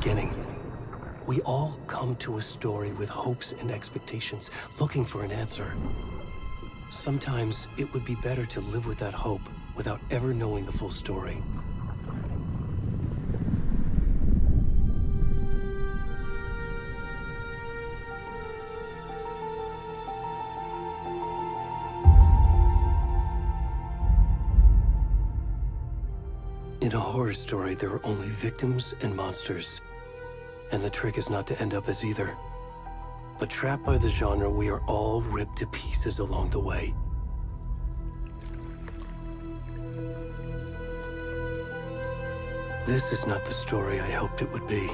beginning. We all come to a story with hopes and expectations, looking for an answer. Sometimes it would be better to live with that hope without ever knowing the full story. In a horror story, there are only victims and monsters. And the trick is not to end up as either. But trapped by the genre, we are all ripped to pieces along the way. This is not the story I hoped it would be.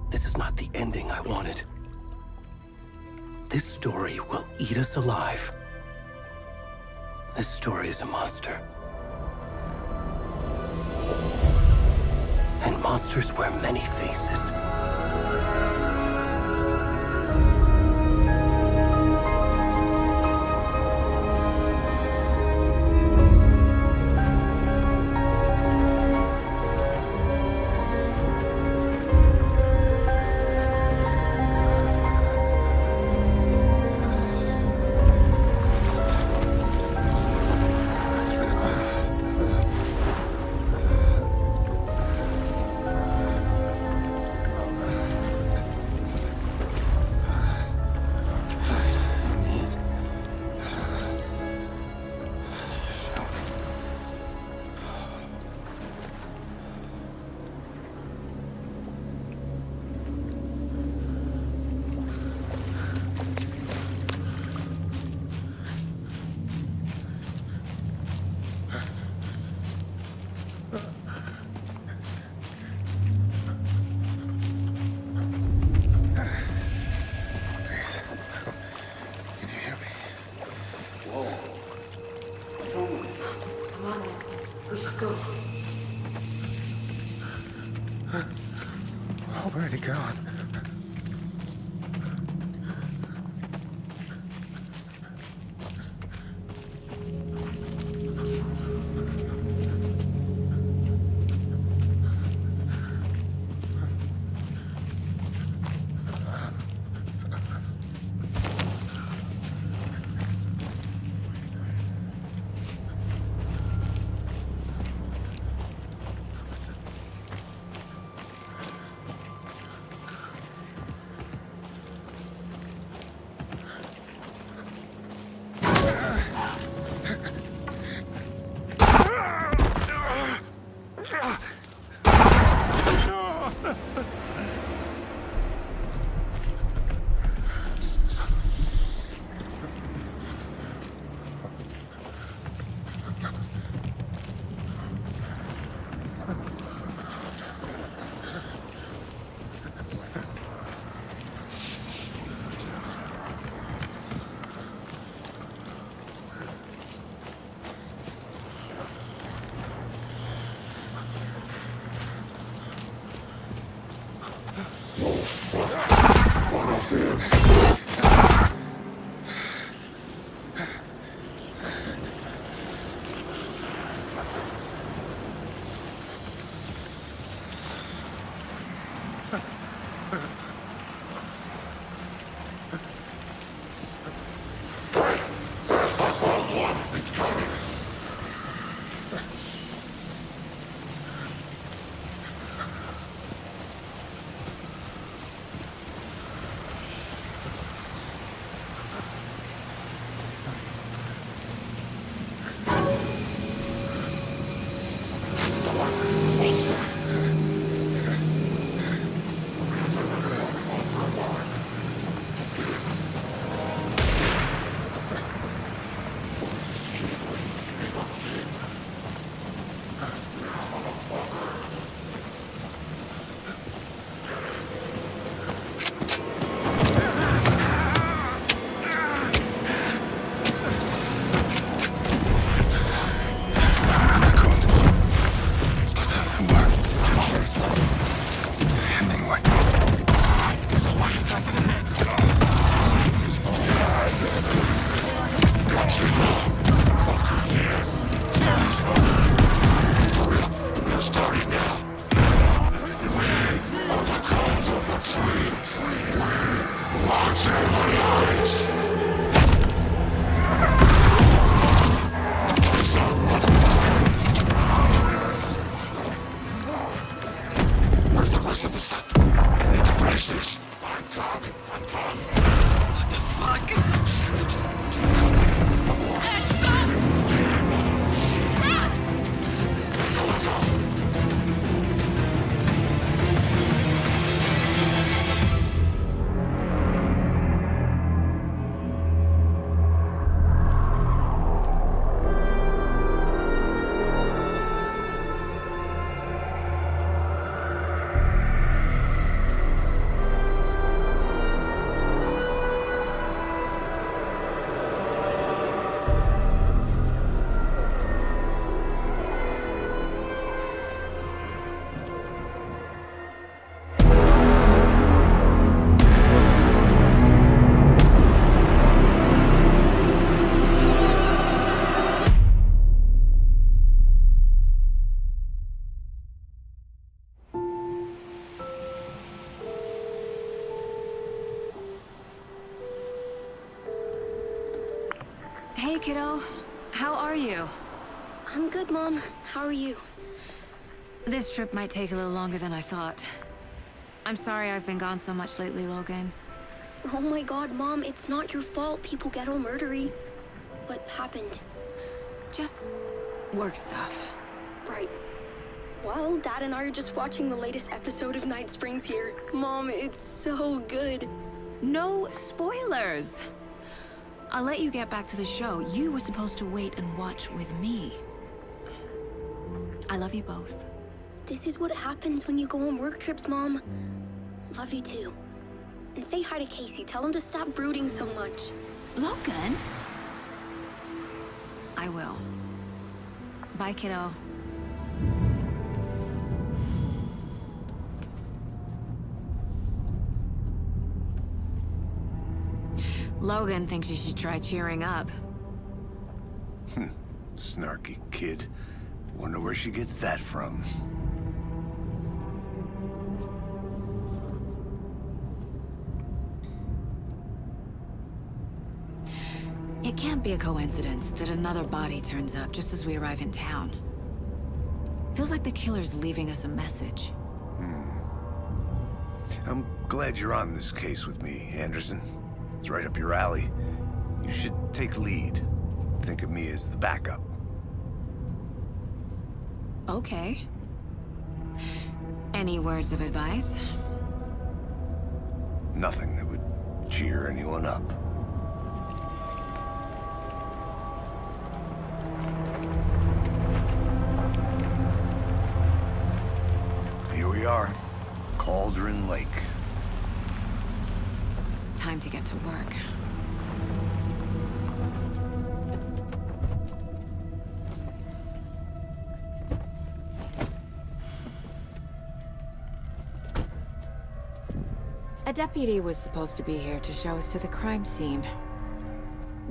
This is not the ending I wanted. This story will eat us alive. This story is a monster. And monsters wear many faces. Where'd he gone? We're starting now. Hey, kiddo. How are you? I'm good, Mom. How are you? This trip might take a little longer than I thought. I'm sorry I've been gone so much lately, Logan. Oh my god, Mom, it's not your fault people get all murdery. What happened? Just work stuff. Right. Well, Dad and I are just watching the latest episode of Night Springs here. Mom, it's so good. No spoilers! I'll let you get back to the show. You were supposed to wait and watch with me. I love you both. This is what happens when you go on work trips, Mom. Love you too. And say hi to Casey. Tell him to stop brooding so much. Logan? I will. Bye, kiddo. Logan thinks you should try cheering up. Snarky kid. Wonder where she gets that from. It can't be a coincidence that another body turns up just as we arrive in town. Feels like the killer's leaving us a message. I'm glad you're on this case with me, Anderson. It's right up your alley. You should take lead. Think of me as the backup. Okay. Any words of advice? Nothing that would cheer anyone up. Here we are. Cauldron Lake. Time to get to work. A deputy was supposed to be here to show us to the crime scene.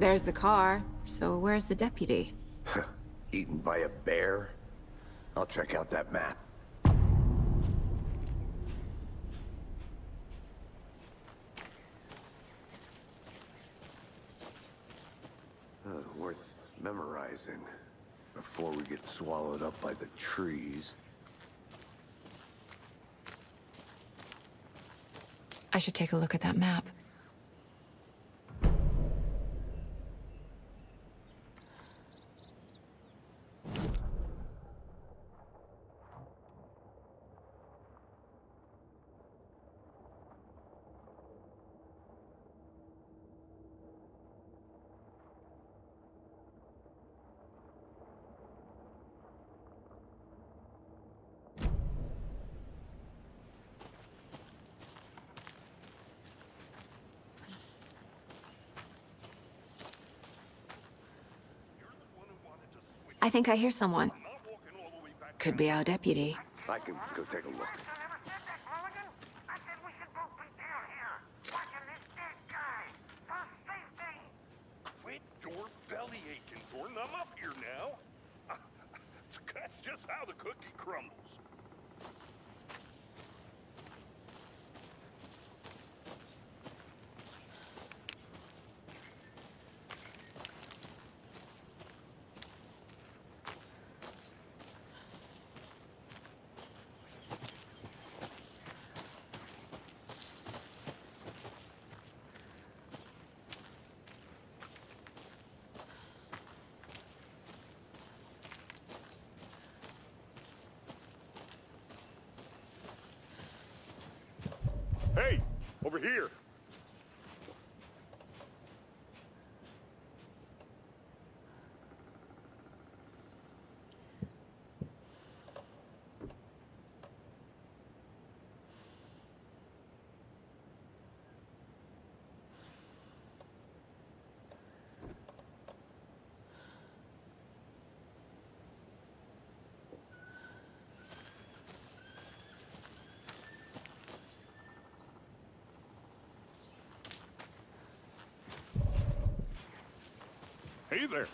There's the car, so where's the deputy? Eaten by a bear? I'll check out that map. Worth memorizing before we get swallowed up by the trees. I should take a look at that map. I think I hear someone. Could be our deputy. I can go take a look. Quit your belly aching, Thornton. I'm up here now. That's just how the cookie crumbles. Hey, over here. Hey there.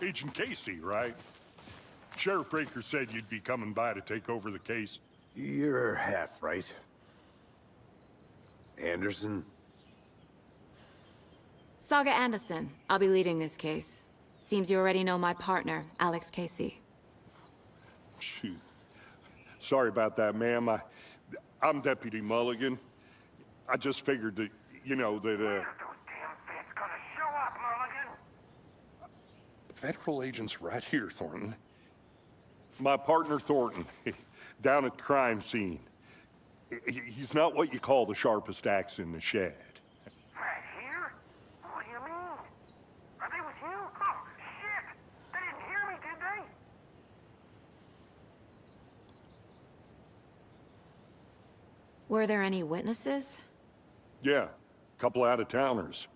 Agent Casey, right? Sheriff Breaker said you'd be coming by to take over the case. You're half right. Anderson? Saga Anderson. I'll be leading this case. Seems you already know my partner, Alex Casey. Shoot. Sorry about that, ma'am. I'm Deputy Mulligan. I just figured that, that, Those damn feds gonna show up, Mulligan. federal agent's right here, Thornton. My partner, Thornton, down at the crime scene. He's not what you call the sharpest axe in the shed. Right here? What do you mean? Are they with you? Oh, shit! They didn't hear me, did they? Were there any witnesses? Yeah, a couple out-of-towners.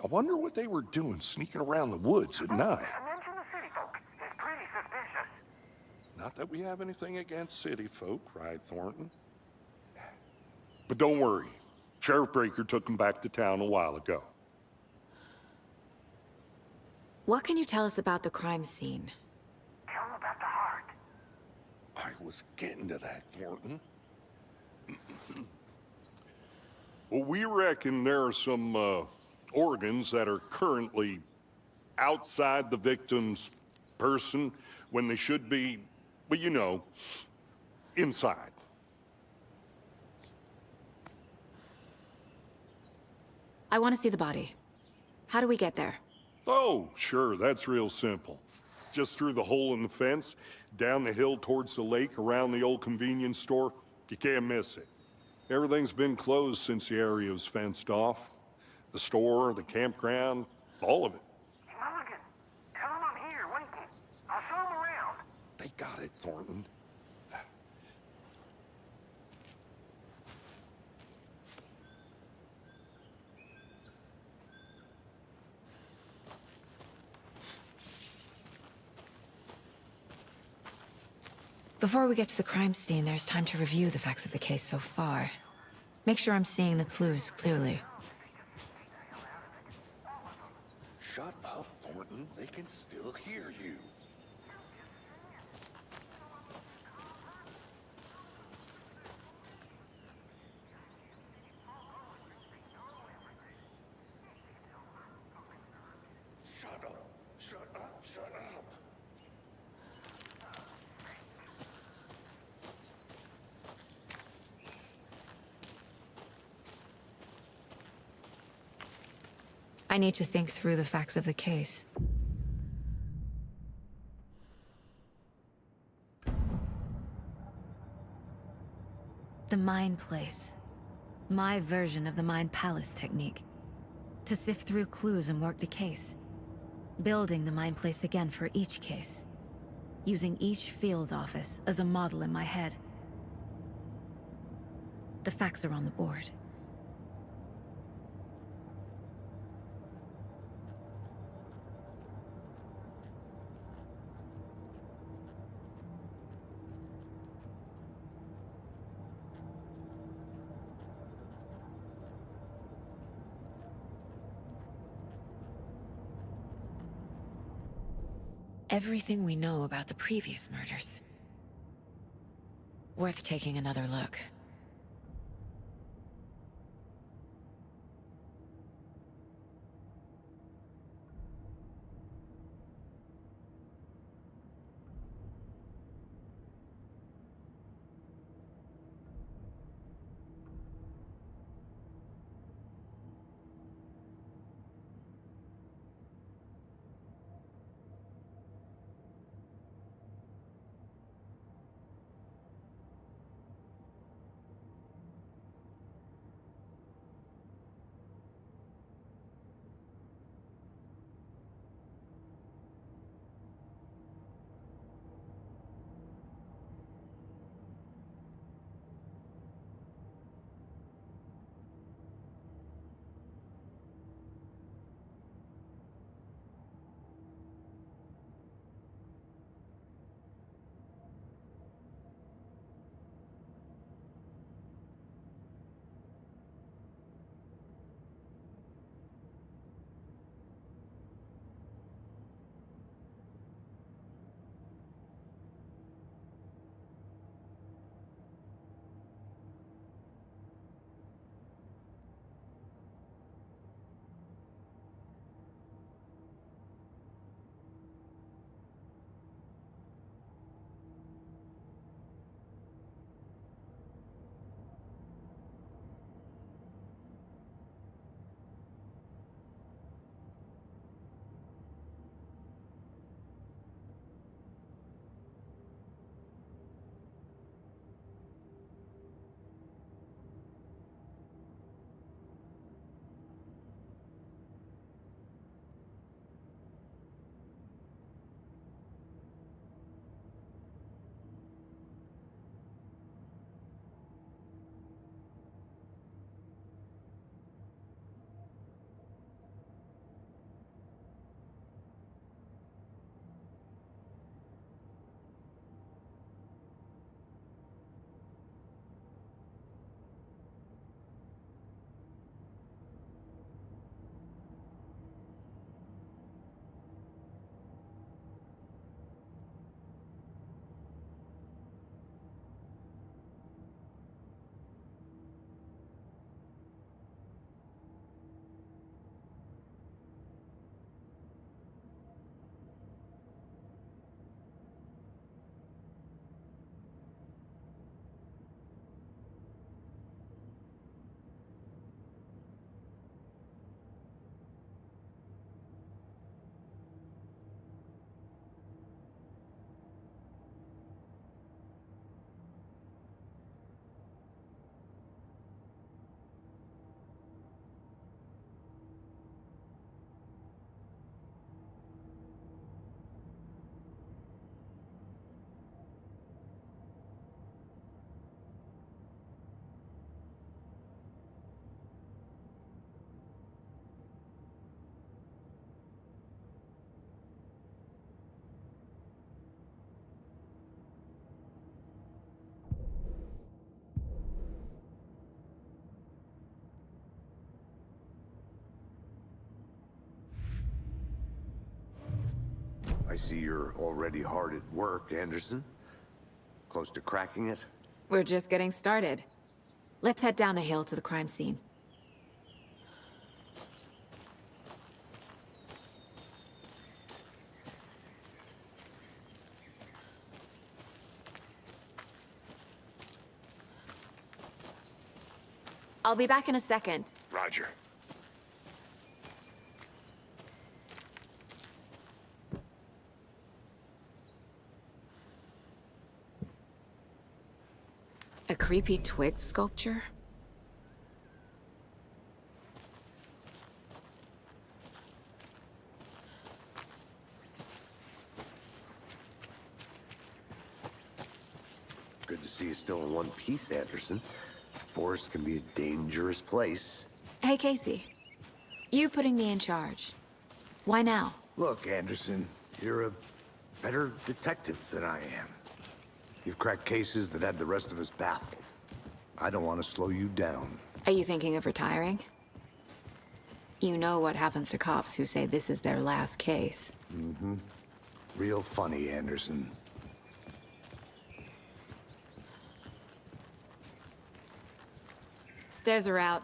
I wonder what they were doing sneaking around the woods at night. Mention the city folk. It's pretty suspicious. Not that we have anything against city folk, right, Thornton? But don't worry. Sheriff Breaker took them back to town a while ago. What can you tell us about the crime scene? Tell them about the heart. I was getting to that, Thornton. Well, we reckon there are some organs that are currently outside the victim's person when they should be, well, inside. I want to see the body. How do we get there? Oh, sure, that's real simple. Just through the hole in the fence, down the hill towards the lake, around the old convenience store. You can't miss it. Everything's been closed since the area was fenced off. The store, the campground, all of it. Mulligan, tell them I'm here waiting. I'll show them around. They got it, Thornton. Before we get to the crime scene, there's time to review the facts of the case so far. Make sure I'm seeing the clues clearly. Shut up, Thornton. They can still hear you. Shut up. Shut up. Shut up. I need to think through the facts of the case. The Mind Place. My version of the Mind Palace technique. To sift through clues and work the case. Building the Mind Place again for each case. Using each field office as a model in my head. The facts are on the board. Everything we know about the previous murders. Worth taking another look. I see you're already hard at work, Anderson. Close to cracking it? We're just getting started. Let's head down the hill to the crime scene. I'll be back in a second. Roger. A creepy twig sculpture? Good to see you still in one piece, Anderson. Forest can be a dangerous place. Hey, Casey. You putting me in charge. Why now? Look, Anderson, you're a better detective than I am. You've cracked cases that had the rest of us baffled. I don't want to slow you down. Are you thinking of retiring? You know what happens to cops who say this is their last case. Real funny, Anderson. Stairs are out.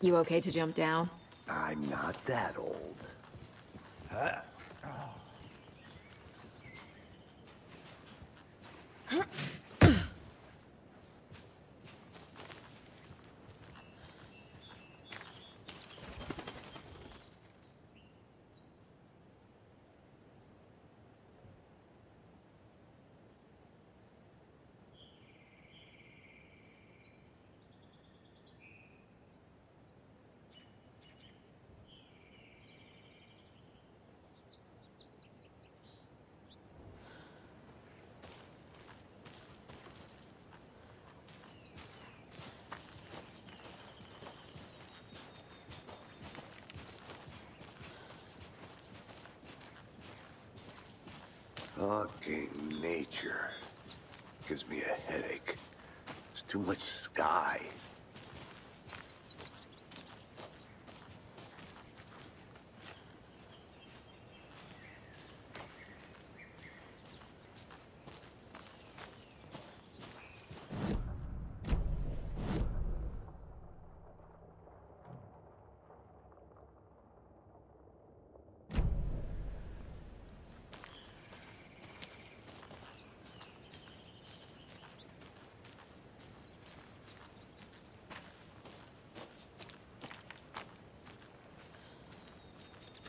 You okay to jump down? I'm not that old. Fucking nature. Gives me a headache. There's too much sky.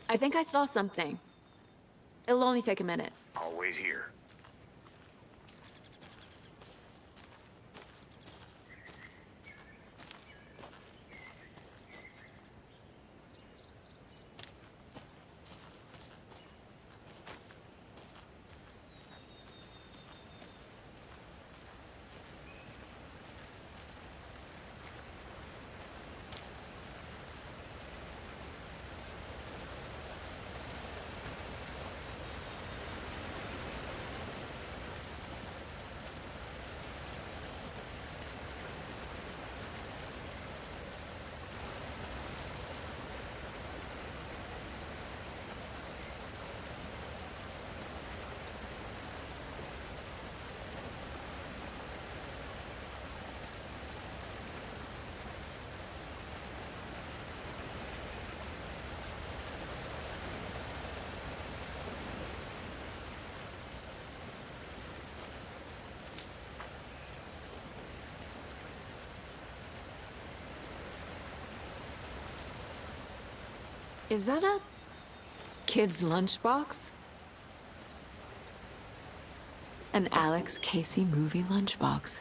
I think I saw something. It'll only take a minute. I'll wait here. Is that a kid's lunchbox? An Alex Casey movie lunchbox.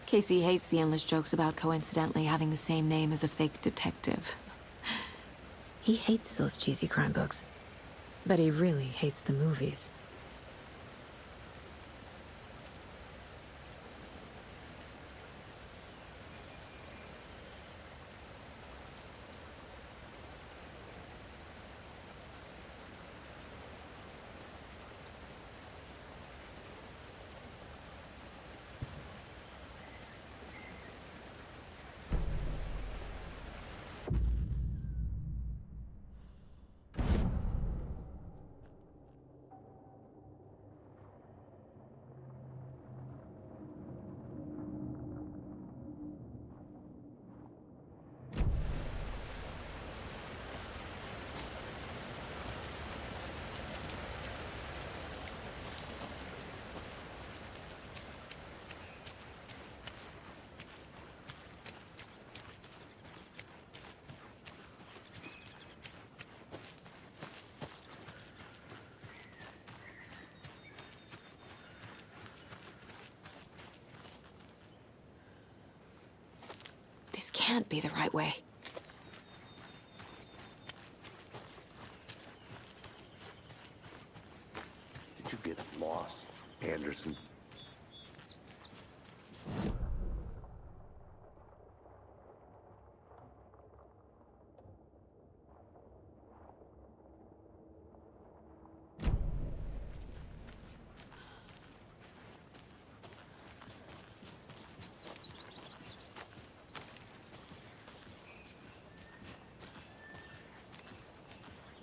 Casey hates the endless jokes about coincidentally having the same name as a fake detective. He hates those cheesy crime books, but he really hates the movies. This can't be the right way. Did you get lost, Anderson?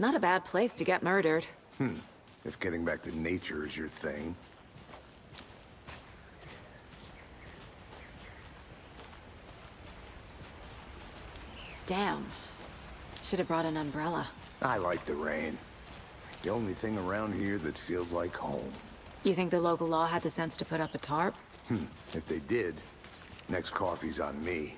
Not a bad place to get murdered. If getting back to nature is your thing. Damn. Should have brought an umbrella. I like the rain. The only thing around here that feels like home. You think the local law had the sense to put up a tarp? If they did, next coffee's on me.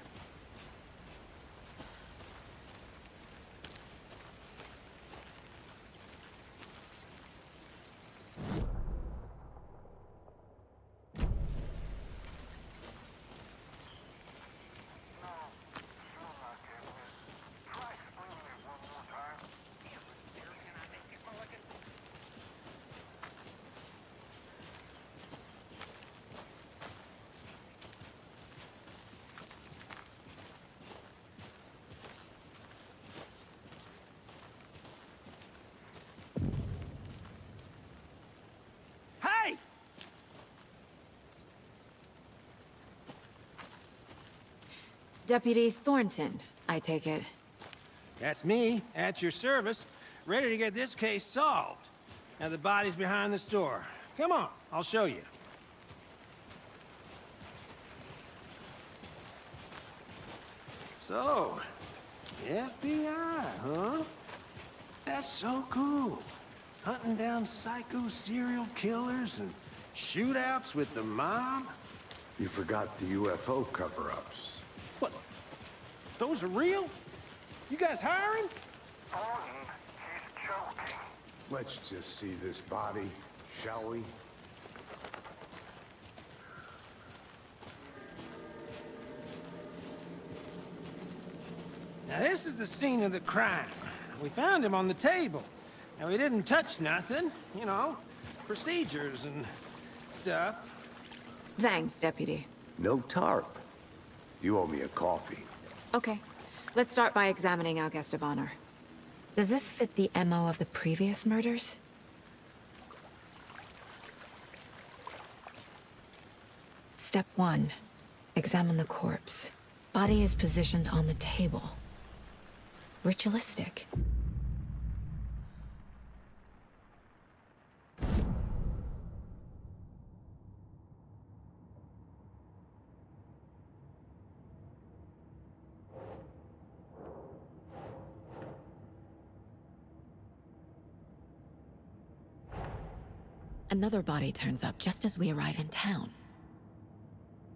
Hey! Deputy Thornton, I take it. That's me, at your service, ready to get this case solved. Now the body's behind the store. Come on, I'll show you. So, FBI, huh? That's so cool. Hunting down psycho serial killers and shootouts with the mob? You forgot the UFO cover-ups. What? Those are real? You guys hiring? Thornton, he's joking. Let's just see this body, shall we? Now this is the scene of the crime. We found him on the table. Now we didn't touch nothing, you know, procedures and stuff. Thanks, Deputy. No tarp. You owe me a coffee. Okay. Let's start by examining our guest of honor. Does this fit the MO of the previous murders? Step 1. Examine the corpse. Body is positioned on the table. Ritualistic. Another body turns up just as we arrive in town.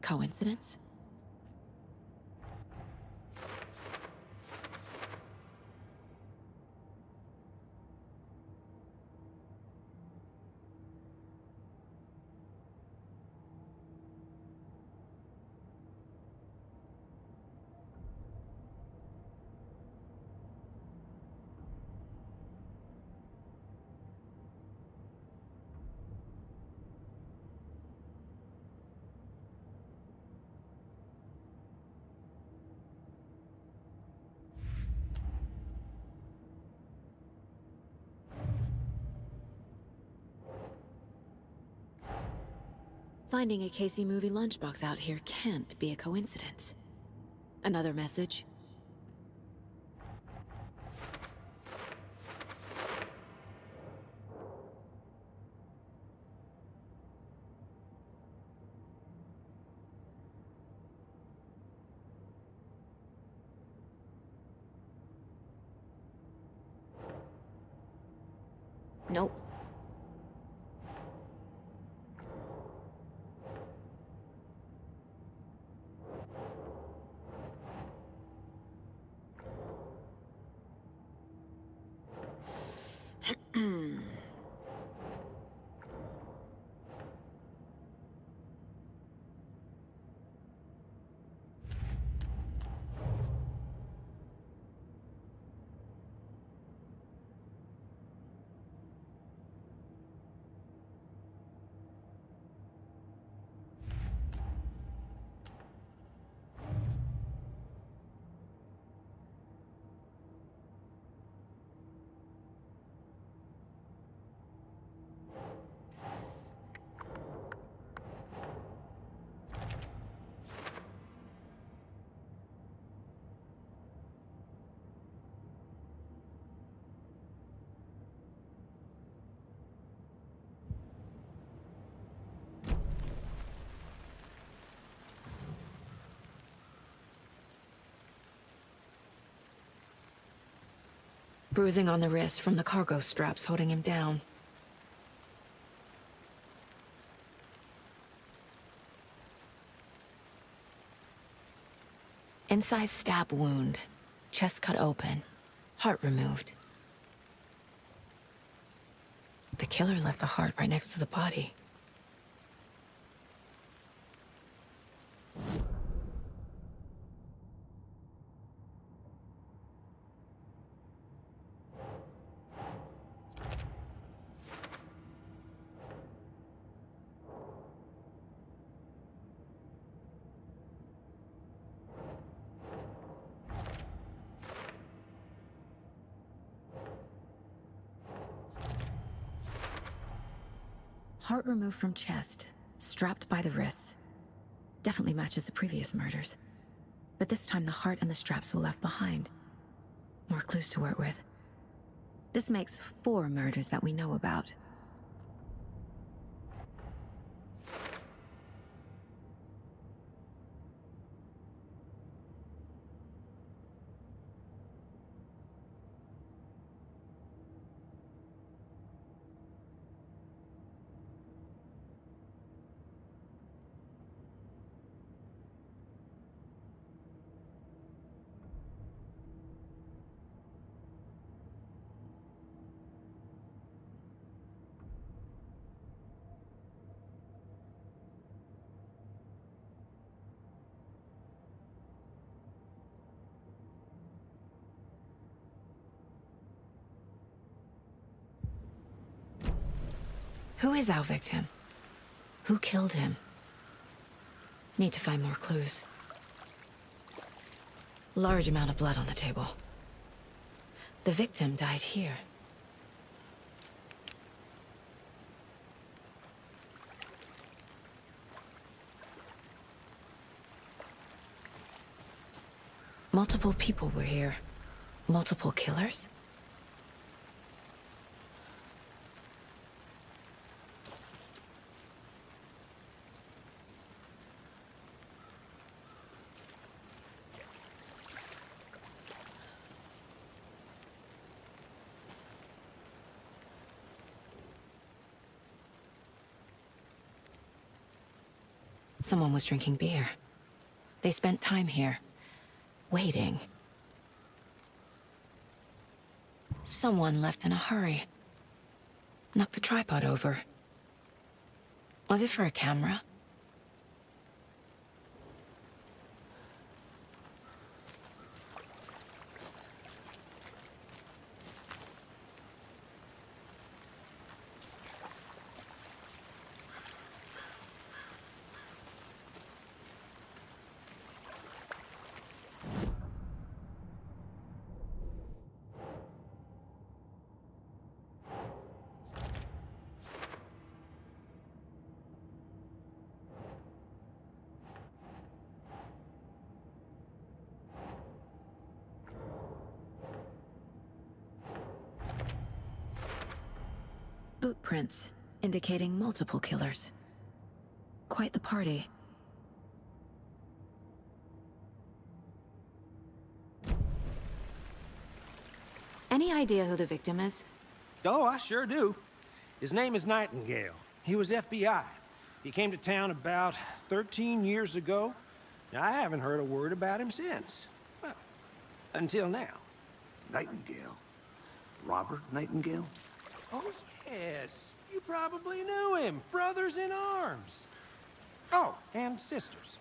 Coincidence? Finding a Casey movie lunchbox out here can't be a coincidence. Another message? Nope. Bruising on the wrist from the cargo straps holding him down. Incised stab wound. Chest cut open. Heart removed. The killer left the heart right next to the body. Heart removed from chest, strapped by the wrists. Definitely matches the previous murders. But this time the heart and the straps were left behind. More clues to work with. This makes 4 murders that we know about. Who is our victim? Who killed him? Need to find more clues. Large amount of blood on the table. The victim died here. Multiple people were here. Multiple killers? Someone was drinking beer. They spent time here, waiting. Someone left in a hurry. Knocked the tripod over. Was it for a camera? Boot prints, indicating multiple killers. Quite the party. Any idea who the victim is? Oh, I sure do. His name is Nightingale. He was FBI. He came to town about 13 years ago. I haven't heard a word about him since. Well, until now. Nightingale? Robert Nightingale? Oh, yes. You probably knew him. Brothers in arms. Oh, and sisters.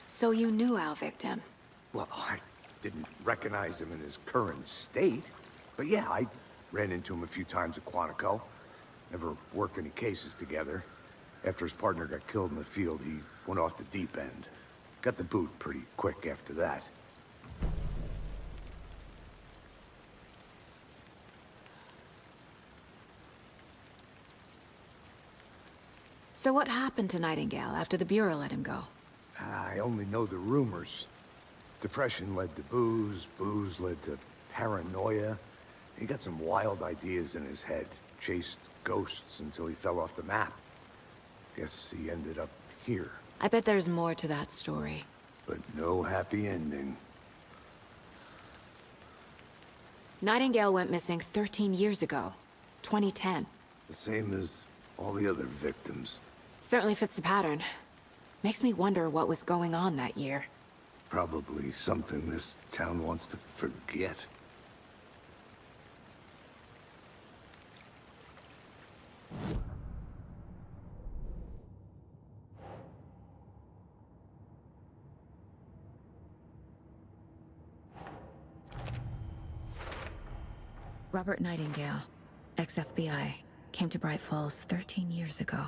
So you knew our victim? Well, I didn't recognize him in his current state. But yeah, I ran into him a few times at Quantico. Never worked any cases together. After his partner got killed in the field, he went off the deep end. Got the boot pretty quick after that. So what happened to Nightingale after the Bureau let him go? I only know the rumors. Depression led to booze, booze led to paranoia. He got some wild ideas in his head, chased ghosts until he fell off the map. Guess he ended up here, I bet there's more to that story. but no happy ending. Nightingale went missing 13 years ago, 2010. The same as all the other victims. Certainly fits the pattern. Makes me wonder what was going on that year. Probably something this town wants to forget. Robert Nightingale, ex-FBI, came to Bright Falls 13 years ago.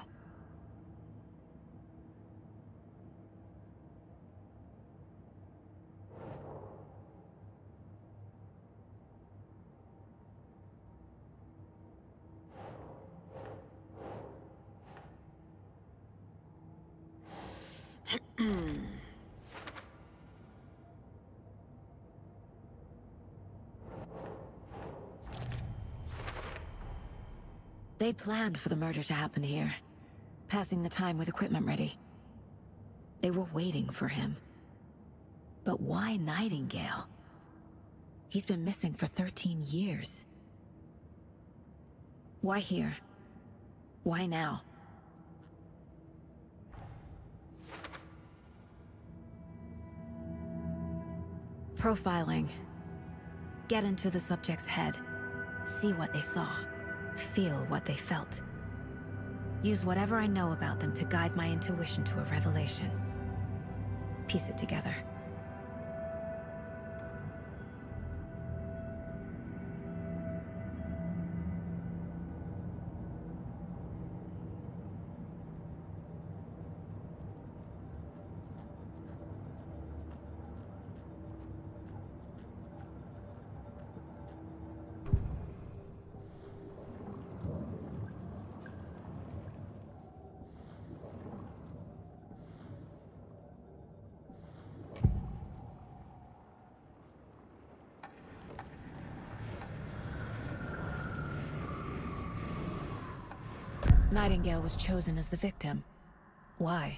They planned for the murder to happen here, passing the time with equipment ready. They were waiting for him. But why Nightingale? He's been missing for 13 years. Why here? Why now? Profiling. Get into the subject's head. See what they saw. Feel what they felt. Use whatever I know about them to guide my intuition to a revelation. Piece it together. Nightingale was chosen as the victim. Why?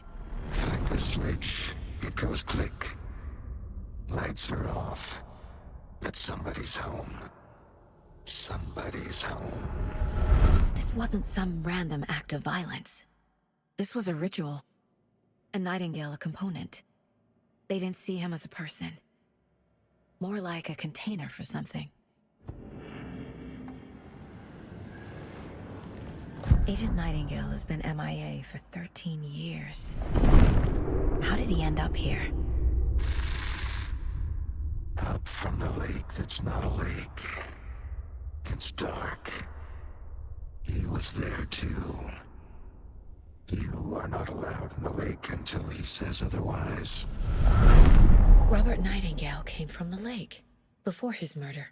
Flick the switch, it goes click. Lights are off. But somebody's home. Somebody's home. This wasn't some random act of violence. This was a ritual. And Nightingale a component. They didn't see him as a person. More like a container for something. Agent Nightingale has been MIA for 13 years. How did he end up here? Up from the lake that's not a lake. It's dark. He was there too. You are not allowed in the lake until he says otherwise. Robert Nightingale came from the lake, before his murder.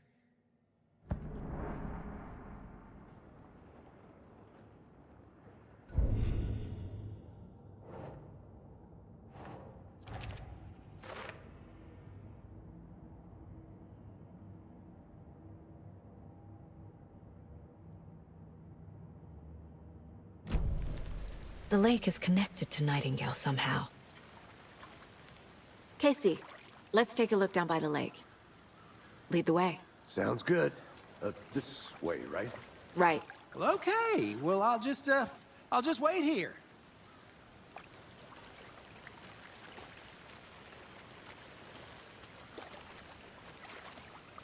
The lake is connected to Nightingale somehow. Casey, let's take a look down by the lake. Lead the way. Sounds good. This way, right? Right. Well, okay. Well, I'll just wait here.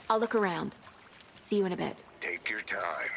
I'll look around. See you in a bit. Take your time.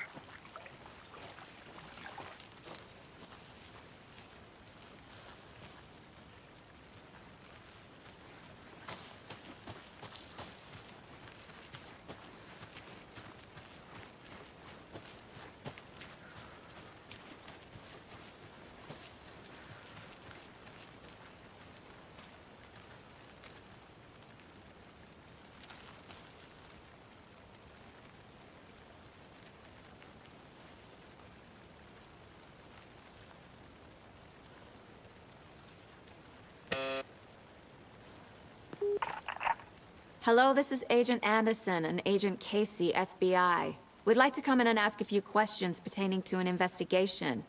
Hello, this is Agent Anderson and Agent Casey, FBI. We'd like to come in and ask a few questions pertaining to an investigation.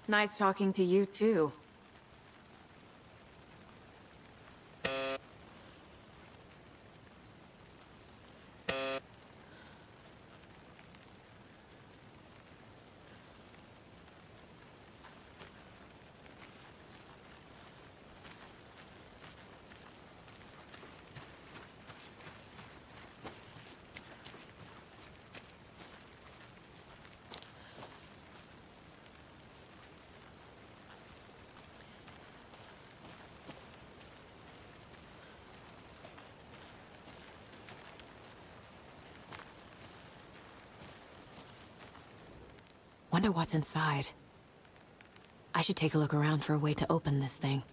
Nice talking to you, too. Wonder what's inside. I should take a look around for a way to open this thing.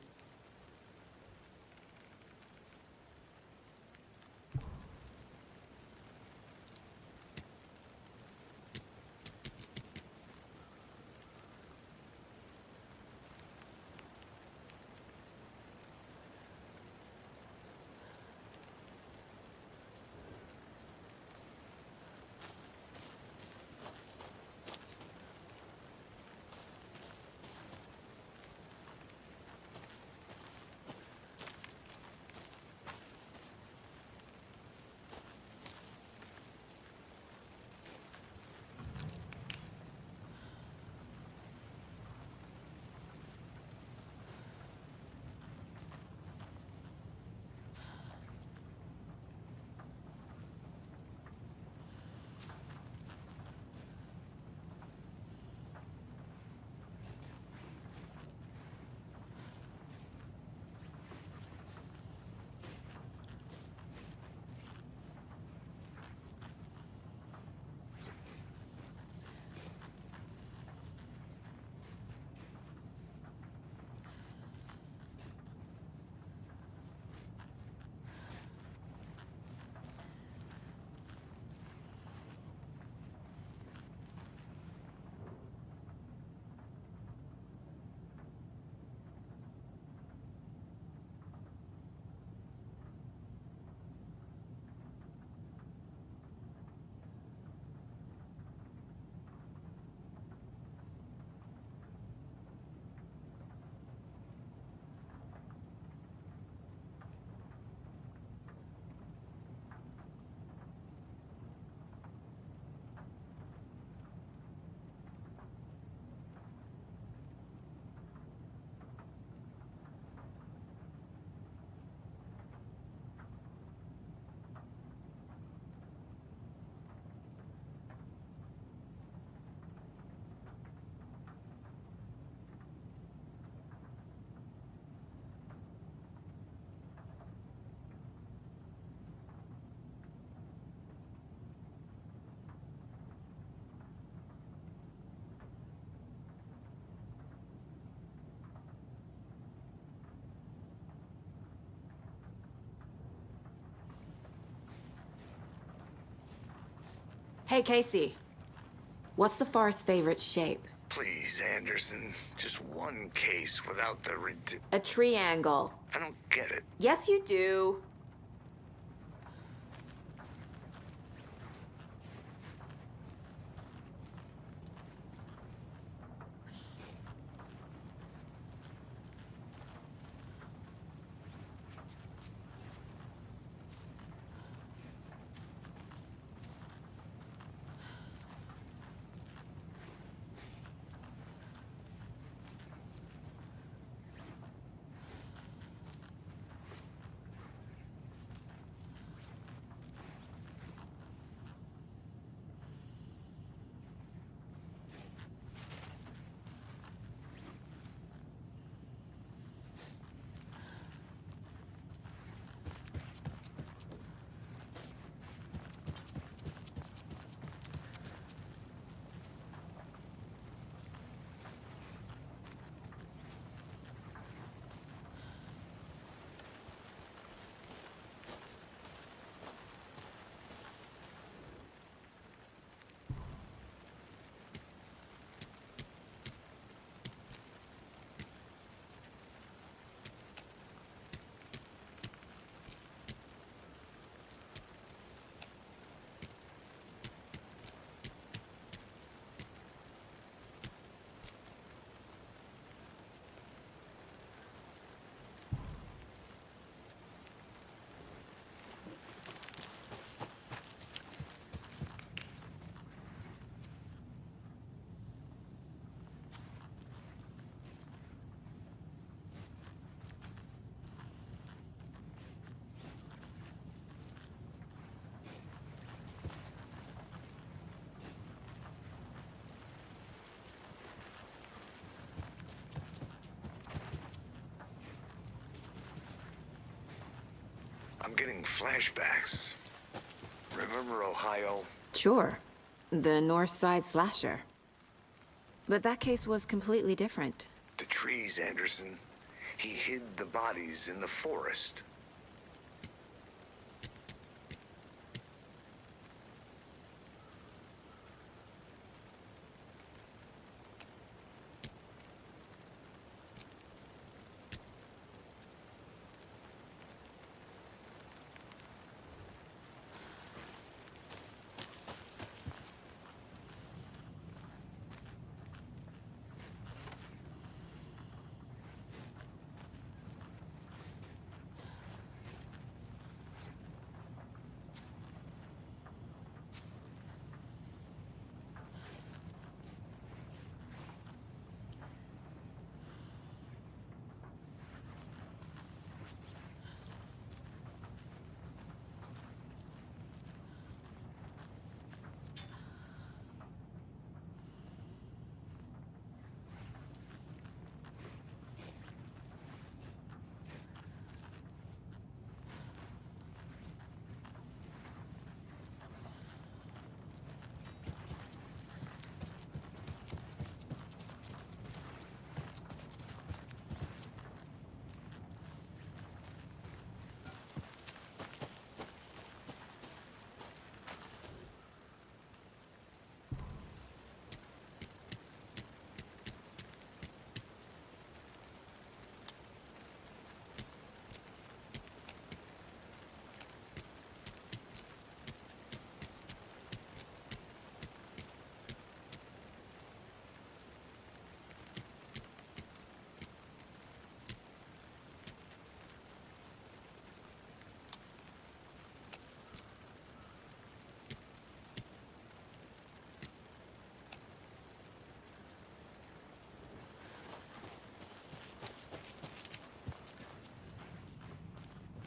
Hey, Casey. What's the Forest's favorite shape? Please, Anderson. Just one case without the A triangle. I don't get it. Yes, you do. I'm getting flashbacks. Remember Ohio? Sure. The North Side slasher. But that case was completely different. The trees, Anderson. He hid the bodies in the forest.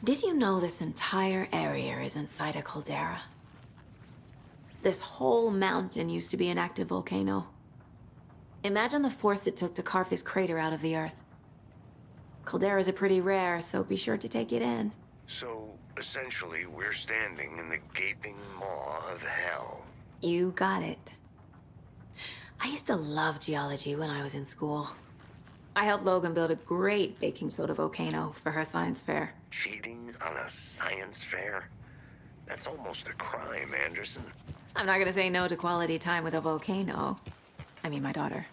Did you know this entire area is inside a caldera? This whole mountain used to be an active volcano. Imagine the force it took to carve this crater out of the earth. Calderas are pretty rare, so be sure to take it in. So, essentially, we're standing in the gaping maw of hell. You got it. I used to love geology when I was in school. I helped Logan build a great baking soda volcano for her science fair. Cheating on a science fair? That's almost a crime, Anderson. I'm not gonna say no to quality time with a volcano. I mean, my daughter.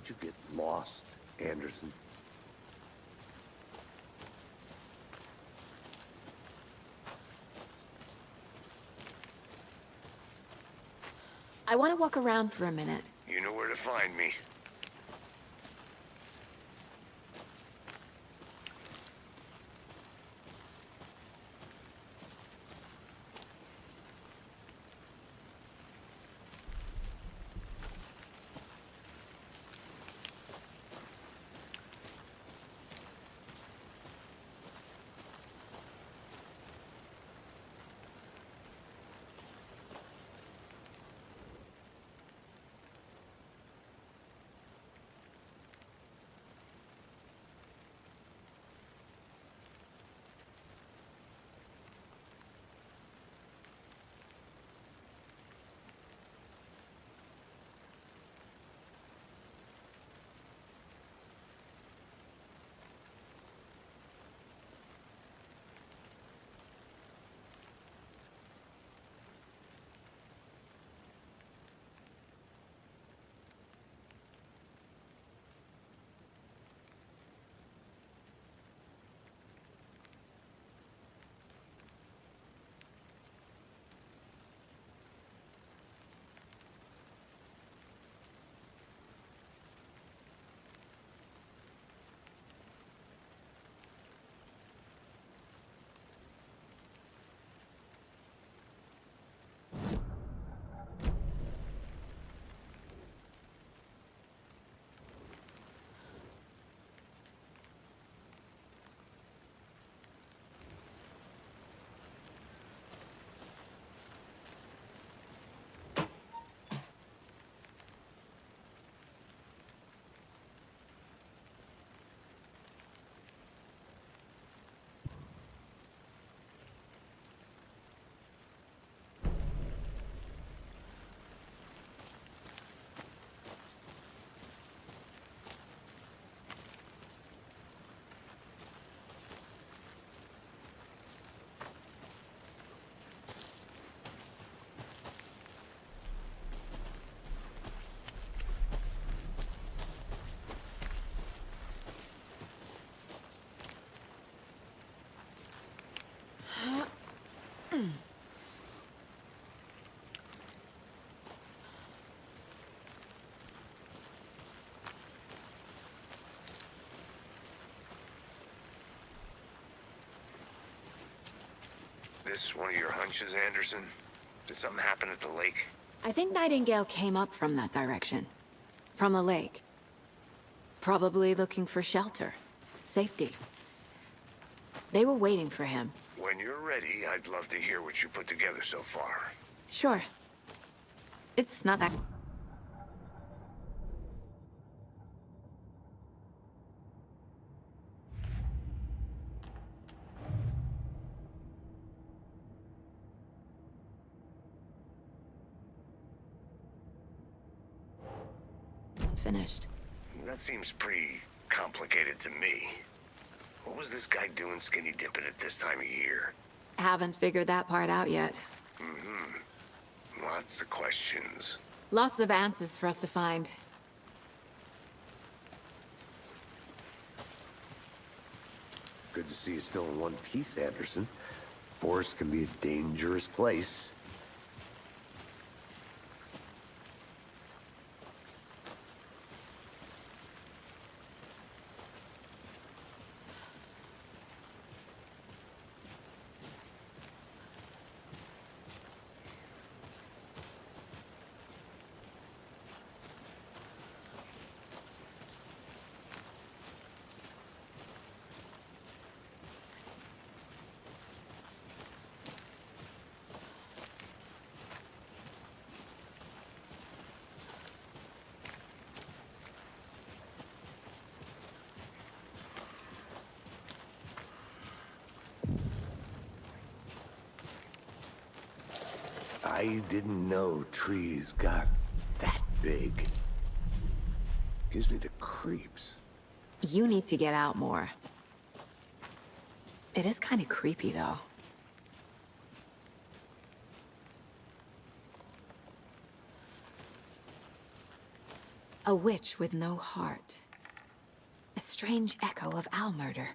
you get lost, Anderson? I want to walk around for a minute. You know where to find me. This one of your hunches, Anderson? Did something happen at the lake? I think Nightingale came up from that direction. From the lake. Probably looking for shelter. Safety. They were waiting for him. When you're ready, I'd love to hear what you put together so far. Sure. It's not that... finished. That seems pretty complicated to me. What was this guy doing skinny dipping at this time of year? Haven't figured that part out yet. Lots of questions. Lots of answers for us to find. Good to see you still in one piece, Anderson. Forest can be a dangerous place. I didn't know trees got that big. Gives me the creeps. You need to get out more. It is kind of creepy, though. A witch with no heart. A strange echo of owl murder.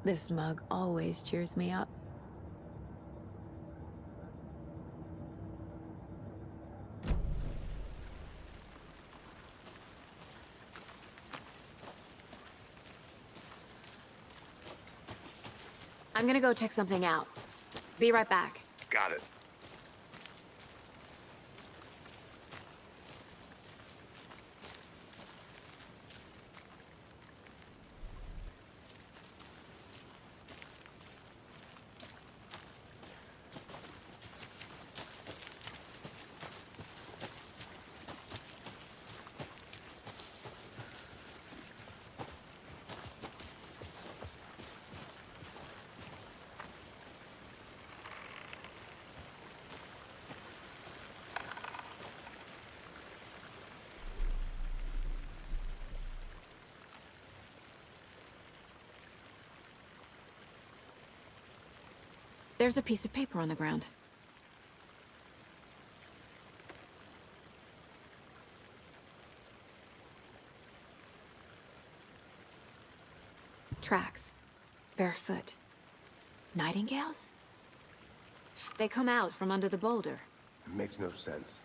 This mug always cheers me up. I'm gonna go check something out. Be right back. Got it. There's a piece of paper on the ground. Tracks. Barefoot. Nightingales? They come out from under the boulder. It makes no sense.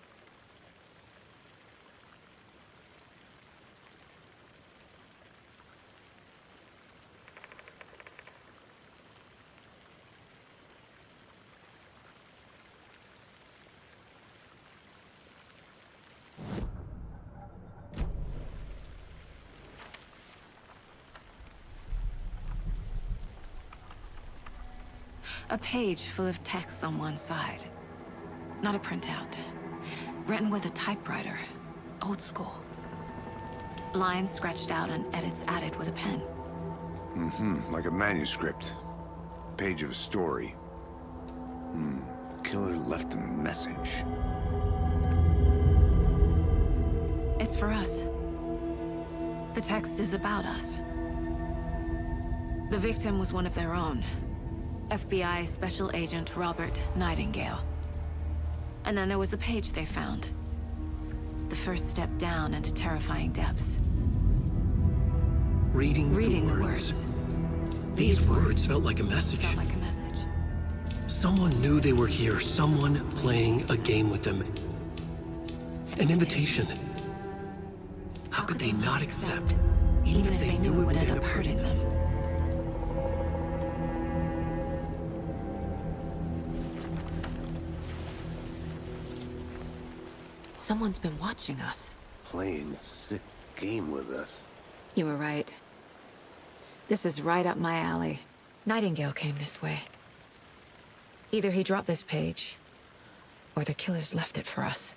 A page full of text on one side. Not a printout. Written with a typewriter. Old school. Lines scratched out and edits added with a pen. Like a manuscript. Page of a story. The killer left a message. It's for us. The text is about us. The victim was one of their own. FBI Special Agent Robert Nightingale. And then there was the page they found. The first step down into terrifying depths. Reading Reading the words. These words felt like a message. Felt like a message. Someone knew they were here, someone playing a game with them. An invitation. How could they not accept, even if they knew it would end up hurting them? Someone's been watching us. Playing a sick game with us. You were right. This is right up my alley. Nightingale came this way. Either he dropped this page, or the killers left it for us.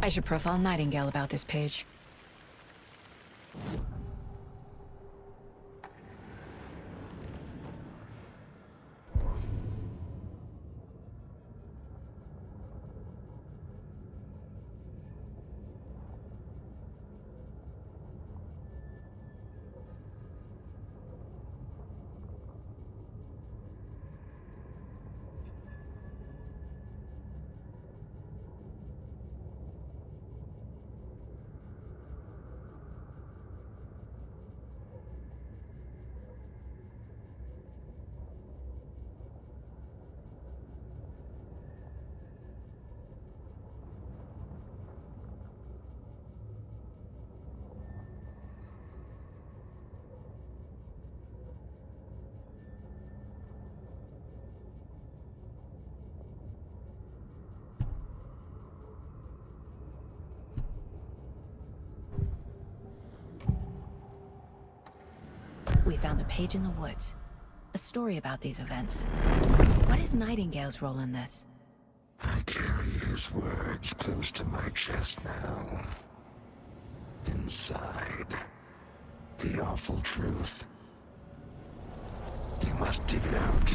I should profile Nightingale about this page. found a page in the woods. A story about these events. What is Nightingale's role in this? I carry his words close to my chest now. Inside, the awful truth. You must dig it out.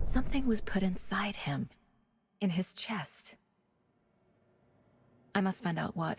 Something was put inside him. In his chest. I must find out what.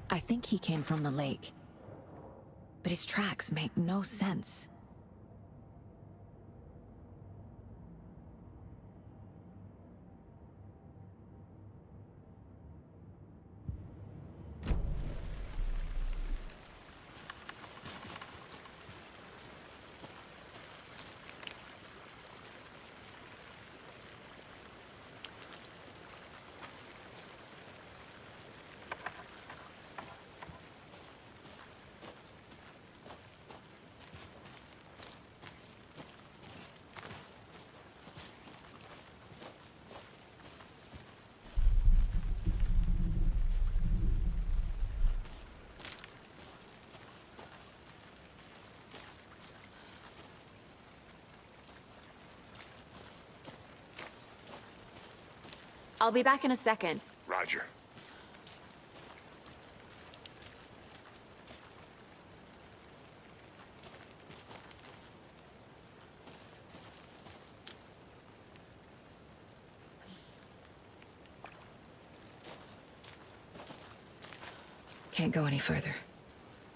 I think he came from the lake. But his tracks make no sense. I'll be back in a second. Roger. Can't go any further.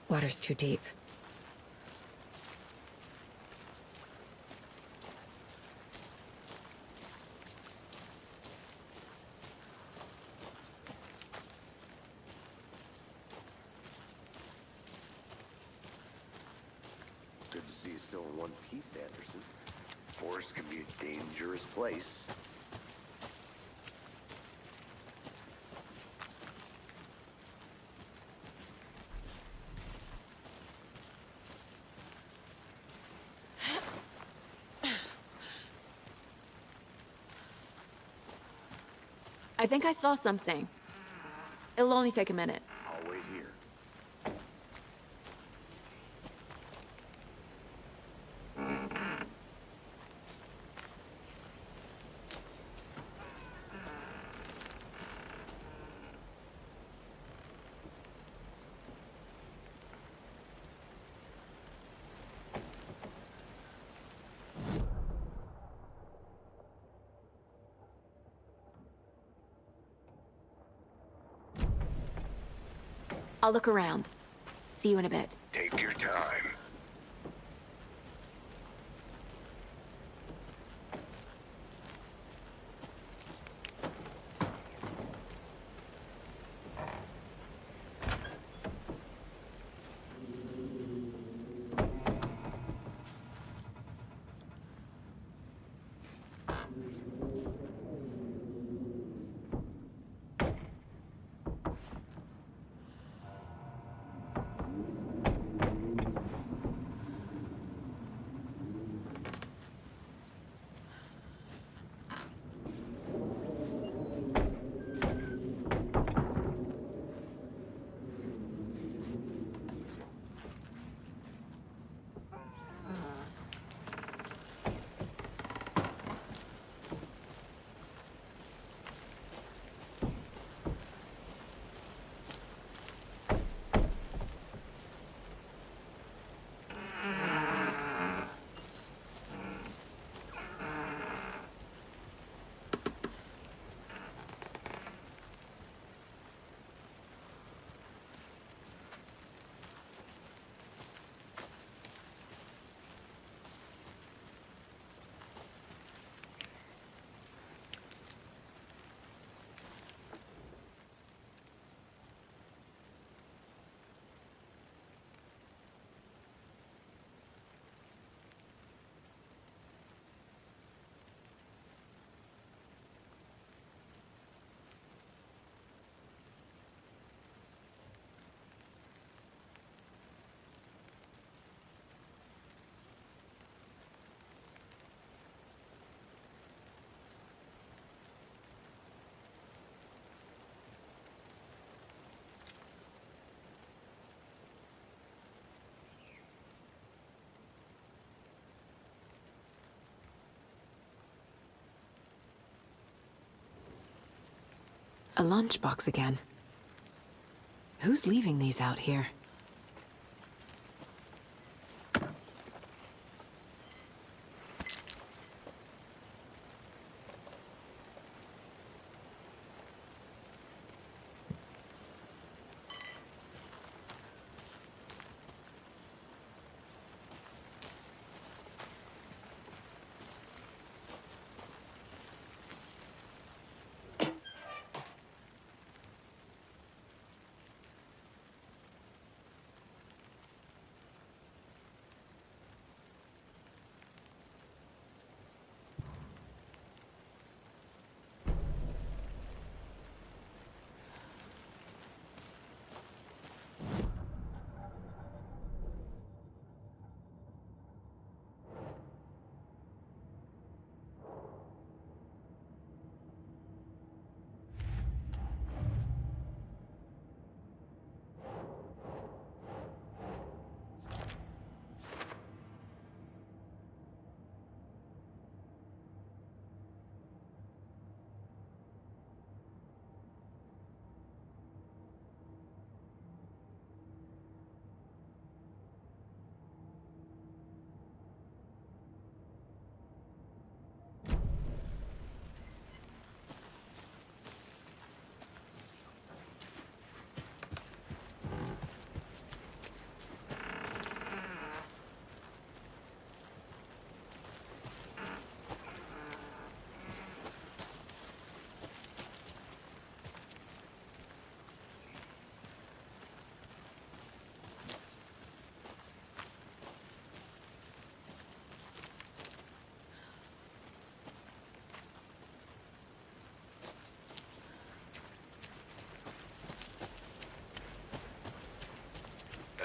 Water's too deep. Good to see you still in one piece, Anderson. Forest can be a dangerous place. I think I saw something. It'll only take a minute. I'll wait here. I'll look around. See you in a bit. Take your time. A lunchbox again. Who's leaving these out here?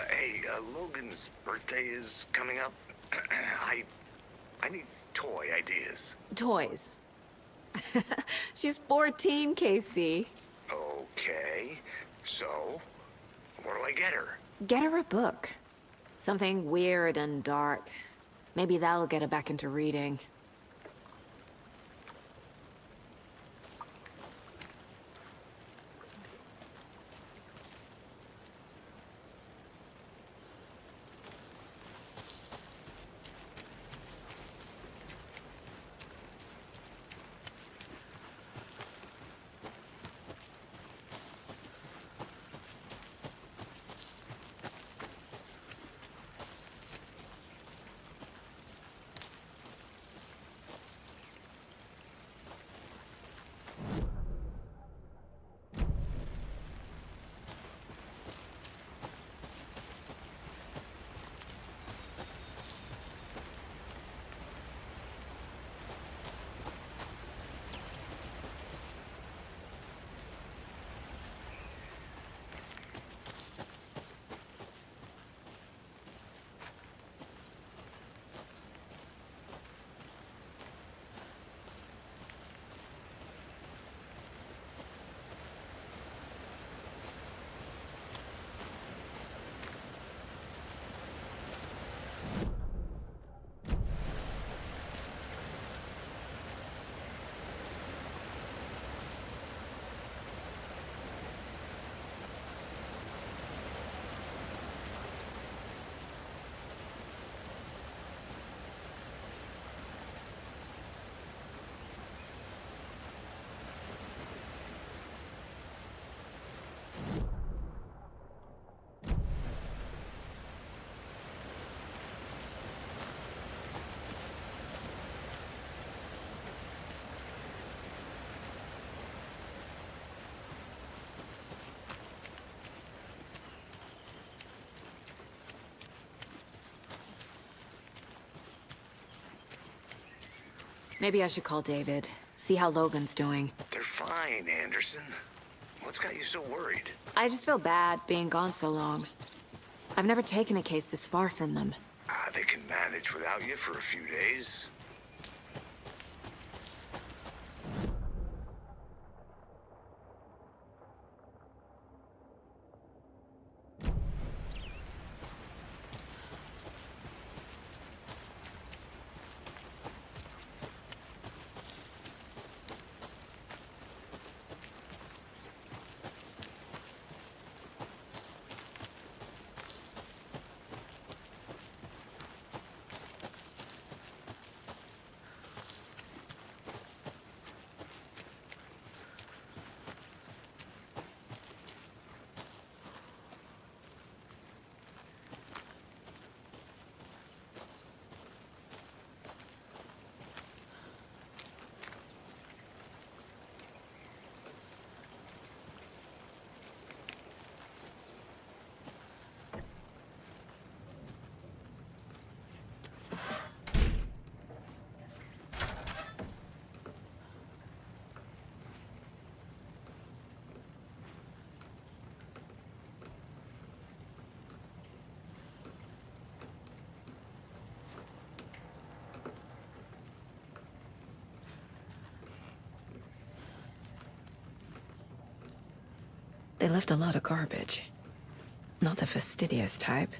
Hey, Logan's birthday is coming up. I need toy ideas. Toys. She's 14, Casey. Okay, so what do I get her? Get her a book. Something weird and dark. Maybe that'll get her back into reading. Maybe I should call David, see how Logan's doing. They're fine, Anderson. What's got you so worried? I just feel bad being gone so long. I've never taken a case this far from them. They can manage without you for a few days. They left a lot of garbage. Not the fastidious type.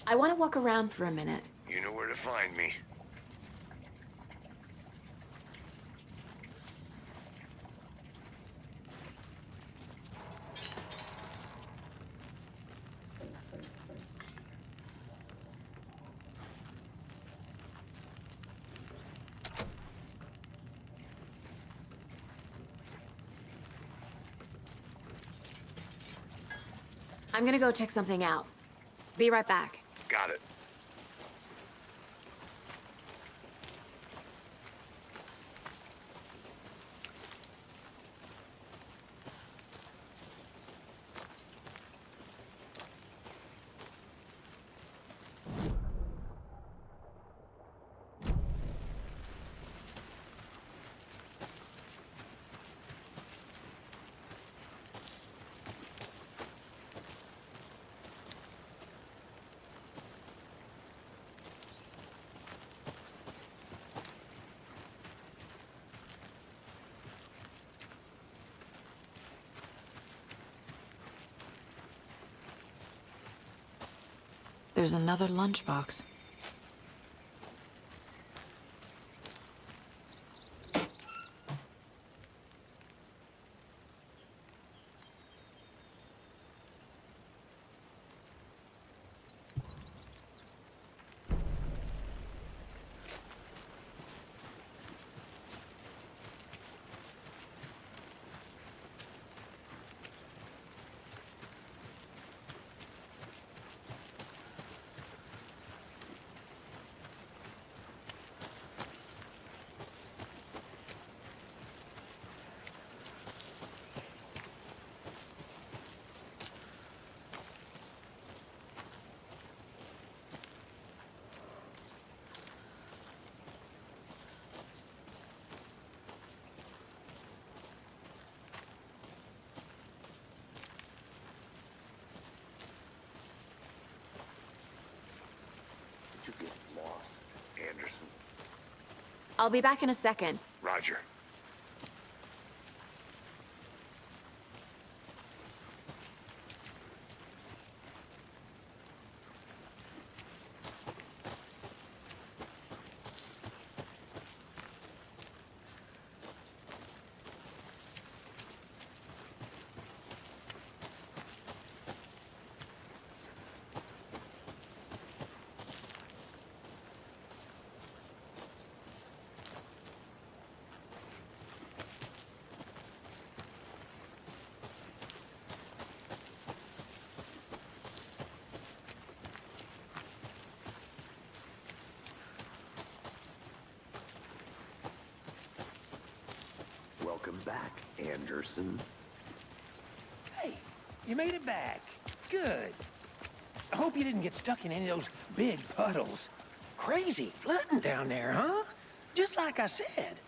I want to walk around for a minute. You know where to find me. I'm gonna go check something out. Be right back. Got it. There's another lunchbox. Did you get lost, Anderson? I'll be back in a second. Roger. Welcome back, Anderson. Hey, you made it back. Good. I hope you didn't get stuck in any of those big puddles. Crazy flooding down there, huh? Just like I said.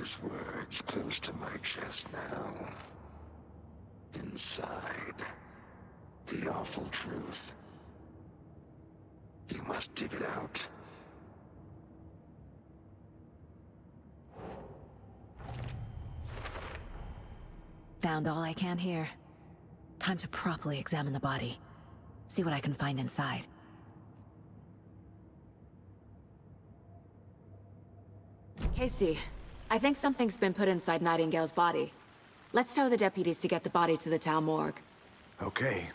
his words close to my chest now. Inside, the awful truth. You must dig it out. Found all I can here. Time to properly examine the body. See what I can find inside. Casey, I think something's been put inside Nightingale's body. Let's tell the deputies to get the body to the town morgue. Okay.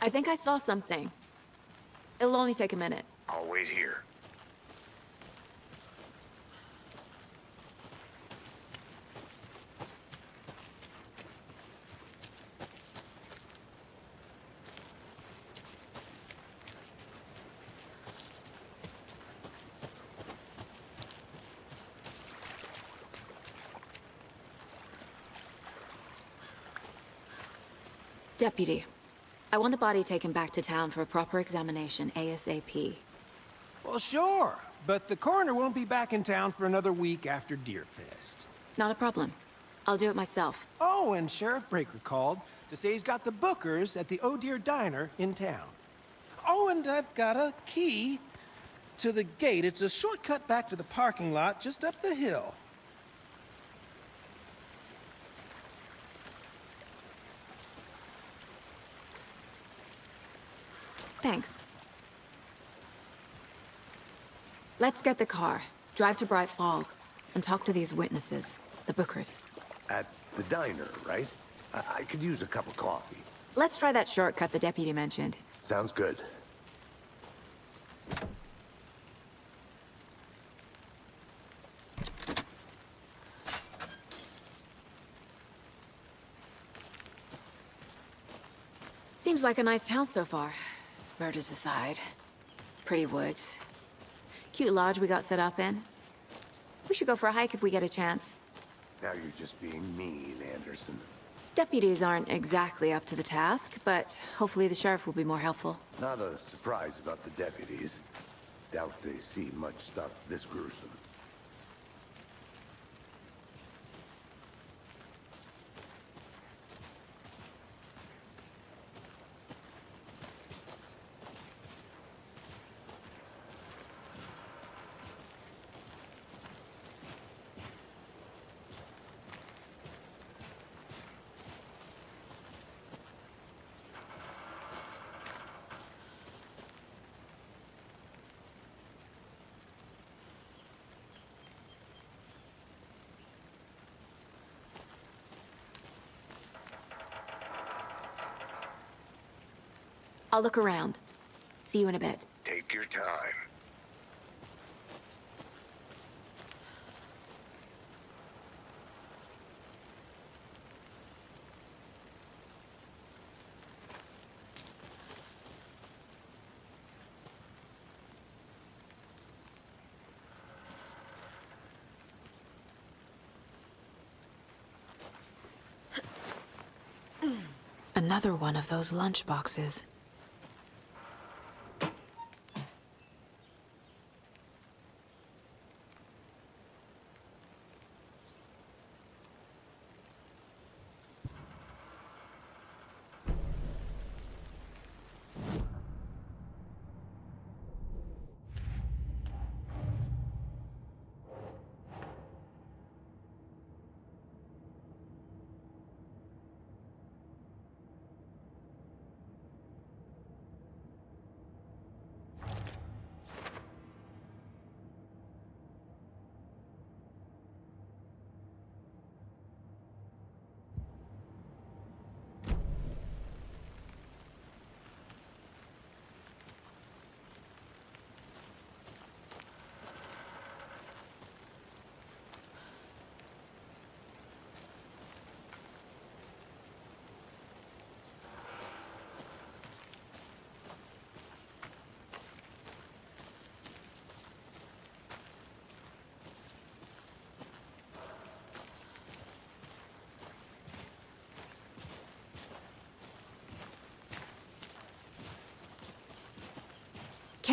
I think I saw something. It'll only take a minute. I'll wait here. Deputy, I want the body taken back to town for a proper examination ASAP. Well, sure, but the coroner won't be back in town for another week after Deerfest. Not a problem. I'll do it myself. Oh, and Sheriff Breaker called to say he's got the Bookers at the Oh Deer Diner in town. Oh, and I've got a key to the gate. It's a shortcut back to the parking lot just up the hill. Thanks. Let's get the car, drive to Bright Falls, and talk to these witnesses, the Bookers. At the diner, right? I could use a cup of coffee. Let's try that shortcut the deputy mentioned. Sounds good. Seems like a nice town so far. Murders aside. Pretty woods. Cute lodge we got set up in. We should go for a hike if we get a chance. Now you're just being mean, Anderson. Deputies aren't exactly up to the task, but hopefully the sheriff will be more helpful. Not a surprise about the deputies. Doubt they see much stuff this gruesome. I'll look around. See you in a bit. Take your time. Another one of those lunch boxes.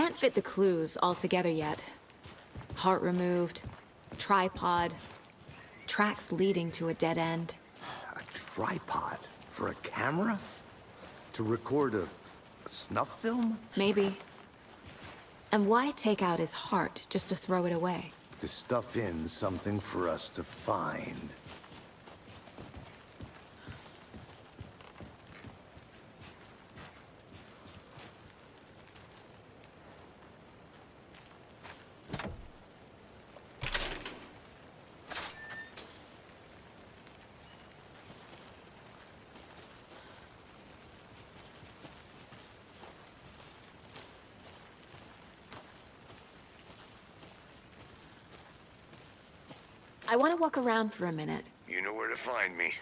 Can't fit the clues all together yet. Heart removed, tripod, tracks leading to a dead end. A tripod? For a camera? To record a snuff film? Maybe. And why take out his heart just to throw it away? To stuff in something for us to find. I want to walk around for a minute. You know where to find me.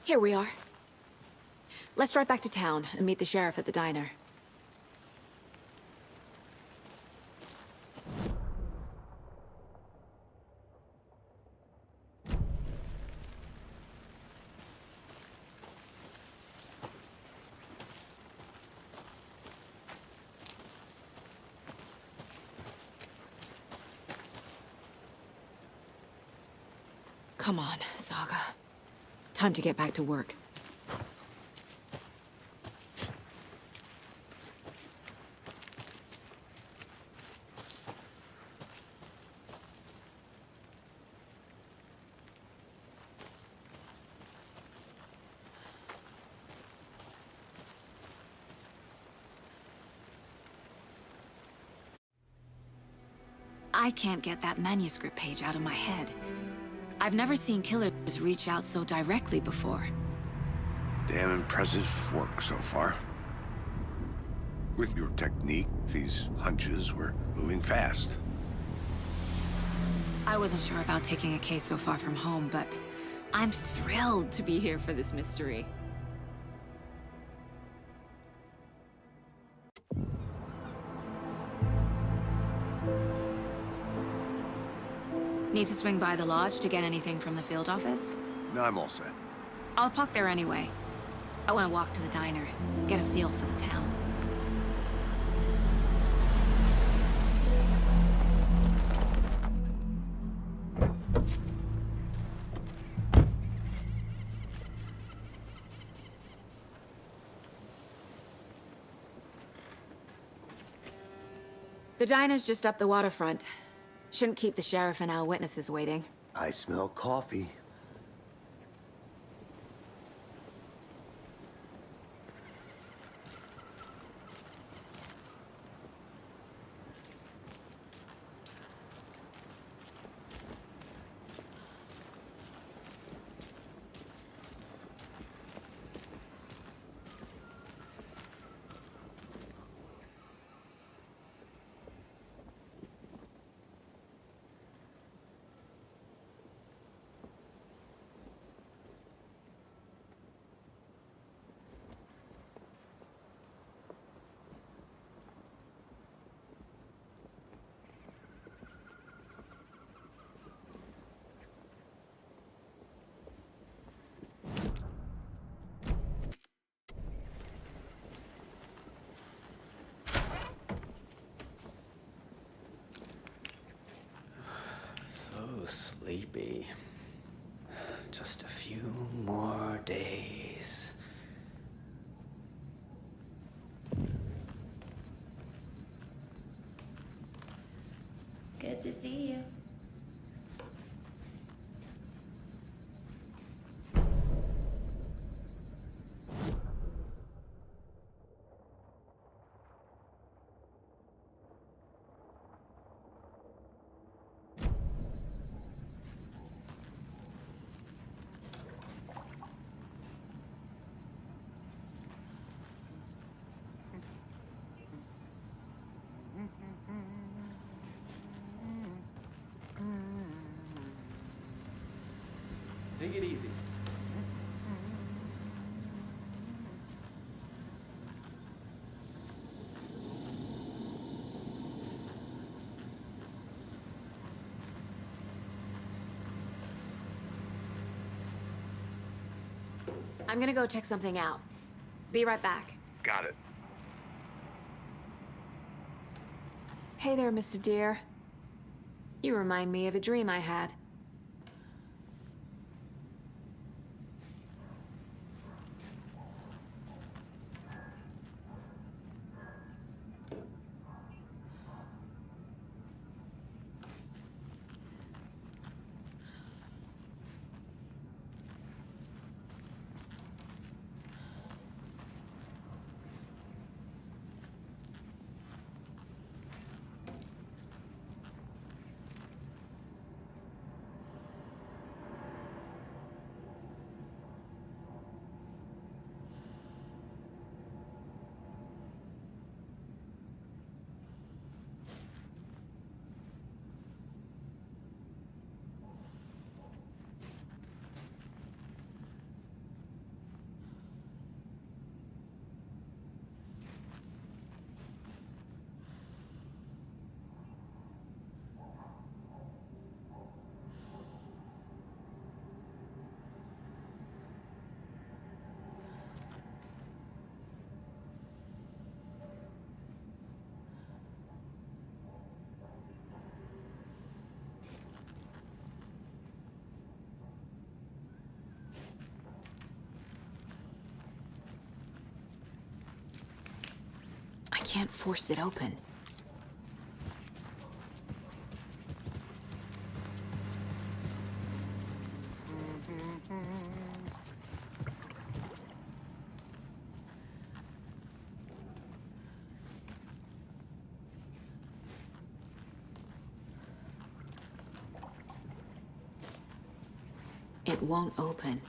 Here we are. Let's drive back to town and meet the sheriff at the diner. Come on, Saga. Time to get back to work. I can't get that manuscript page out of my head. I've never seen killers reach out so directly before. Damn impressive work so far. With your technique, these hunches were moving fast. I wasn't sure about taking a case so far from home, but I'm thrilled to be here for this mystery. Need to swing by the lodge to get anything from the field office? No, I'm all set. I'll park there anyway. I want to walk to the diner, get a feel for the town. The diner's just up the waterfront. Shouldn't keep the sheriff and our witnesses waiting. I smell coffee. Good to see you. Take it easy. I'm gonna go check something out. Be right back. Got it. Hey there, Mr. Deer. You remind me of a dream I had. I can't force it open. It won't open.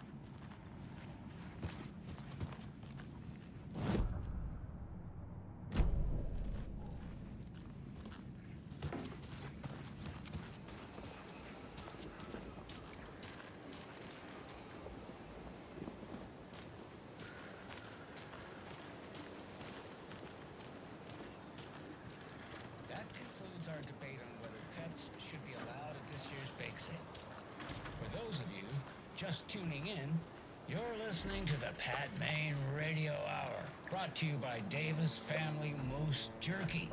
That concludes our debate on whether pets should be allowed at this year's bake sale. For those of you just tuning in, you're listening to the Pat Maine Radio Hour, brought to you by Davis Family Moose Jerky.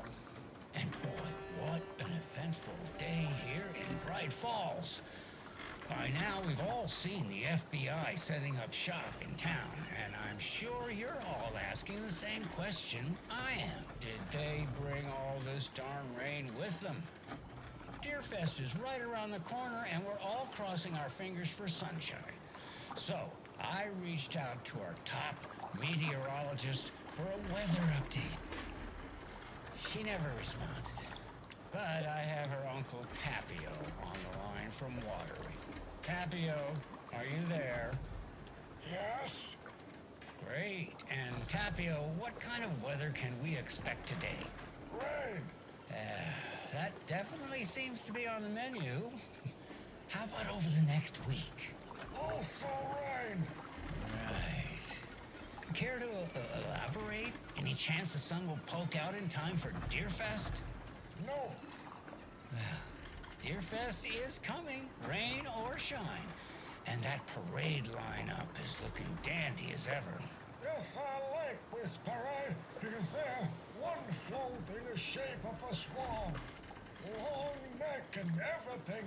And boy, what an eventful day here in Bright Falls. By now, we've all seen the FBI setting up shop in town, and I'm sure you're all asking the same question I am. Did they bring all this darn rain with them? Deerfest is right around the corner, and we're all crossing our fingers for sunshine. So, I reached out to our top meteorologist for a weather update. She never responded. But I have her Uncle Tapio on the line from Watery. Tapio, are you there? Yes? Great. And Tapio, what kind of weather can we expect today? Rain. That definitely seems to be on the menu. How about over the next week? Also rain. Right. Care to elaborate? Any chance the sun will poke out in time for Deerfest? No. Well, Deerfest is coming, rain or shine. And that parade lineup is looking dandy as ever. Yes, I like this parade because they're one float in the shape of a swan. Long neck and everything.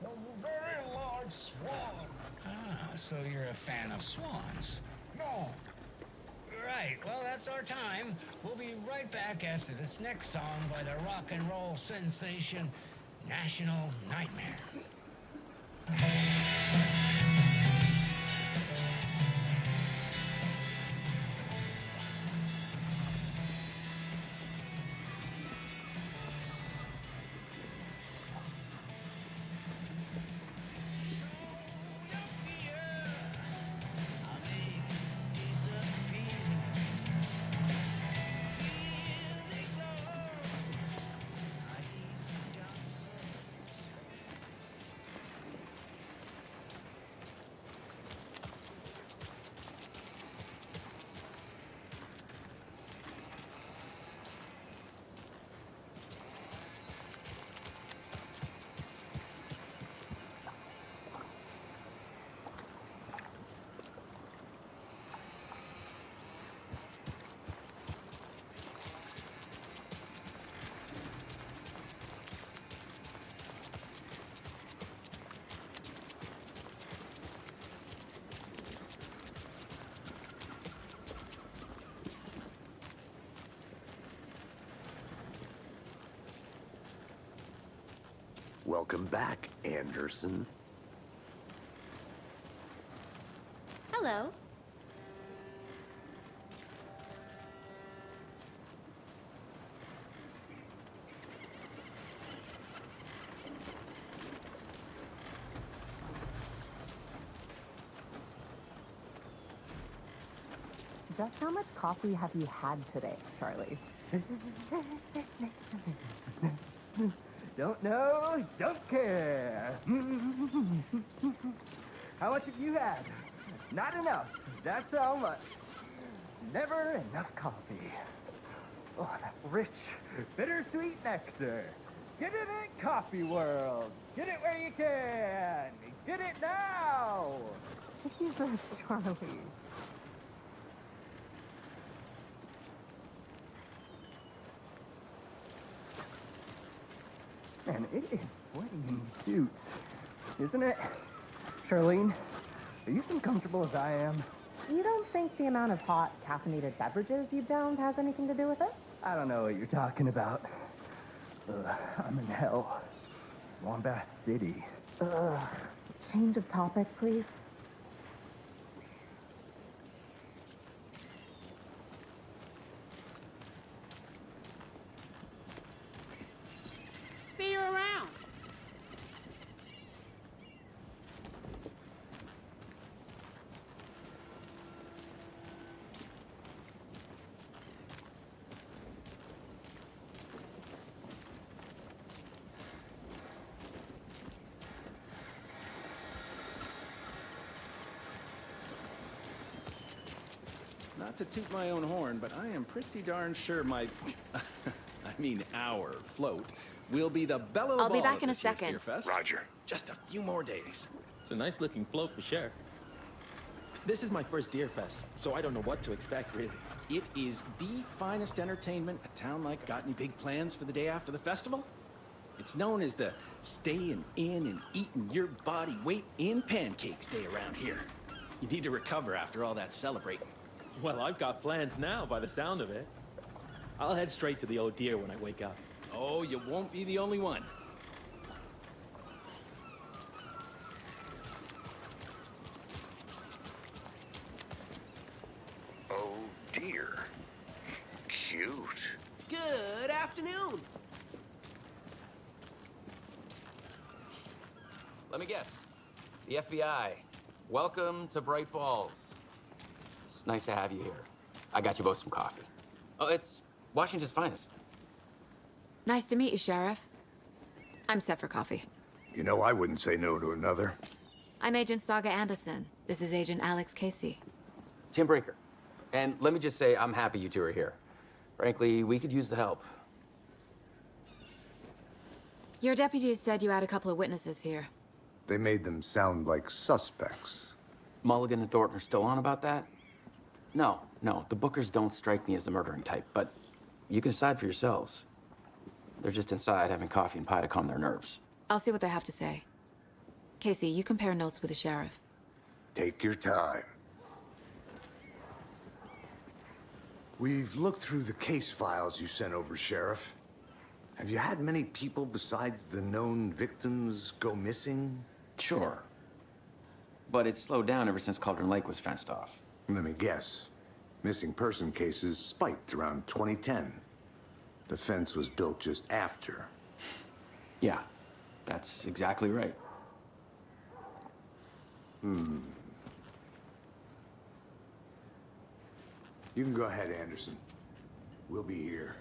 A very large swan. Ah, so you're a fan of swans. No. Right, well, that's our time. We'll be right back after this next song by the rock and roll sensation, national nightmare. Welcome back, Anderson. Hello. Just how much coffee have you had today, Charlie? Don't know, don't care. How much have you had? Not enough. That's how much. Never enough coffee. Oh, that rich, bittersweet nectar. Get it in Coffee World. Get it where you can. Get it now. Jesus, Charlie. Man, it is sweaty in these suits, isn't it? Charlene, are you as uncomfortable as I am? You don't think the amount of hot, caffeinated beverages you've downed has anything to do with it? I don't know what you're talking about. I'm in hell. Swamp Ass City. Change of topic, please. See you around. Not to toot my own horn, but I am pretty darn sure my, I mean our float will be the belle of the I'll be ball back at in a this year's second. Deerfest. Roger. Just a few more days. It's a nice looking float for sure. This is my first Deerfest, so I don't know what to expect, really. It is the finest entertainment a town like. Got any big plans for the day after the festival? It's known as the staying in and eating your body weight in pancakes day around here. You need to recover after all that celebrating. Well, I've got plans now by the sound of it. I'll head straight to the Old Deer when I wake up. Oh, you won't be the only one. Oh, dear. Cute. Good afternoon. Let me guess. The FBI. Welcome to Bright Falls. It's nice to have you here. I got you both some coffee. Oh, it's Washington's finest. Nice to meet you, Sheriff. I'm set for coffee. You know, I wouldn't say no to another. I'm Agent Saga Anderson. This is Agent Alex Casey. Tim Breaker. And let me just say, I'm happy you two are here. Frankly, we could use the help. Your deputies said you had a couple of witnesses here. They made them sound like suspects. Mulligan and Thornton are still on about that? No, the Bookers don't strike me as the murdering type, but you can decide for yourselves. They're just inside having coffee and pie to calm their nerves. I'll see what they have to say. Casey, you compare notes with the sheriff. Take your time. We've looked through the case files you sent over, Sheriff. Have you had many people besides the known victims go missing? Sure. But it's slowed down ever since Cauldron Lake was fenced off. Let me guess. Missing person cases spiked around 2010. The fence was built just after. Yeah, that's exactly right. You can go ahead, Anderson. We'll be here.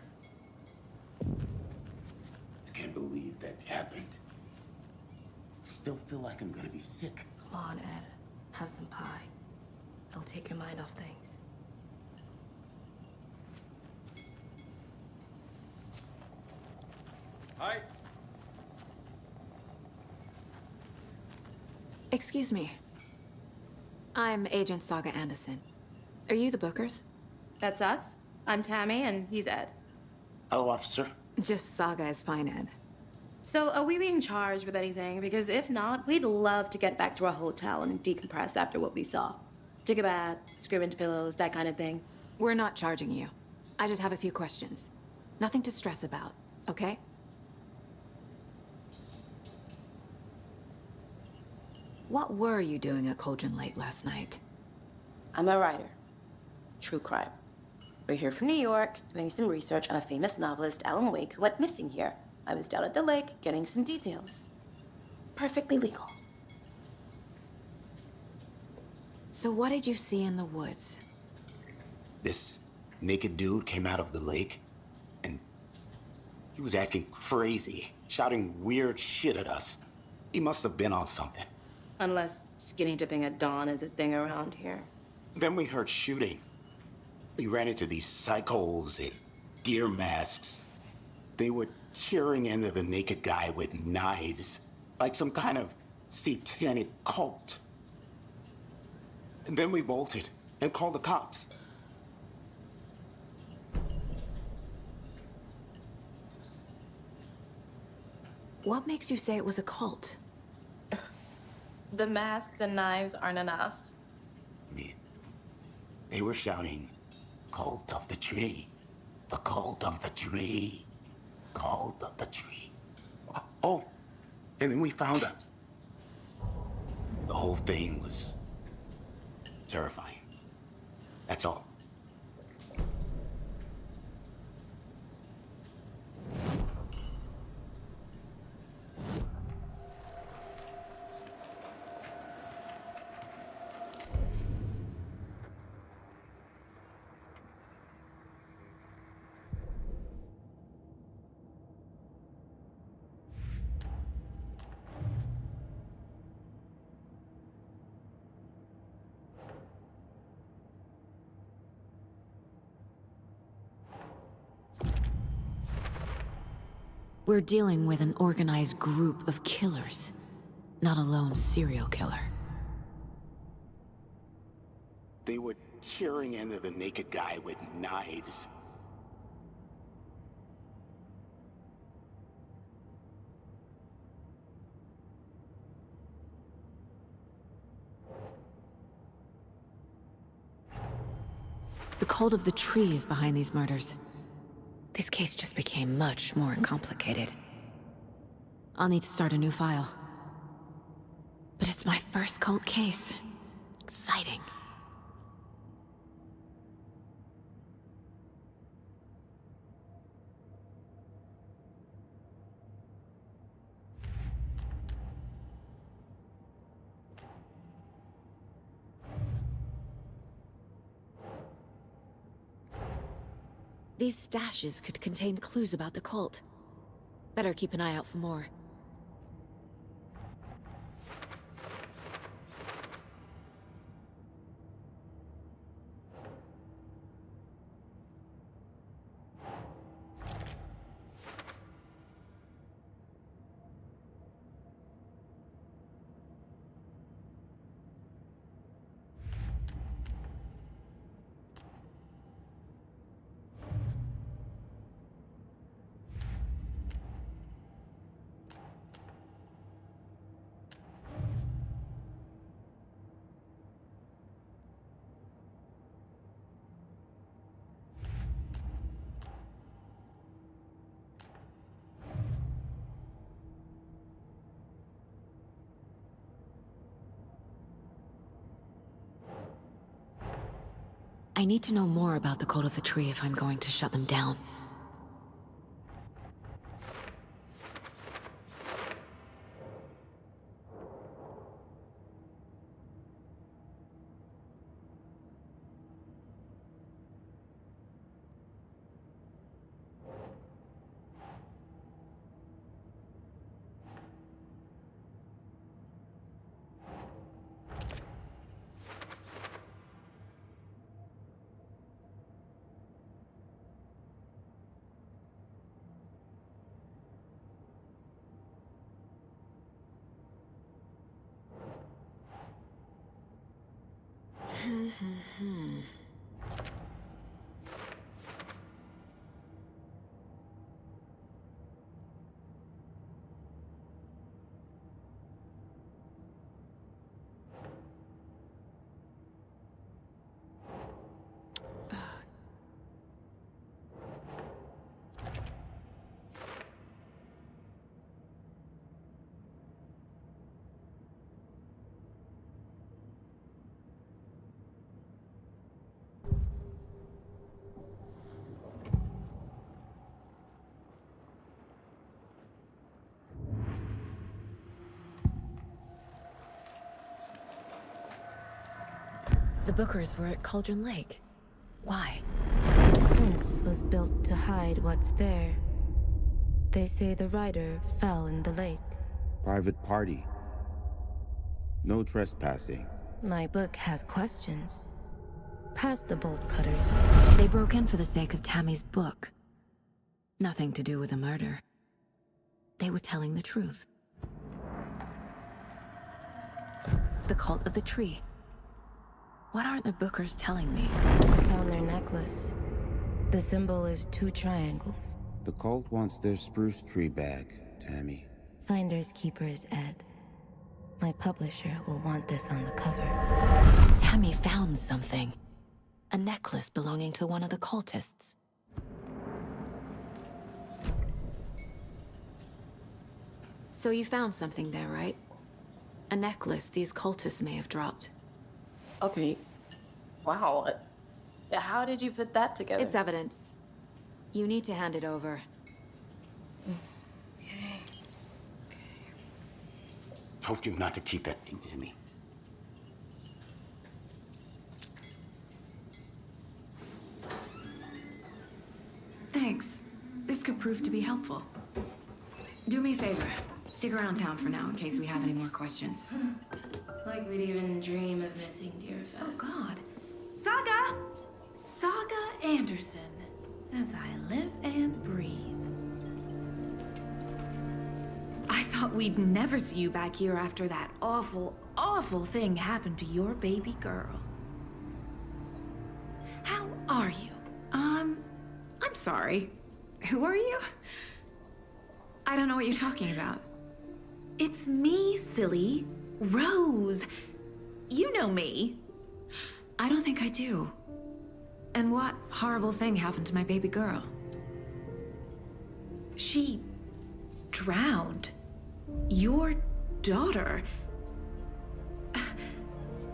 I can't believe that happened. I still feel like I'm gonna be sick. Come on, Ed. Have some pie. It'll take your mind off things. Hi. Excuse me. I'm Agent Saga Anderson. Are you the Bookers? That's us. I'm Tammy, and he's Ed. Hello, officer. Just Saga is fine, Ed. So, are we being charged with anything? Because if not, we'd love to get back to our hotel and decompress after what we saw. Take a bath, scream into pillows, that kind of thing. We're not charging you. I just have a few questions. Nothing to stress about, okay? What were you doing at Cauldron Lake last night? I'm a writer. True crime. We're here from New York, doing some research on a famous novelist, Alan Wake, who went missing here. I was down at the lake, getting some details. Perfectly legal. So what did you see in the woods? This naked dude came out of the lake, and he was acting crazy, shouting weird shit at us. He must have been on something. Unless skinny dipping at dawn is a thing around here. Then we heard shooting. We ran into these psychos in deer masks. They were tearing into the naked guy with knives, like some kind of satanic cult. And then we bolted and called the cops. What makes you say it was a cult? The masks and knives aren't enough. They were shouting, "Cult of the tree, the cult of the tree, cult of the tree." Oh, and then we found out. The whole thing was terrifying. That's all. We're dealing with an organized group of killers, not a lone serial killer. They were tearing into the naked guy with knives. The cult of the tree is behind these murders. This case just became much more complicated. I'll need to start a new file. But it's my first cult case. Exciting. These stashes could contain clues about the cult. Better keep an eye out for more. I need to know more about the Cult of the Tree if I'm going to shut them down. The Bookers were at Cauldron Lake. Why? The fence was built to hide what's there. They say the rider fell in the lake. Private party. No trespassing. My book has questions. Past the bolt cutters. They broke in for the sake of Tammy's book. Nothing to do with the murder. They were telling the truth. The Cult of the Tree. What are the Bookers telling me? I found their necklace. The symbol is 2 triangles. The cult wants their spruce tree back, Tammy. Finders keepers, Ed. My publisher will want this on the cover. Tammy found something. A necklace belonging to one of the cultists. So you found something there, right? A necklace these cultists may have dropped. Okay. Wow. How did you put that together? It's evidence. You need to hand it over. Okay. Told you not to keep that thing, Tammy. Thanks. This could prove to be helpful. Do me a favor. Stick around town for now in case we have any more questions. Like we'd even dream of missing Deerfest. Oh, God. Saga! Saga Anderson. As I live and breathe. I thought we'd never see you back here after that awful, awful thing happened to your baby girl. How are you? I'm sorry. Who are you? I don't know what you're talking about. It's me, silly. Rose. You know me. I don't think I do. And what horrible thing happened to my baby girl? She drowned. Your daughter.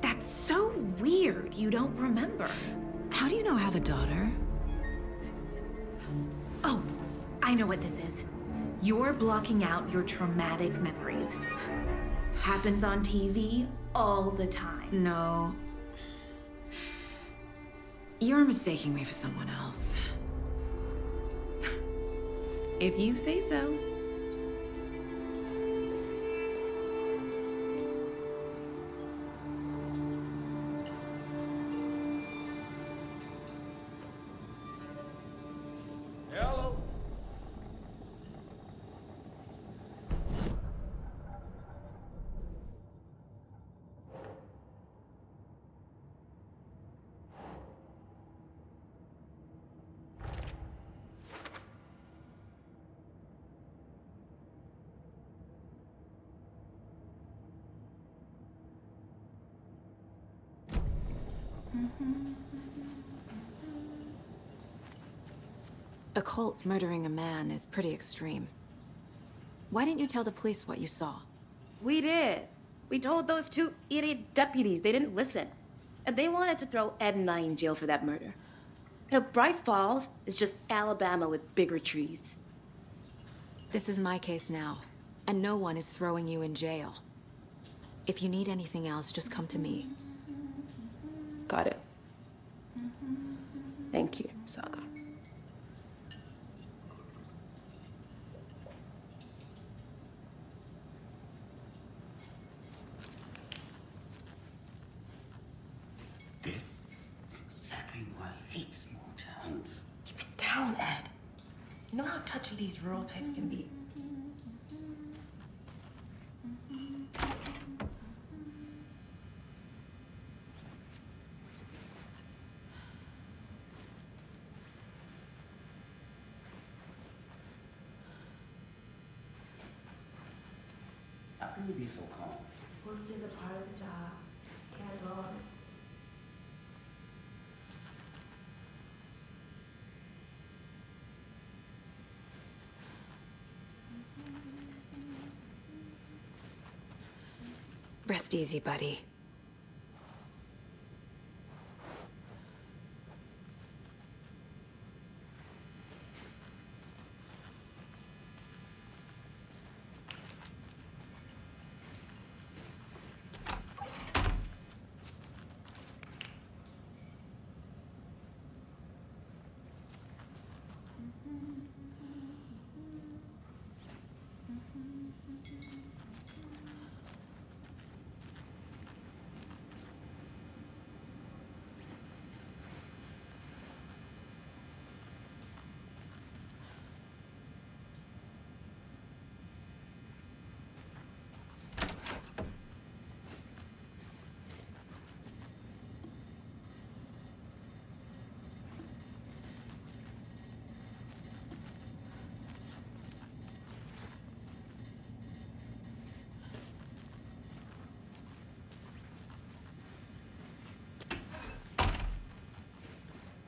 That's so weird you don't remember. How do you know I have a daughter? Oh, I know what this is. You're blocking out your traumatic memories. Happens on TV all the time. No. You're mistaking me for someone else. If you say so. Hello. A cult murdering a man is pretty extreme. Why didn't you tell the police what you saw? We did. We told those 2 idiot deputies. They didn't listen. And they wanted to throw Ed and I in jail for that murder. You know, Bright Falls is just Alabama with bigger trees. This is my case now, and no one is throwing you in jail. If you need anything else, just come to me. Got it. Thank you, Saga. This is exactly why I hate small towns. Keep it down, Ed. You know how touchy these rural types can be. How can you be so calm? Works is a part of the job. Can't go on. Rest easy, buddy.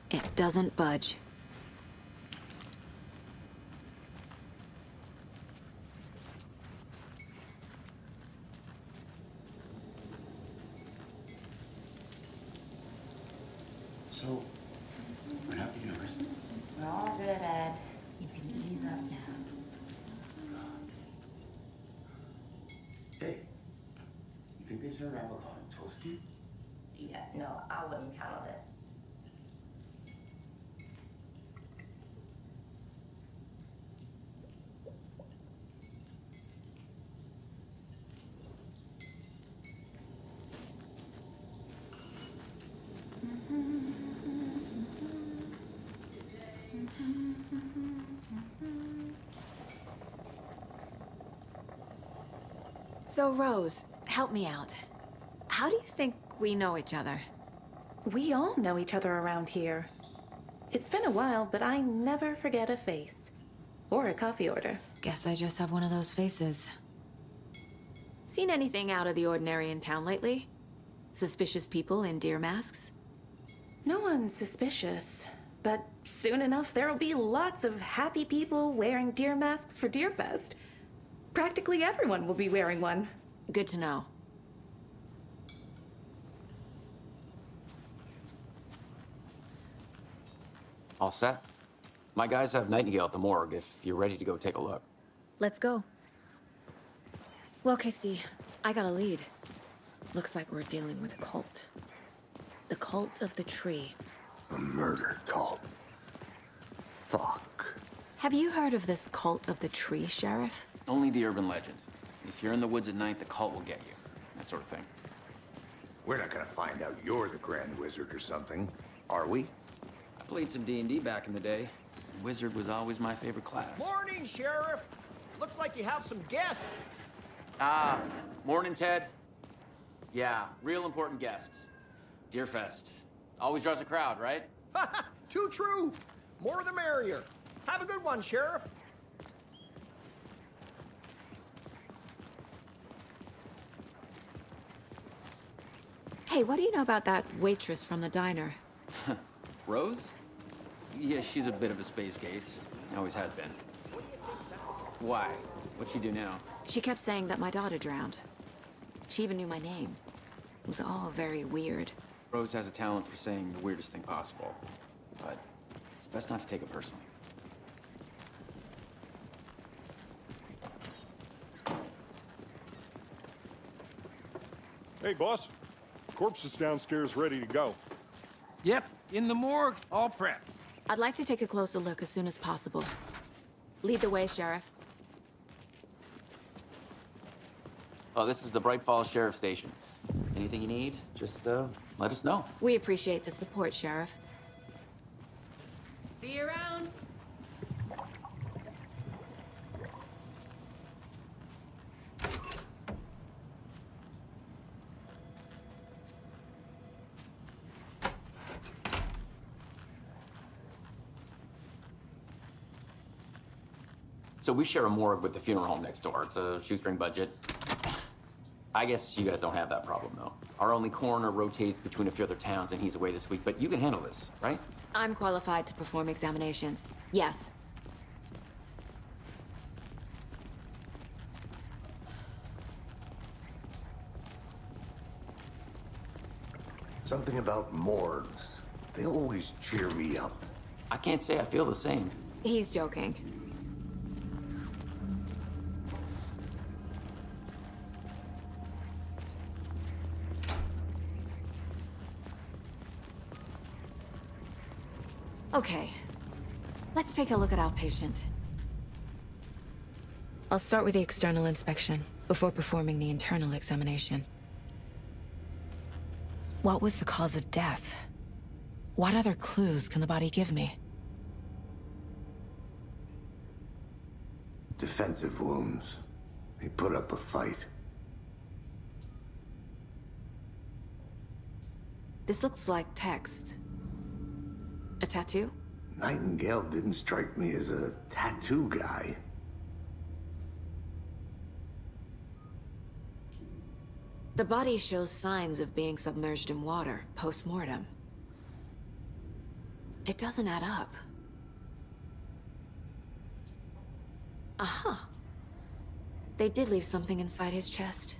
It doesn't budge. So, we're not being arrested? We're all good, Ed. You can ease up now. Hey, you think they serve avocado toast here? Yeah, no, I wouldn't count on it. So, Rose, help me out. How do you think we know each other? We all know each other around here. It's been a while, but I never forget a face. Or a coffee order. Guess I just have one of those faces. Seen anything out of the ordinary in town lately? Suspicious people in deer masks? No one's suspicious. But soon enough, there'll be lots of happy people wearing deer masks for Deerfest. Practically everyone will be wearing one. Good to know. All set? My guys have Nightingale at the morgue if you're ready to go take a look. Let's go. Well, Casey, I got a lead. Looks like we're dealing with a cult. The cult of the tree. A murder cult. Fuck. Have you heard of this cult of the tree, Sheriff? Only the urban legend. If you're in the woods at night, the cult will get you. That sort of thing. We're not gonna find out you're the Grand Wizard or something, are we? I played some D&D back in the day. Wizard was always my favorite class. Morning, Sheriff. Looks like you have some guests. Ah, morning, Ted. Yeah, real important guests. Deerfest. Always draws a crowd, right? Too true. More the merrier. Have a good one, Sheriff. Hey, what do you know about that waitress from the diner? Rose? Yeah, she's a bit of a space case. Always has been. Why? What'd she do now? She kept saying that my daughter drowned. She even knew my name. It was all very weird. Rose has a talent for saying the weirdest thing possible, but it's best not to take it personally. Hey, boss. Corpse is downstairs ready to go. Yep, in the morgue, all prepped. I'd like to take a closer look as soon as possible. Lead the way, Sheriff. Oh, this is the Bright Falls Sheriff Station. Anything you need, just let us know. We appreciate the support, Sheriff. See you around. So we share a morgue with the funeral home next door. It's a shoestring budget. I guess you guys don't have that problem, though. Our only coroner rotates between a few other towns, and he's away this week, but you can handle this, right? I'm qualified to perform examinations. Yes. Something about morgues. They always cheer me up. I can't say I feel the same. He's joking. Okay, let's take a look at our patient. I'll start with the external inspection before performing the internal examination. What was the cause of death? What other clues can the body give me? Defensive wounds. He put up a fight. This looks like text. A tattoo? Nightingale didn't strike me as a tattoo guy. The body shows signs of being submerged in water, post-mortem. It doesn't add up. Aha. They did leave something inside his chest.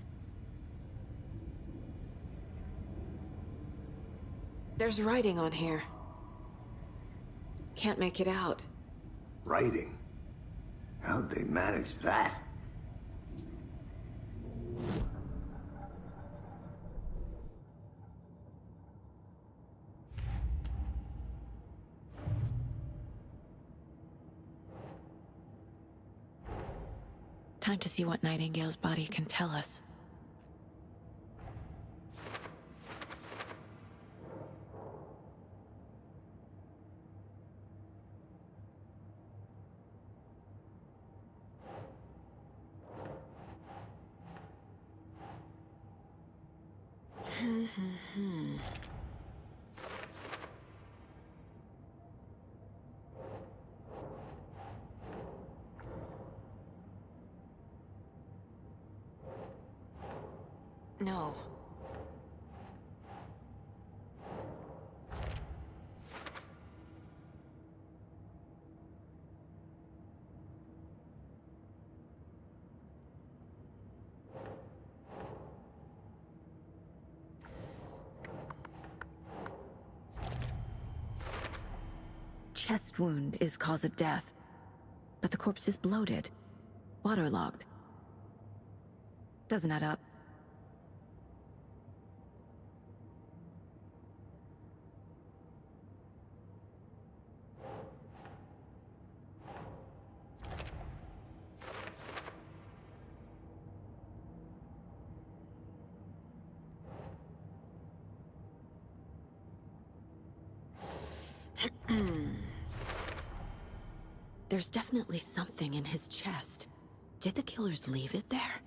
There's writing on here. Can't make it out. Writing? How'd they manage that? Time to see what Nightingale's body can tell us. No. Chest wound is cause of death, but the corpse is bloated, waterlogged. Doesn't add up. There's definitely something in his chest. Did the killers leave it there?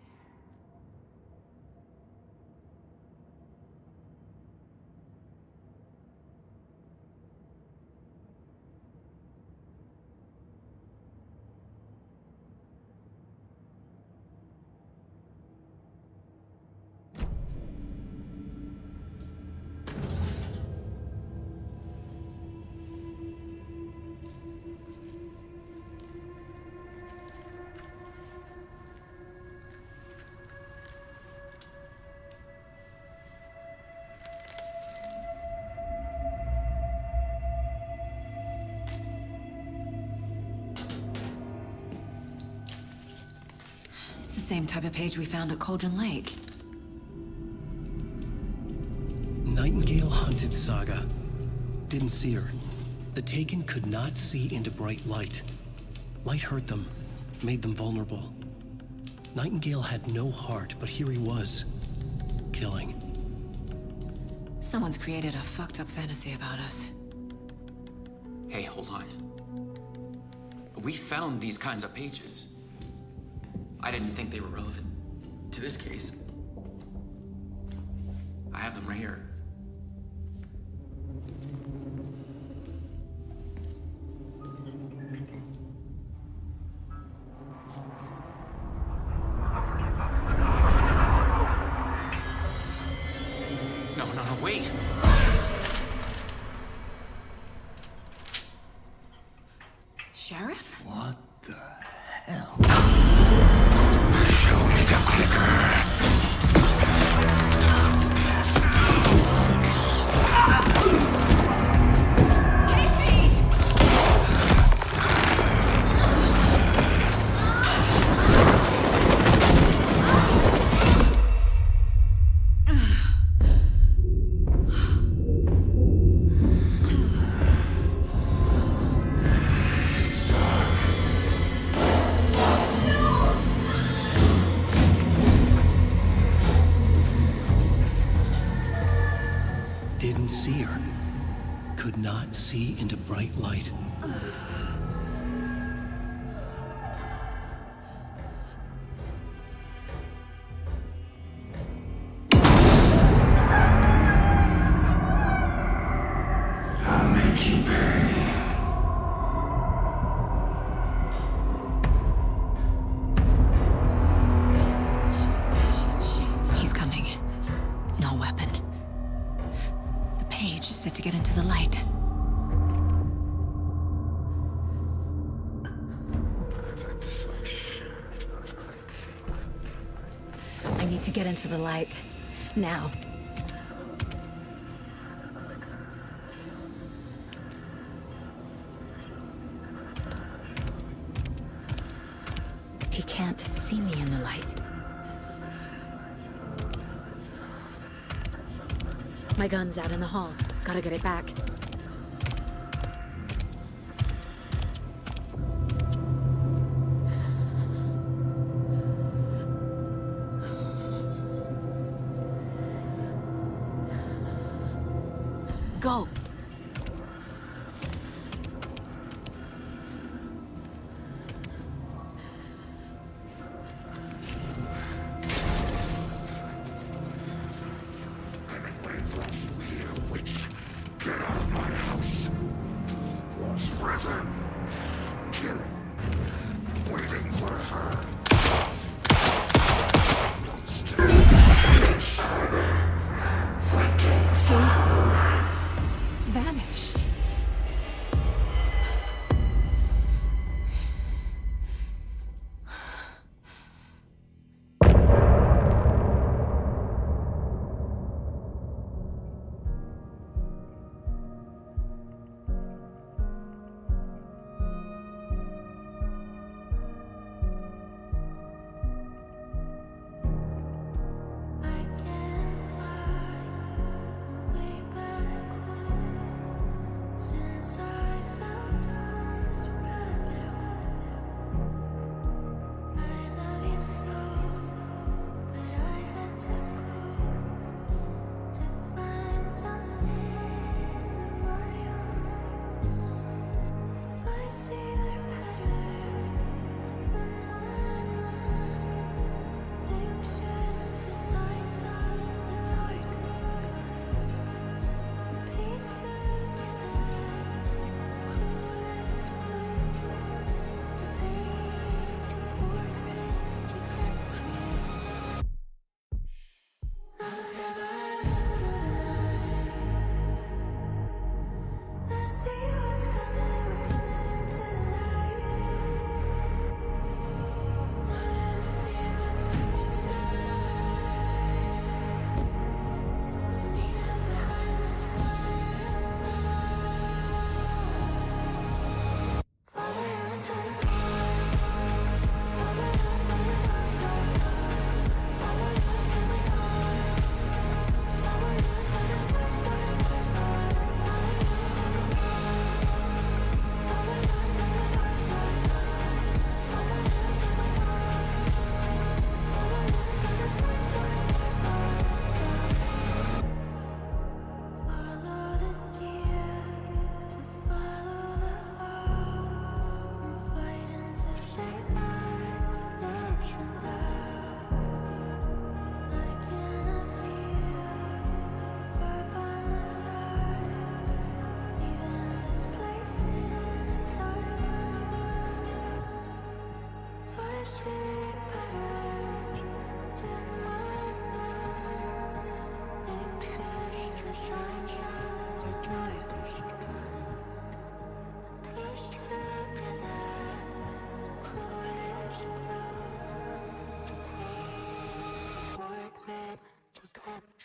the same type of page we found at Cauldron Lake. Nightingale hunted Saga. Didn't see her. The Taken could not see into bright light. Light hurt them, made them vulnerable. Nightingale had no heart, but here he was, killing. Someone's created a fucked up fantasy about us. Hey, hold on. We found these kinds of pages. I didn't think they were relevant to this case. I have them right here. No, wait! Sheriff? What the hell? Show me the clicker. Didn't see her. Could not see into bright light. I'll make you pay. He's coming. No weapon. The page set to get into the light. I need to get into the light. Now. He can't see me in the light. My gun's out in the hall. Gotta get it back. Go! Get out.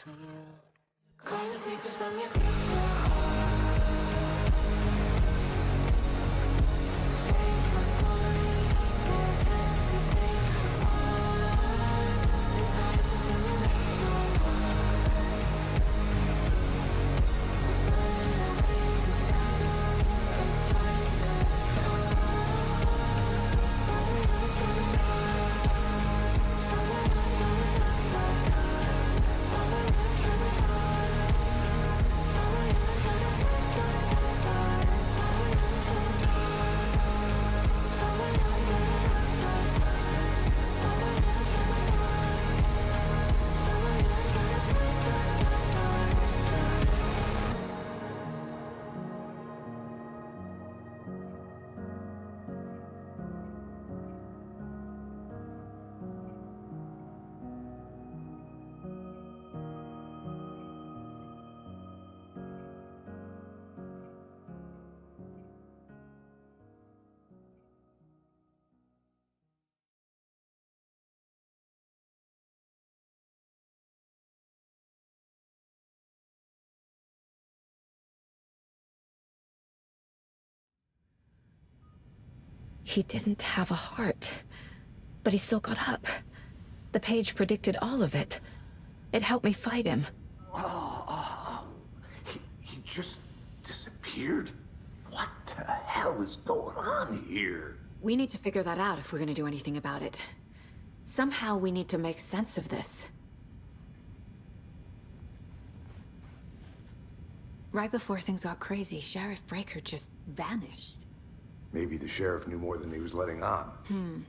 Call the sleepers from your crystal heart. Shape my story, tear every page apart. Inside was when you left your mark. We burn away the shadows and strike us apart. Follow you to the dark. Follow you to the dark, dark, dark. Follow you to the dark. Follow you to the dark, dark, dark, dark. Follow you to the dark. Follow you to the dark, dark, dark. Follow you to the dark. Follow you to the dark, He didn't have a heart, but he still got up. The page predicted all of it. It helped me fight him. He just disappeared? What the hell is going on here? We need to figure that out if we're gonna do anything about it. Somehow we need to make sense of this. Right before things got crazy, Sheriff Breaker just vanished. Maybe the sheriff knew more than he was letting on.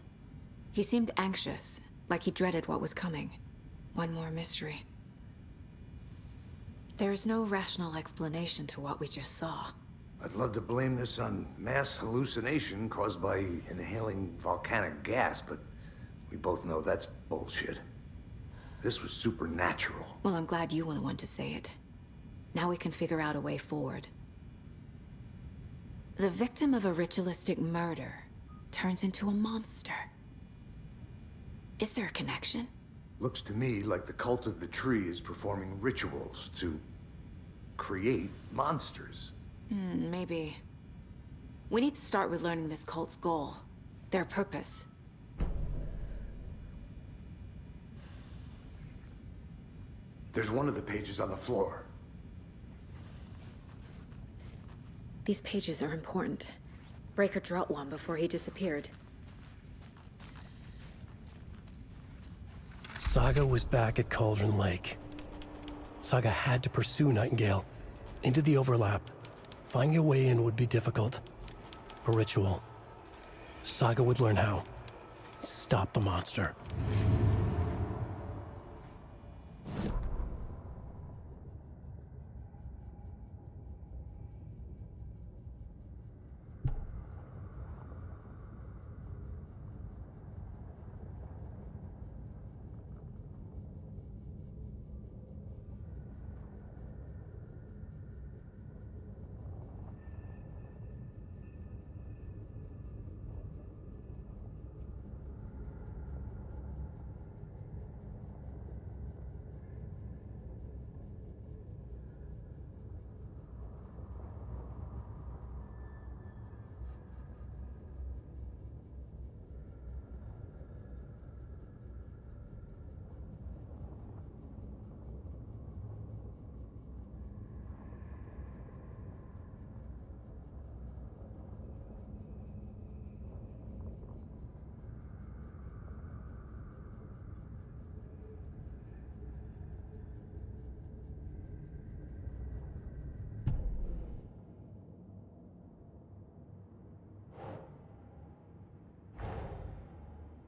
He seemed anxious, like he dreaded what was coming. One more mystery. There's no rational explanation to what we just saw. I'd love to blame this on mass hallucination caused by inhaling volcanic gas, but we both know that's bullshit. This was supernatural. Well, I'm glad you were the one to say it. Now we can figure out a way forward. The victim of a ritualistic murder turns into a monster. Is there a connection? Looks to me like the cult of the tree is performing rituals to create monsters. Maybe. We need to start with learning this cult's goal. Their purpose. There's one of the pages on the floor. These pages are important. Breaker dropped one before he disappeared. Saga was back at Cauldron Lake. Saga had to pursue Nightingale. Into the overlap. Finding a way in would be difficult. A ritual. Saga would learn how. Stop the monster.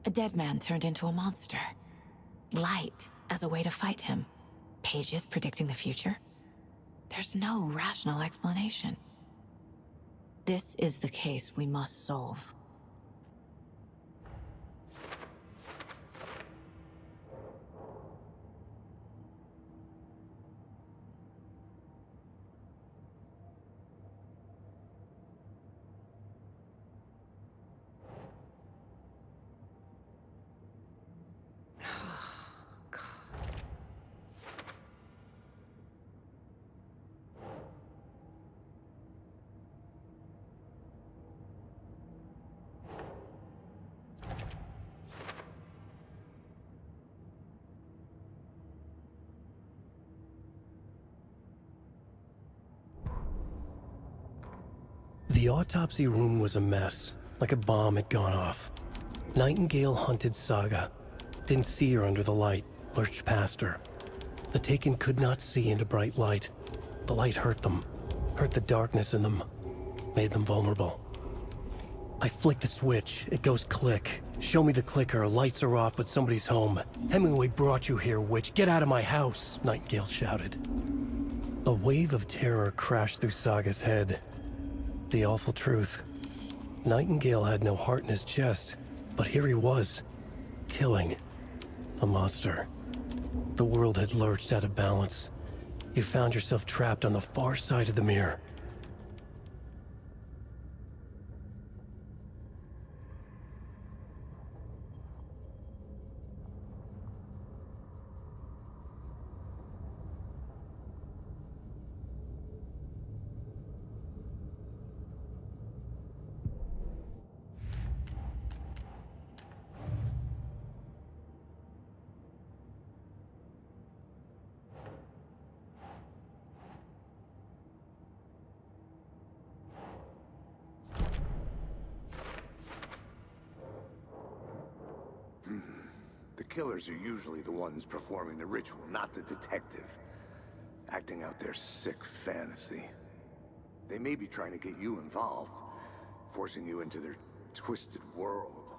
A dead man turned into a monster. Light as a way to fight him. Pages predicting the future. There's no rational explanation. This is the case we must solve. The autopsy room was a mess, like a bomb had gone off. Nightingale hunted Saga. Didn't see her under the light, lurched past her. The Taken could not see into bright light. The light hurt them, hurt the darkness in them, made them vulnerable. I flick the switch, it goes click. Show me the clicker, lights are off, but somebody's home. Hemingway brought you here, witch. Get out of my house, Nightingale shouted. A wave of terror crashed through Saga's head. The awful truth. Nightingale had no heart in his chest, but here he was, killing a monster. The world had lurched out of balance. You found yourself trapped on the far side of the mirror. The killers are usually the ones performing the ritual, not the detective. Acting out their sick fantasy. They may be trying to get you involved, forcing you into their twisted world.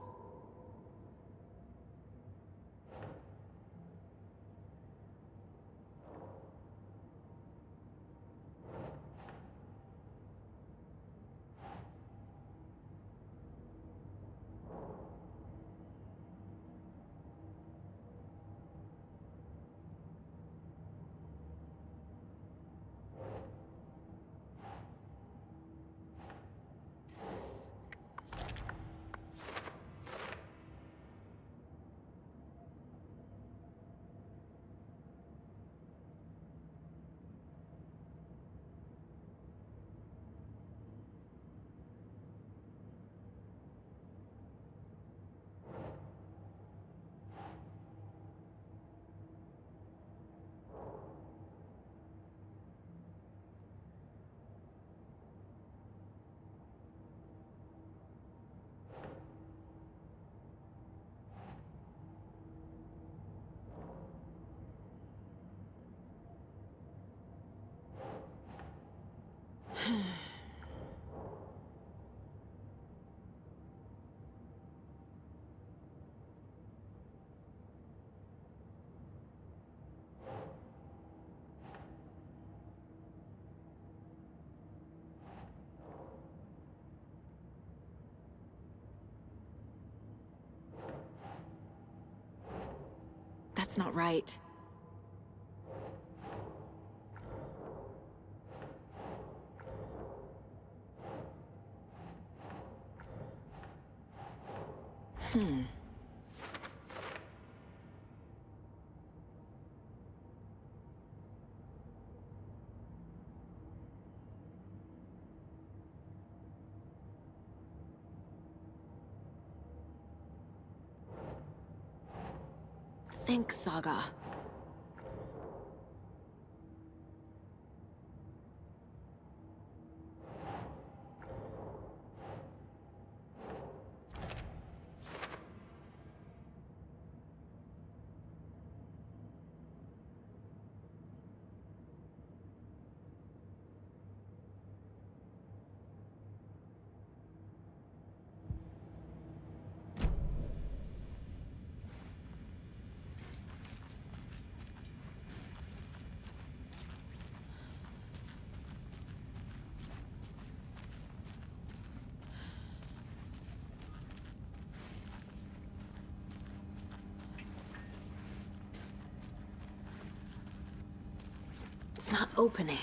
That's not right. Think, Saga. It's not opening.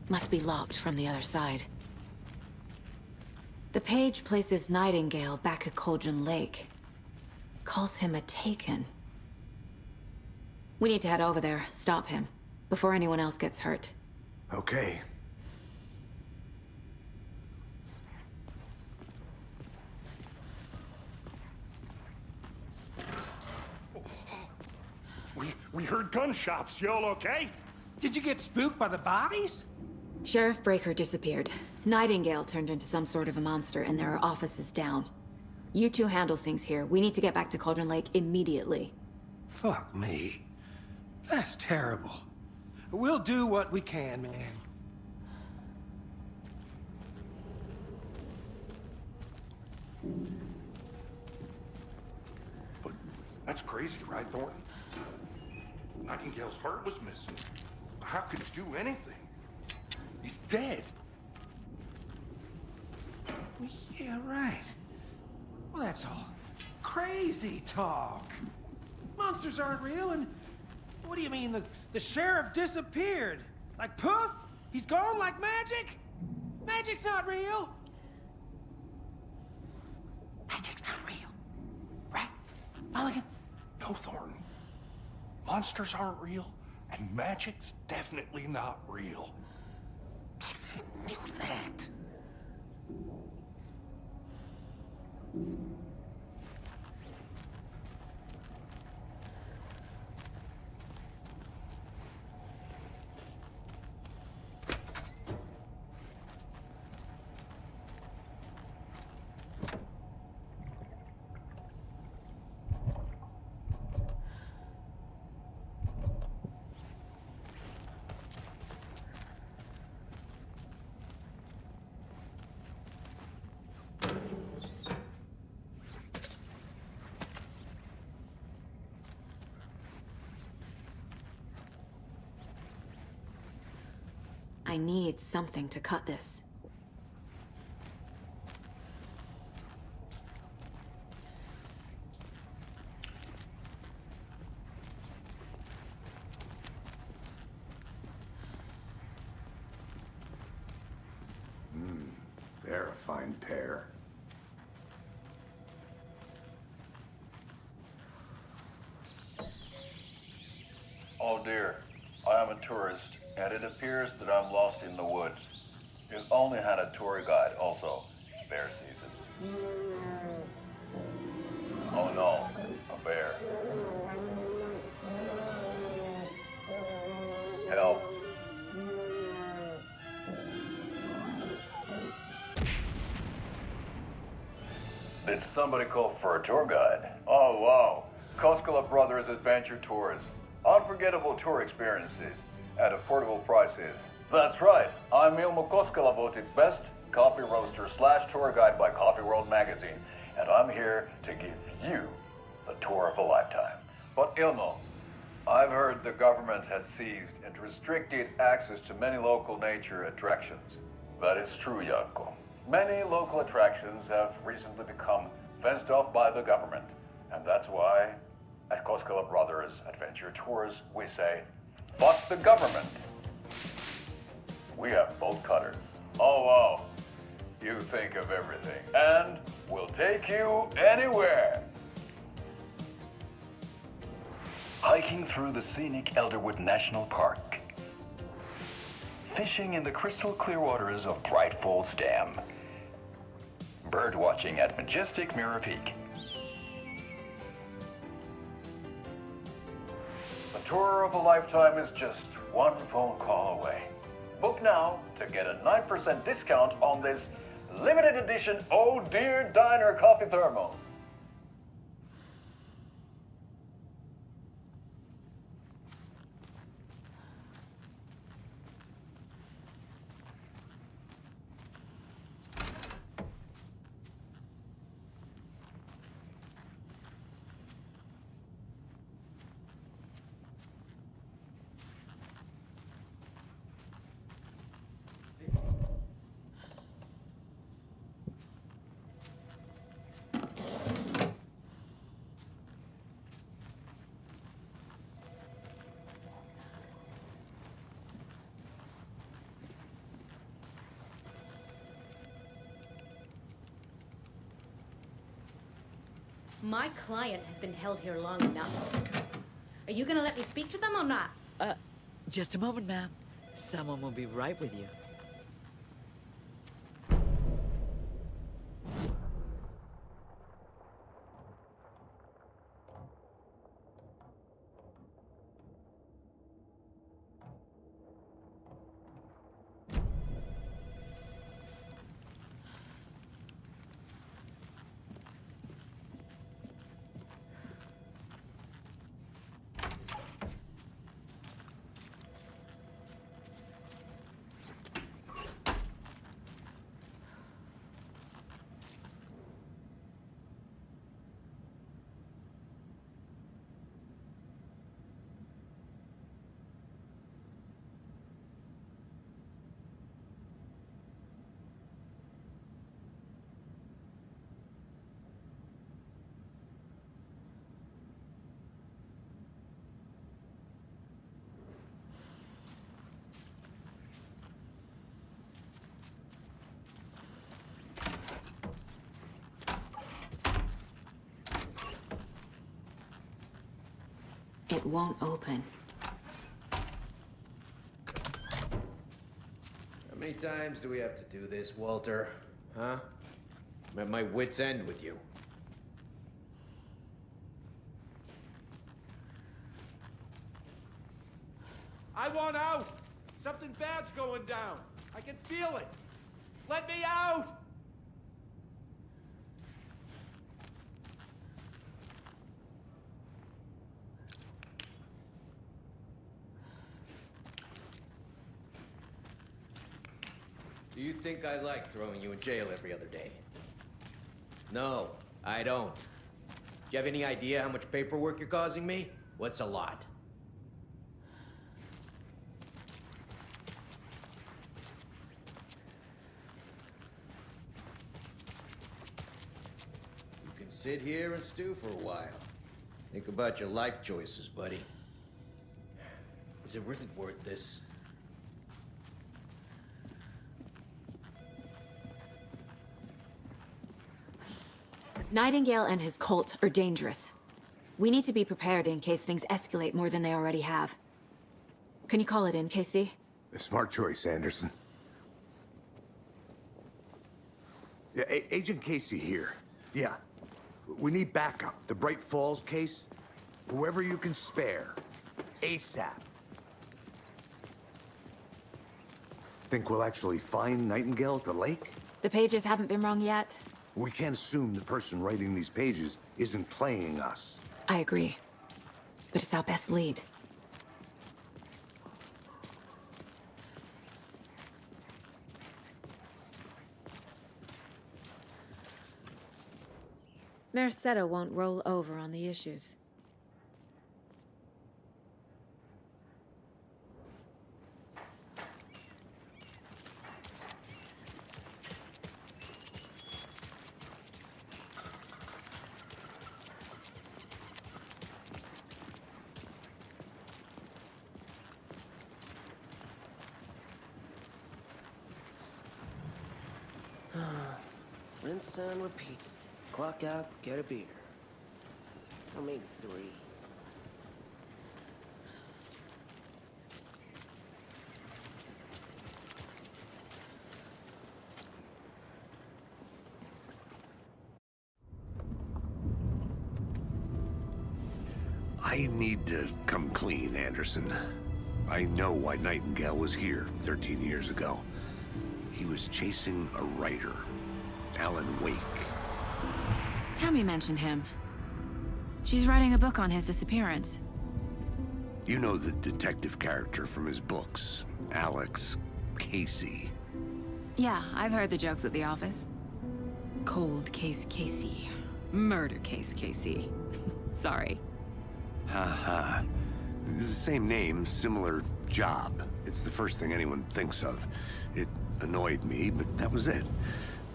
Must be locked from the other side. The page places Nightingale back at Cauldron Lake. Calls him a Taken. We need to head over there, stop him, before anyone else gets hurt. Okay. We heard gunshots. Y'all okay? Did you get spooked by the bodies? Sheriff Breaker disappeared. Nightingale turned into some sort of a monster, and there are offices down. You two handle things here. We need to get back to Cauldron Lake immediately. Fuck me. That's terrible. We'll do what we can, man. But that's crazy, right, Thornton? Nightingale's heart was missing. How could he do anything? He's dead. Yeah, right. Well, that's all crazy talk. Monsters aren't real, and what do you mean the sheriff disappeared? Like poof? He's gone like magic? Magic's not real. Magic's not real. Right? Mulligan? No, Thornton. Monsters aren't real, and magic's definitely not real. I knew that. I need something to cut this. They're a fine pair. Oh dear, I am a tourist, and it appears that I'm lost in the woods. You've only had a tour guide, also. It's bear season. Oh no, a bear. Help. Did somebody call for a tour guide? Oh wow, Koskela Brothers Adventure Tours. Unforgettable tour experiences at affordable prices. That's right, I'm Ilmo Koskela, voted best coffee roaster / tour guide by Coffee World magazine, and I'm here to give you the tour of a lifetime. But Ilmo, I've heard the government has seized and restricted access to many local nature attractions. That is true, Janko. Many local attractions have recently become fenced off by the government, and that's why at Koskela Brothers Adventure Tours, we say, fuck the government. We have bolt cutters. Oh, wow. You think of everything. And we'll take you anywhere. Hiking through the scenic Elderwood National Park. Fishing in the crystal clear waters of Bright Falls Dam. Bird watching at majestic Mirror Peak. A tour of a lifetime is just one phone call away. Book now to get a 9% discount on this limited edition Oh Dear Diner coffee thermos. My client has been held here long enough. Are you gonna let me speak to them or not? Just a moment, ma'am. Someone will be right with you. It won't open. How many times do we have to do this, Walter? Huh? I'm at my wit's end with you. I want out! Something bad's going down. I can feel it. Let me out! Do you think I like throwing you in jail every other day? No, I don't. Do you have any idea how much paperwork you're causing me? What's a lot? You can sit here and stew for a while. Think about your life choices, buddy. Is it really worth this? Nightingale and his cult are dangerous. We need to be prepared in case things escalate more than they already have. Can you call it in, Casey? A smart choice, Anderson. Yeah, Agent Casey here. Yeah. We need backup. The Bright Falls case. Whoever you can spare. ASAP. Think we'll actually find Nightingale at the lake? The pages haven't been wrong yet. We can't assume the person writing these pages isn't playing us. I agree. But it's our best lead. Mercado won't roll over on the issues. Rinse and repeat. Clock out, get a beer. Or maybe 3. I need to come clean, Anderson. I know why Nightingale was here 13 years ago. He was chasing a writer, Alan Wake. Tammy mentioned him. She's writing a book on his disappearance. You know the detective character from his books, Alex Casey. Yeah, I've heard the jokes at the office. Cold case Casey. Murder case Casey. Sorry. Ha. It's the same name, similar job. It's the first thing anyone thinks of. It annoyed me, but that was it.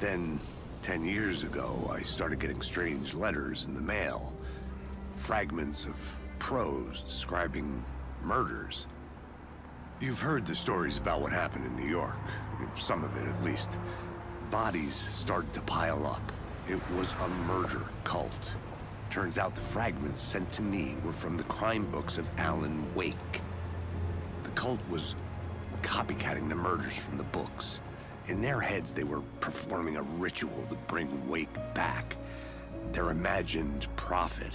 Then, 10 years ago, I started getting strange letters in the mail. Fragments of prose describing murders. You've heard the stories about what happened in New York. Some of it, at least. Bodies started to pile up. It was a murder cult. Turns out the fragments sent to me were from the crime books of Alan Wake. The cult was copycatting the murders from the books. In their heads, they were performing a ritual to bring Wake back. Their imagined prophet.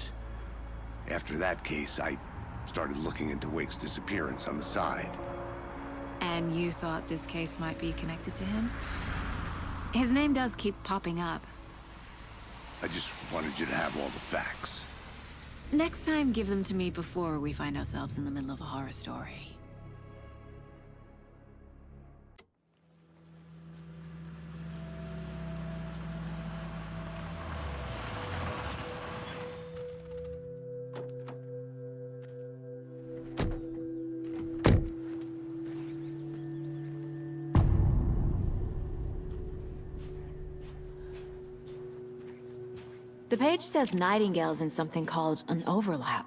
After that case, I started looking into Wake's disappearance on the side. And you thought this case might be connected to him? His name does keep popping up. I just wanted you to have all the facts. Next time, give them to me before we find ourselves in the middle of a horror story. The page says Nightingale's in something called an overlap.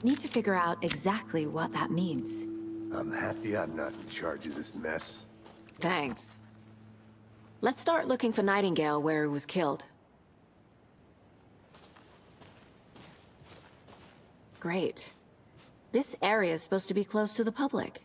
Need to figure out exactly what that means. I'm happy I'm not in charge of this mess. Thanks. Let's start looking for Nightingale where he was killed. Great. This area is supposed to be close to the public.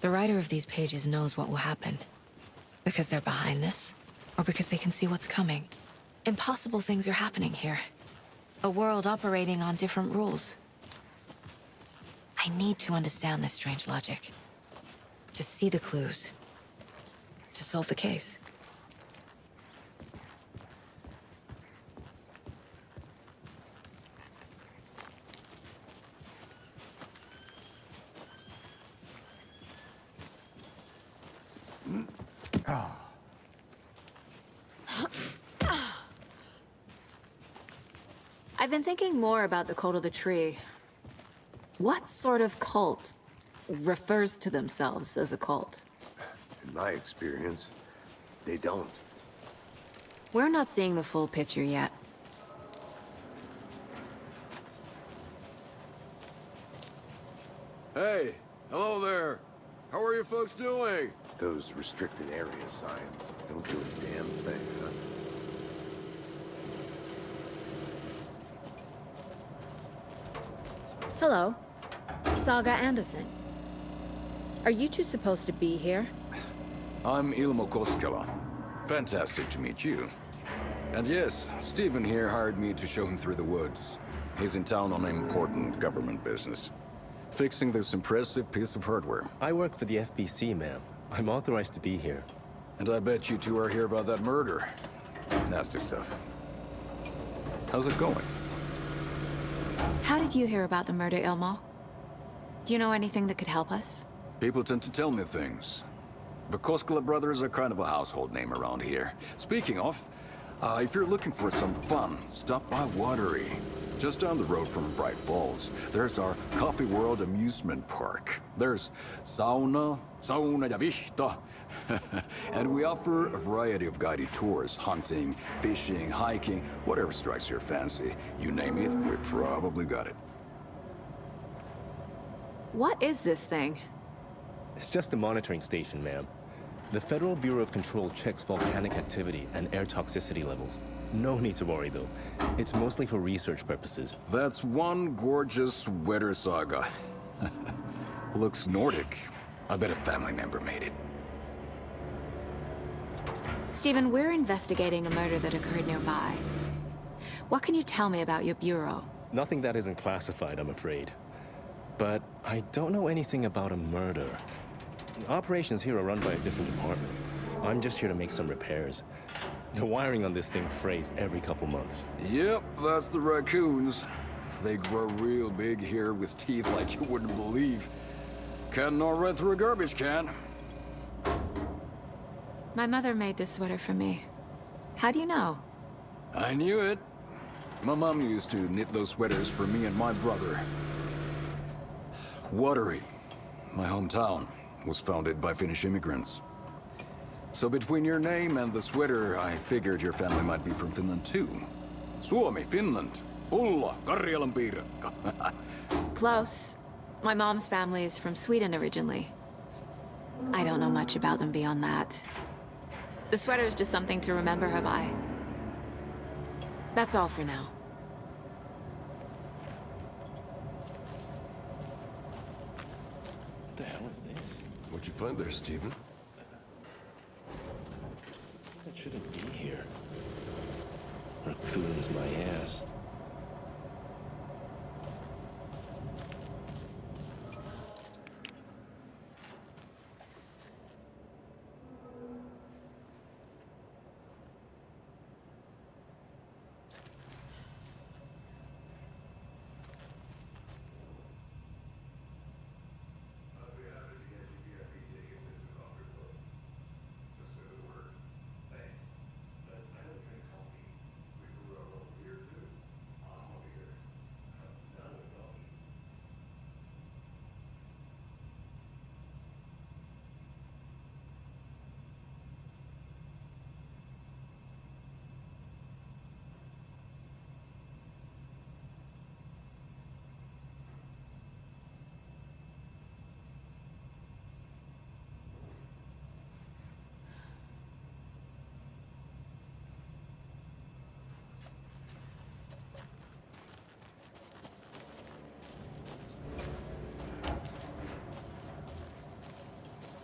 The writer of these pages knows what will happen. Because they're behind this, or because they can see what's coming. Impossible things are happening here. A world operating on different rules. I need to understand this strange logic. To see the clues. To solve the case. I've been thinking more about the Cult of the Tree. What sort of cult refers to themselves as a cult? In my experience, they don't. We're not seeing the full picture yet. Hey, hello there. How are you folks doing? Those restricted area signs don't do a damn thing, huh? Hello. Saga Anderson. Are you two supposed to be here? I'm Ilmo Koskela. Fantastic to meet you. And yes, Stephen here hired me to show him through the woods. He's in town on important government business. Fixing this impressive piece of hardware. I work for the FBC, ma'am. I'm authorized to be here. And I bet you two are here about that murder. Nasty stuff. How's it going? How did you hear about the murder, Ilmo? Do you know anything that could help us? People tend to tell me things. The Koskela brothers are kind of a household name around here. Speaking of, if you're looking for some fun, stop by Watery. Just down the road from Bright Falls, there's our Coffee World amusement park. There's sauna ja vihta. And we offer a variety of guided tours, hunting, fishing, hiking, whatever strikes your fancy. You name it, we probably got it. What is this thing? It's just a monitoring station, ma'am. The Federal Bureau of Control checks volcanic activity and air toxicity levels. No need to worry, though. It's mostly for research purposes. That's one gorgeous weather saga. Looks Nordic. I bet a family member made it. Stephen, we're investigating a murder that occurred nearby. What can you tell me about your bureau? Nothing that isn't classified, I'm afraid. But I don't know anything about a murder. Operations here are run by a different department. I'm just here to make some repairs. The wiring on this thing frays every couple months. Yep, that's the raccoons. They grow real big here with teeth like you wouldn't believe. Can't know right through a garbage can. My mother made this sweater for me. How do you know? I knew it. My mom used to knit those sweaters for me and my brother. Watery, my hometown, was founded by Finnish immigrants. So between your name and the sweater, I figured your family might be from Finland too. Suomi, Finland. Ulla, Karjalan piirakka. Close. My mom's family is from Sweden originally. I don't know much about them beyond that. The sweater is just something to remember her by. That's all for now. What the hell is this? What'd you find there, Stephen? That shouldn't be here. Or clean as my ass.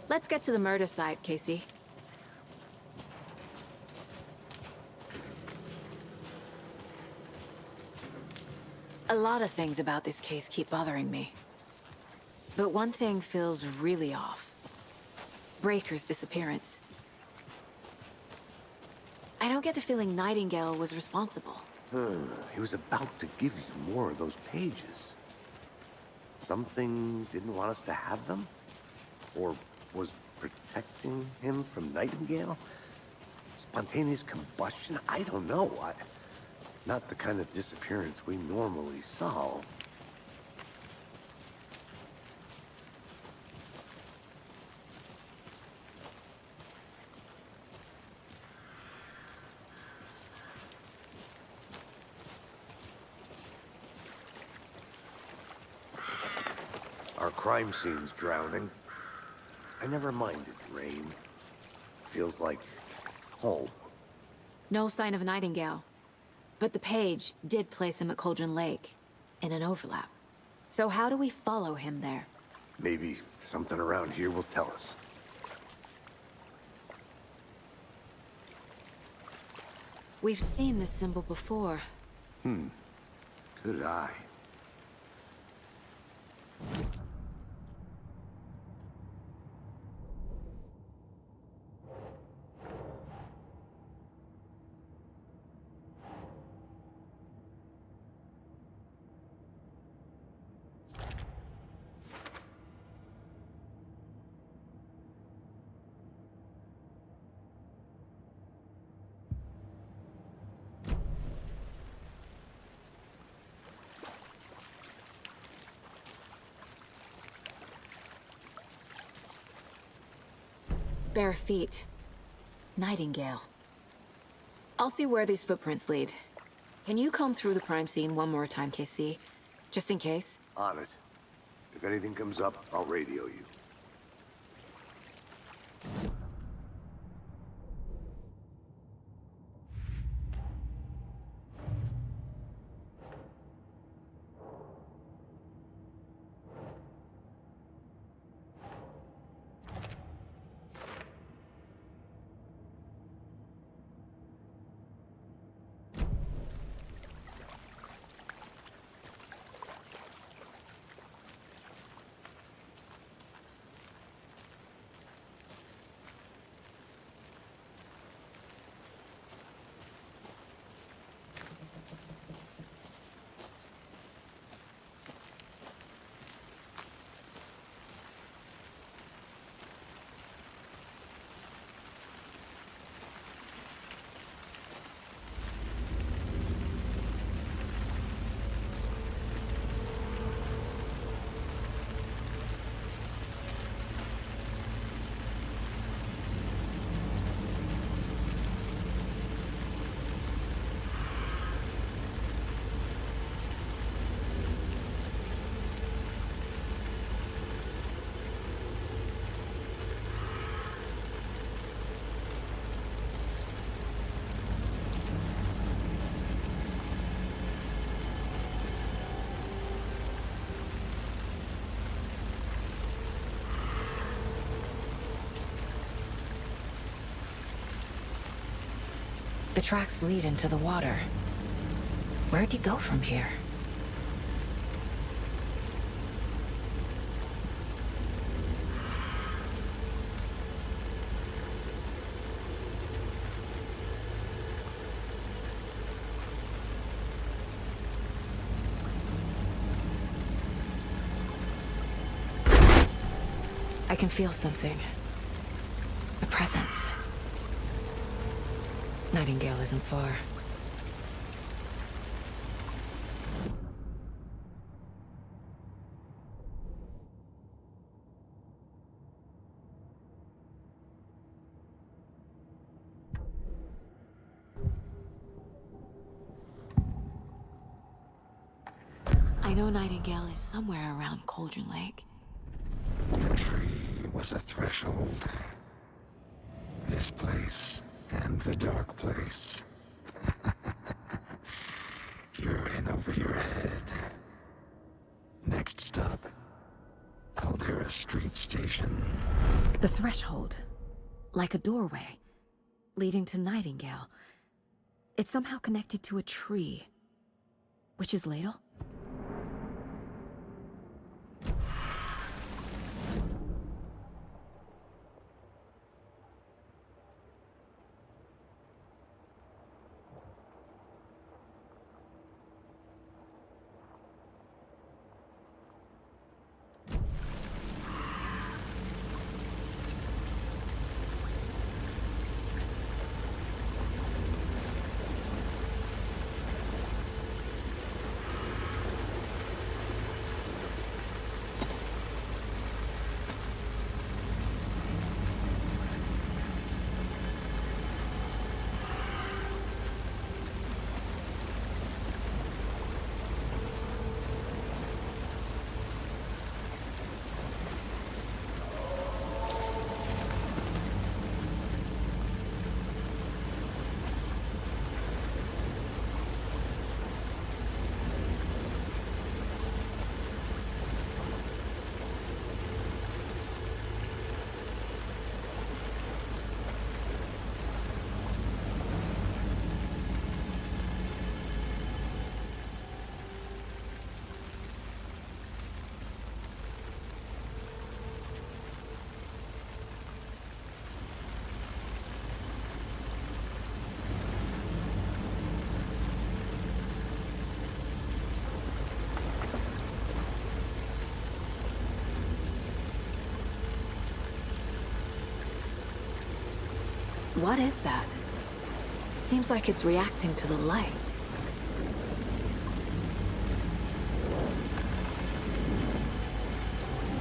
Let's get to the murder site, Casey. A lot of things about this case keep bothering me. But one thing feels really off. Breaker's disappearance. I don't get the feeling Nightingale was responsible. He was about to give you more of those pages. Something didn't want us to have them? Or was protecting him from Nightingale? Spontaneous combustion? I don't know. Not the kind of disappearance we normally solve. Our crime scene's drowning. I never minded rain. Feels like home. No sign of Nightingale. But the page did place him at Cauldron Lake, in an overlap. So how do we follow him there? Maybe something around here will tell us. We've seen this symbol before. Good eye. Bare feet. Nightingale. I'll see where these footprints lead. Can you comb through the crime scene one more time, KC? Just in case? On it. If anything comes up, I'll radio you. The tracks lead into the water. Where'd he go from here? I can feel something. A presence. Nightingale isn't far. I know Nightingale is somewhere around Cauldron Lake. The tree was a threshold. This place and the dark place. You're in over your head. Next stop, Caldera Street Station. The threshold. Like a doorway. Leading to Nightingale. It's somehow connected to a tree. Witch's Ladle? What is that? Seems like it's reacting to the light.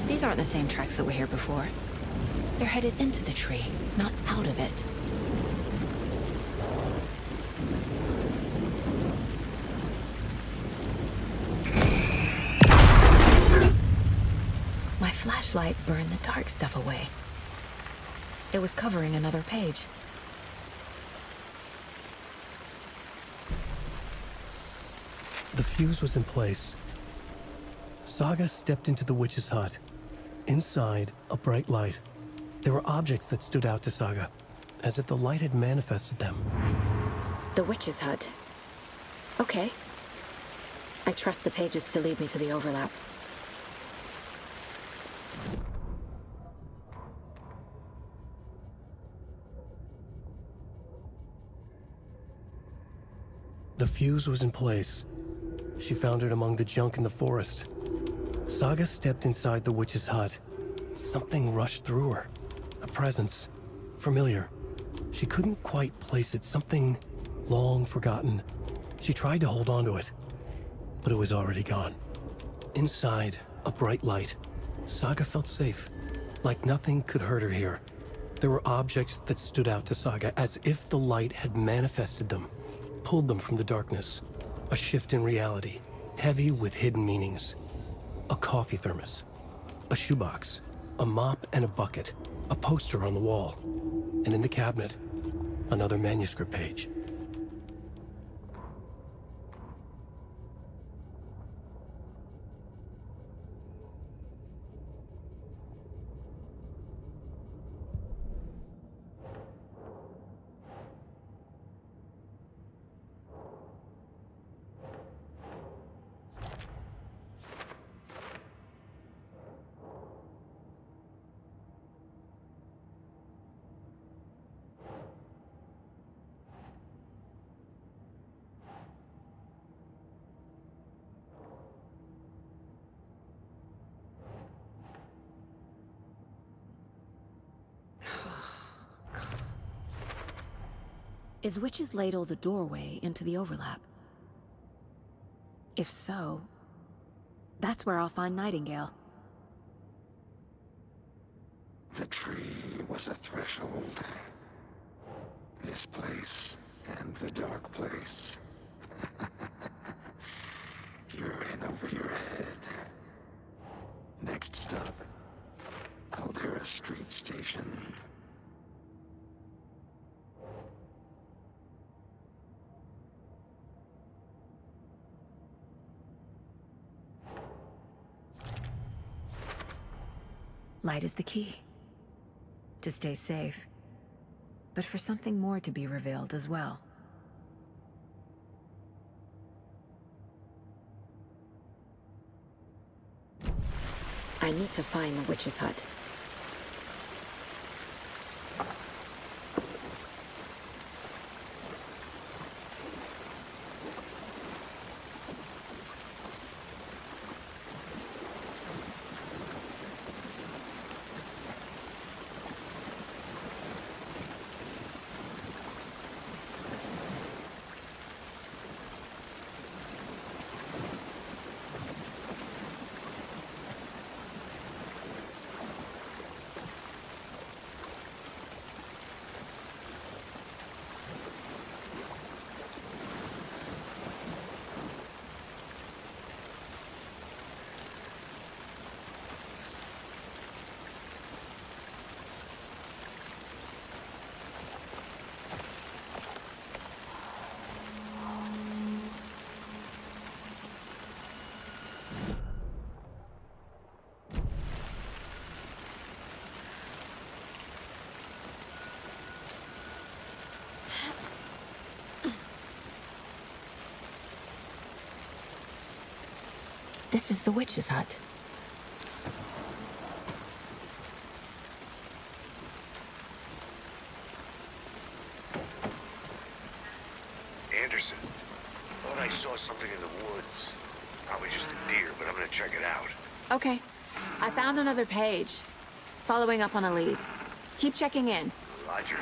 These aren't the same tracks that were here before. They're headed into the tree, not out of it. My flashlight burned the dark stuff away. It was covering another page. The fuse was in place. Saga stepped into the witch's hut. Inside, a bright light. There were objects that stood out to Saga, as if the light had manifested them. The witch's hut. Okay. I trust the pages to lead me to the overlap. The fuse was in place. She found it among the junk in the forest. Saga stepped inside the witch's hut. Something rushed through her. A presence. Familiar. She couldn't quite place it. Something long forgotten. She tried to hold on to it, but it was already gone. Inside, a bright light. Saga felt safe. Like nothing could hurt her here. There were objects that stood out to Saga as if the light had manifested them. Pulled them from the darkness. A shift in reality, heavy with hidden meanings. A coffee thermos, a shoebox, a mop and a bucket, a poster on the wall, and in the cabinet, another manuscript page. Is Witch's Ladle the doorway into the overlap? If so, that's where I'll find Nightingale. The tree was a threshold. This place and the dark place. You're in over your head. Next stop, Caldera Street Station. Light is the key. To stay safe. But for something more to be revealed as well. I need to find the witch's hut. This is the witch's hut. Anderson, thought I saw something in the woods. Probably just a deer, but I'm gonna check it out. Okay. I found another page. Following up on a lead. Keep checking in. Roger.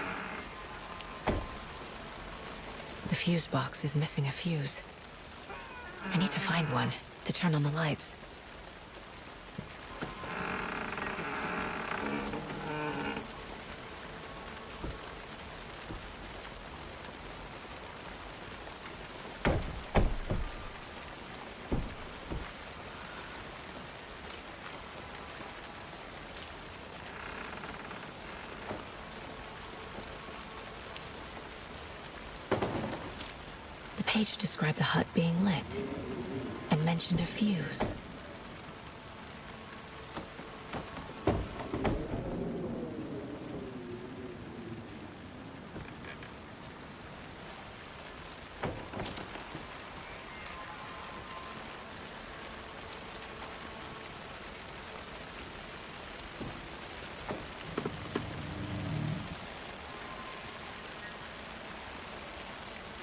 The fuse box is missing a fuse. I need to find one to turn on the lights. The page described the hut being lit and mentioned a fuse.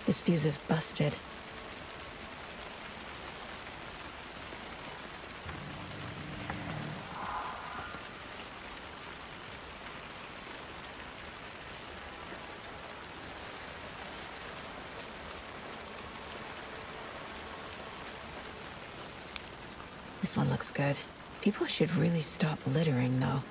This fuse is busted. This one looks good. People should really stop littering, though.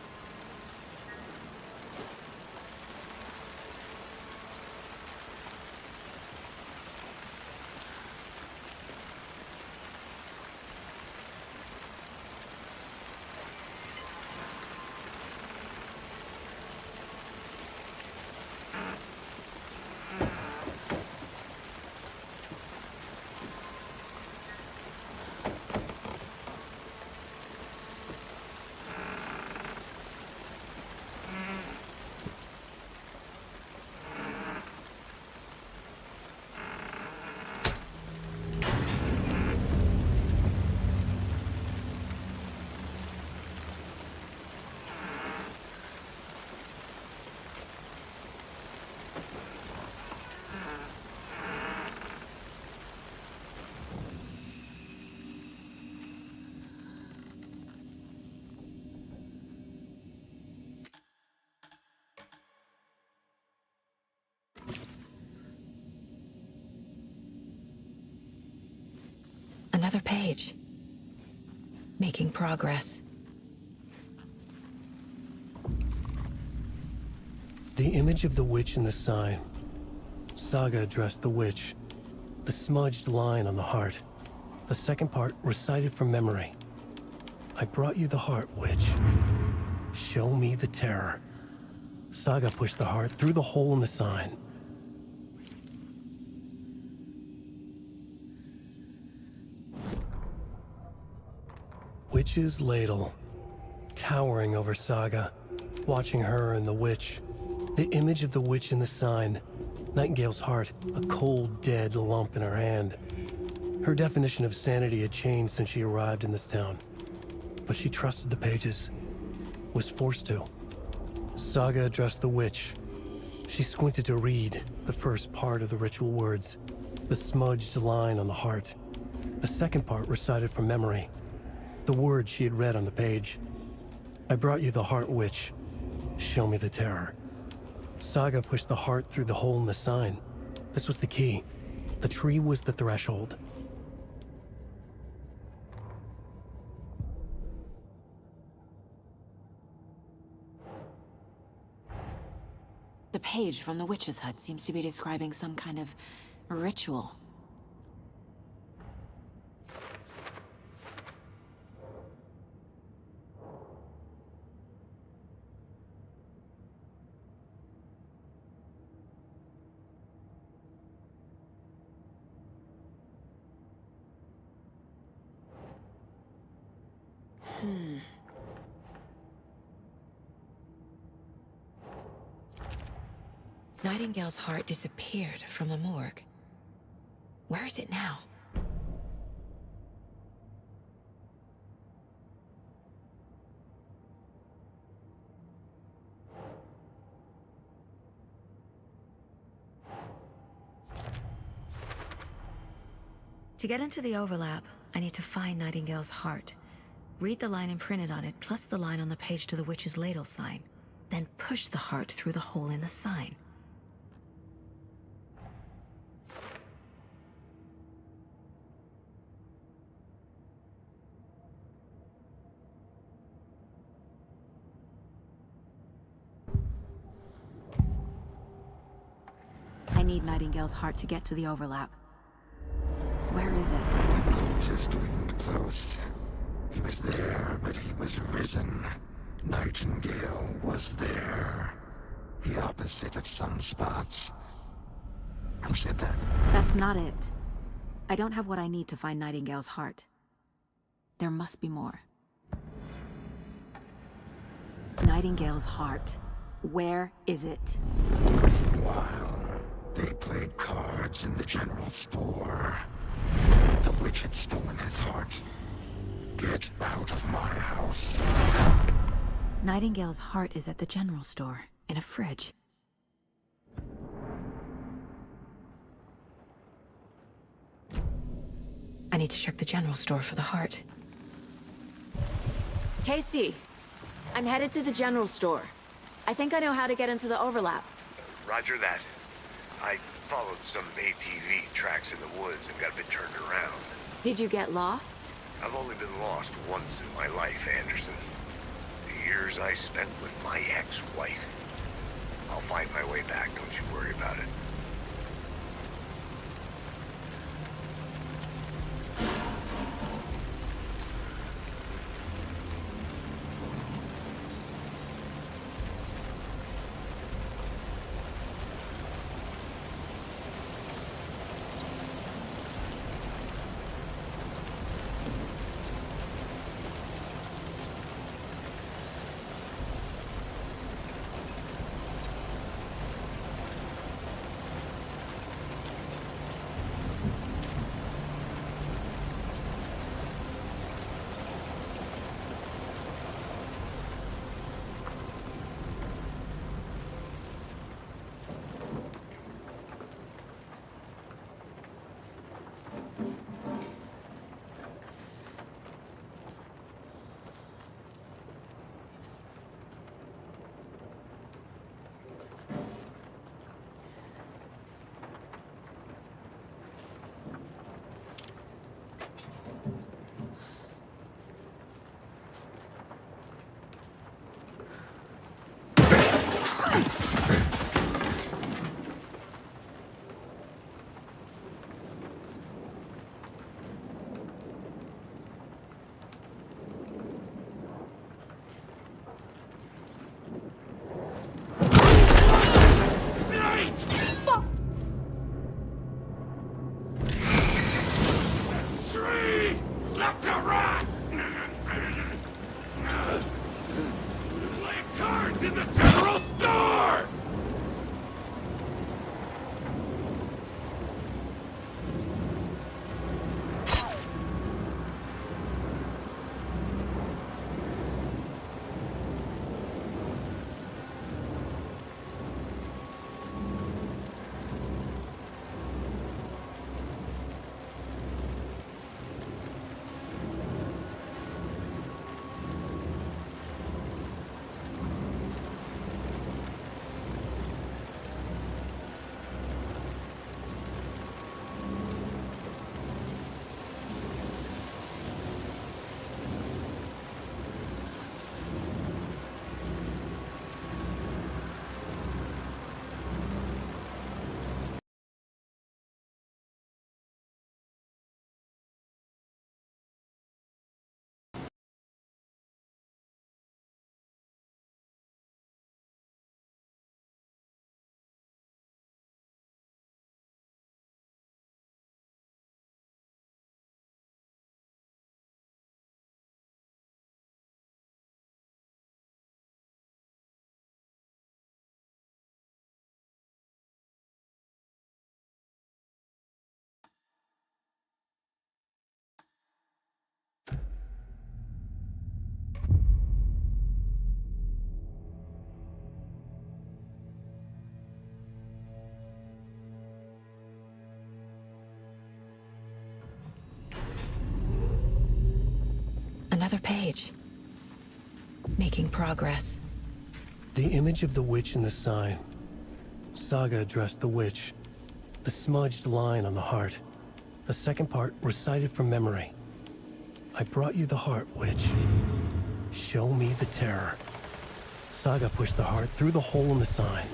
Another page. Making progress. The image of the witch in the sign. Saga addressed the witch. The smudged line on the heart. The second part recited from memory. I brought you the heart, witch. Show me the terror. Saga pushed the heart through the hole in the sign. Witch's ladle. Towering over Saga. Watching her and the witch. The image of the witch in the sign. Nightingale's heart, a cold, dead lump in her hand. Her definition of sanity had changed since she arrived in this town. But she trusted the pages. Was forced to. Saga addressed the witch. She squinted to read the first part of the ritual words. The smudged line on the heart. The second part recited from memory. The words she had read on the page. I brought you the heart, witch. Show me the terror. Saga pushed the heart through the hole in the sign. This was the key. The tree was the threshold. The page from the witch's hut seems to be describing some kind of ritual. Nightingale's heart disappeared from the morgue. Where is it now? To get into the overlap, I need to find Nightingale's heart. Read the line imprinted on it, plus the line on the page to the witch's ladle sign. Then push the heart through the hole in the sign. I need Nightingale's heart to get to the overlap. Where is it? The cultist leaned close. He was there, but he was risen. Nightingale was there. The opposite of sunspots. Who said that? That's not it. I don't have what I need to find Nightingale's heart. There must be more. Nightingale's heart. Where is it? While they played cards in the general store, the witch had stolen his heart. Get out of my house. Nightingale's heart is at the general store, in a fridge. I need to check the general store for the heart. Casey, I'm headed to the general store. I think I know how to get into the overlap. Roger that. I followed some ATV tracks in the woods and got a bit turned around. Did you get lost? I've only been lost once in my life, Anderson. The years I spent with my ex-wife. I'll find my way back, don't you worry about it. Tree! Left to right! Play cards in the general store! Another page. Making progress. The image of the witch in the sign. Saga addressed the witch. The smudged line on the heart. The second part recited from memory. I brought you the heart, witch. Show me the terror. Saga pushed the heart through the hole in the sign.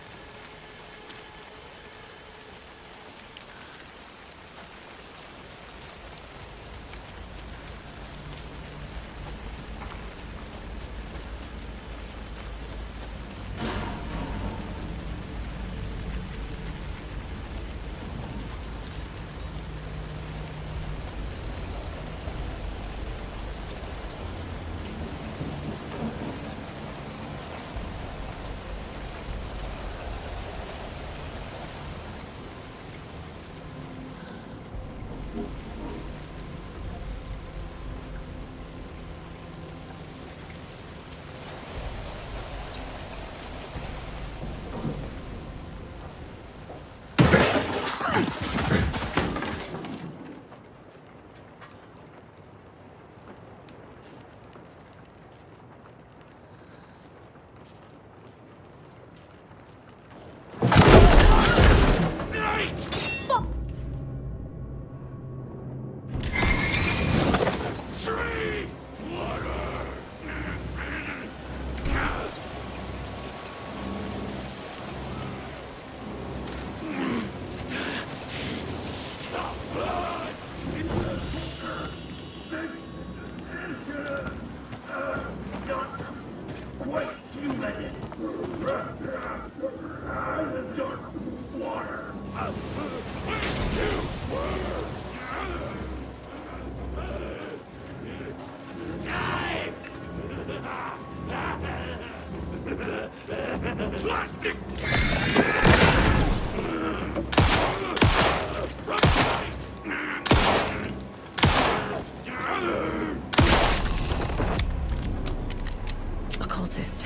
Occultist.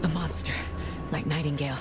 A monster. Like Nightingale.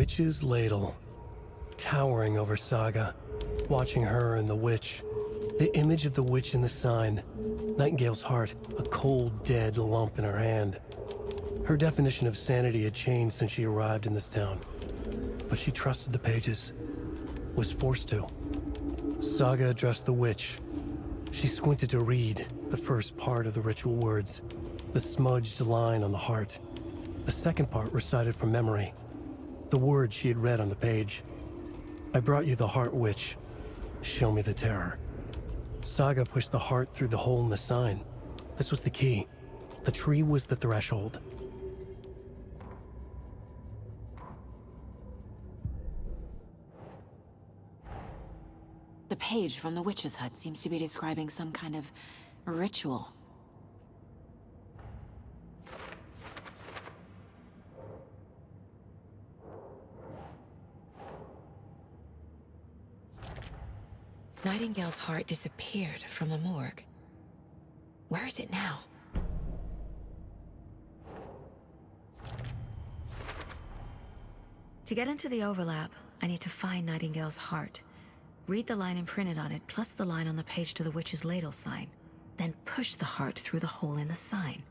witch's ladle, towering over Saga, watching her and the witch. The image of the witch in the sign, Nightingale's heart, a cold, dead lump in her hand. Her definition of sanity had changed since she arrived in this town, but she trusted the pages, was forced to. Saga addressed the witch. She squinted to read the first part of the ritual words, the smudged line on the heart. The second part recited from memory, the words she had read on the page. I brought you the heart, witch. Show me the terror. Saga pushed the heart through the hole in the sign. This was the key. The tree was the threshold. The page from the witch's hut seems to be describing some kind of ritual. Nightingale's heart disappeared from the morgue. Where is it now? To get into the overlap, I need to find Nightingale's heart. Read the line imprinted on it, plus the line on the page to the witch's ladle sign. Then push the heart through the hole in the sign.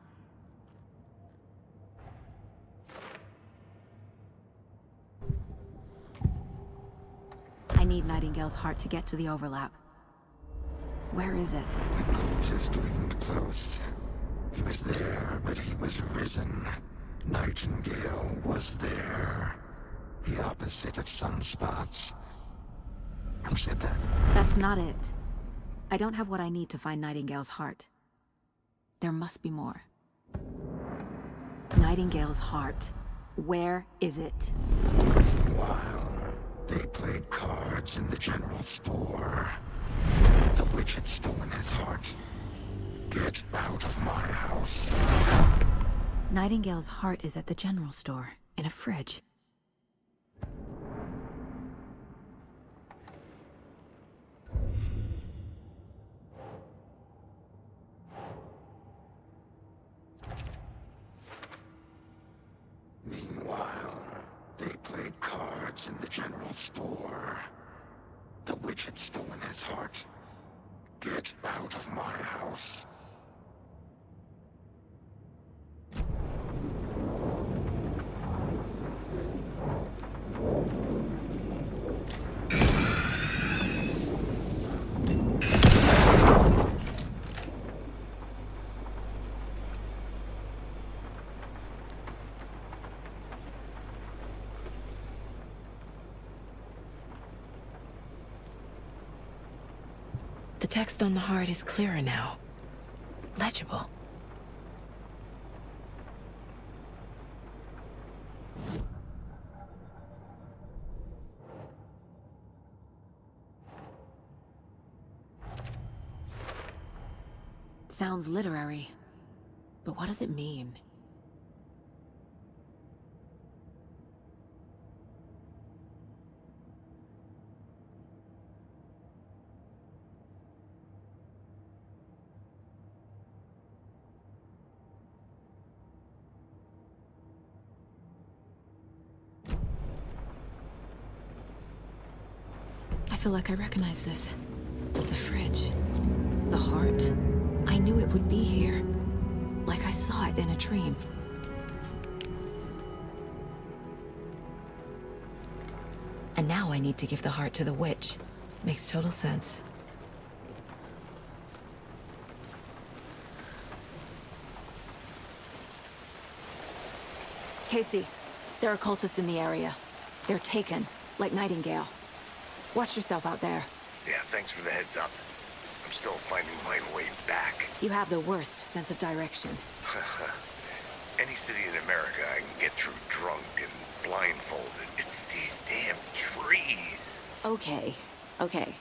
I need Nightingale's heart to get to the overlap. Where is it? The cultist leaned close. He was there, but he was risen. Nightingale was there. The opposite of sunspots. Who said that? That's not it. I don't have what I need to find Nightingale's heart. There must be more. Nightingale's heart. Where is it? While they played cards in the general store, the witch had stolen his heart. Get out of my house. Nightingale's heart is at the general store, in a fridge. Meanwhile, they played cards in the general store. The witch had stolen his heart. Get out of my house. The text on the heart is clearer now. Legible. Sounds literary. But what does it mean? I feel like I recognize this. The fridge. The heart. I knew it would be here. Like I saw it in a dream. And now I need to give the heart to the witch. Makes total sense. Casey, there are cultists in the area. They're taken, like Nightingale. Watch yourself out there. Yeah, thanks for the heads up. I'm still finding my way back. You have the worst sense of direction. Any city in America I can get through drunk and blindfolded. It's these damn trees. Okay, okay.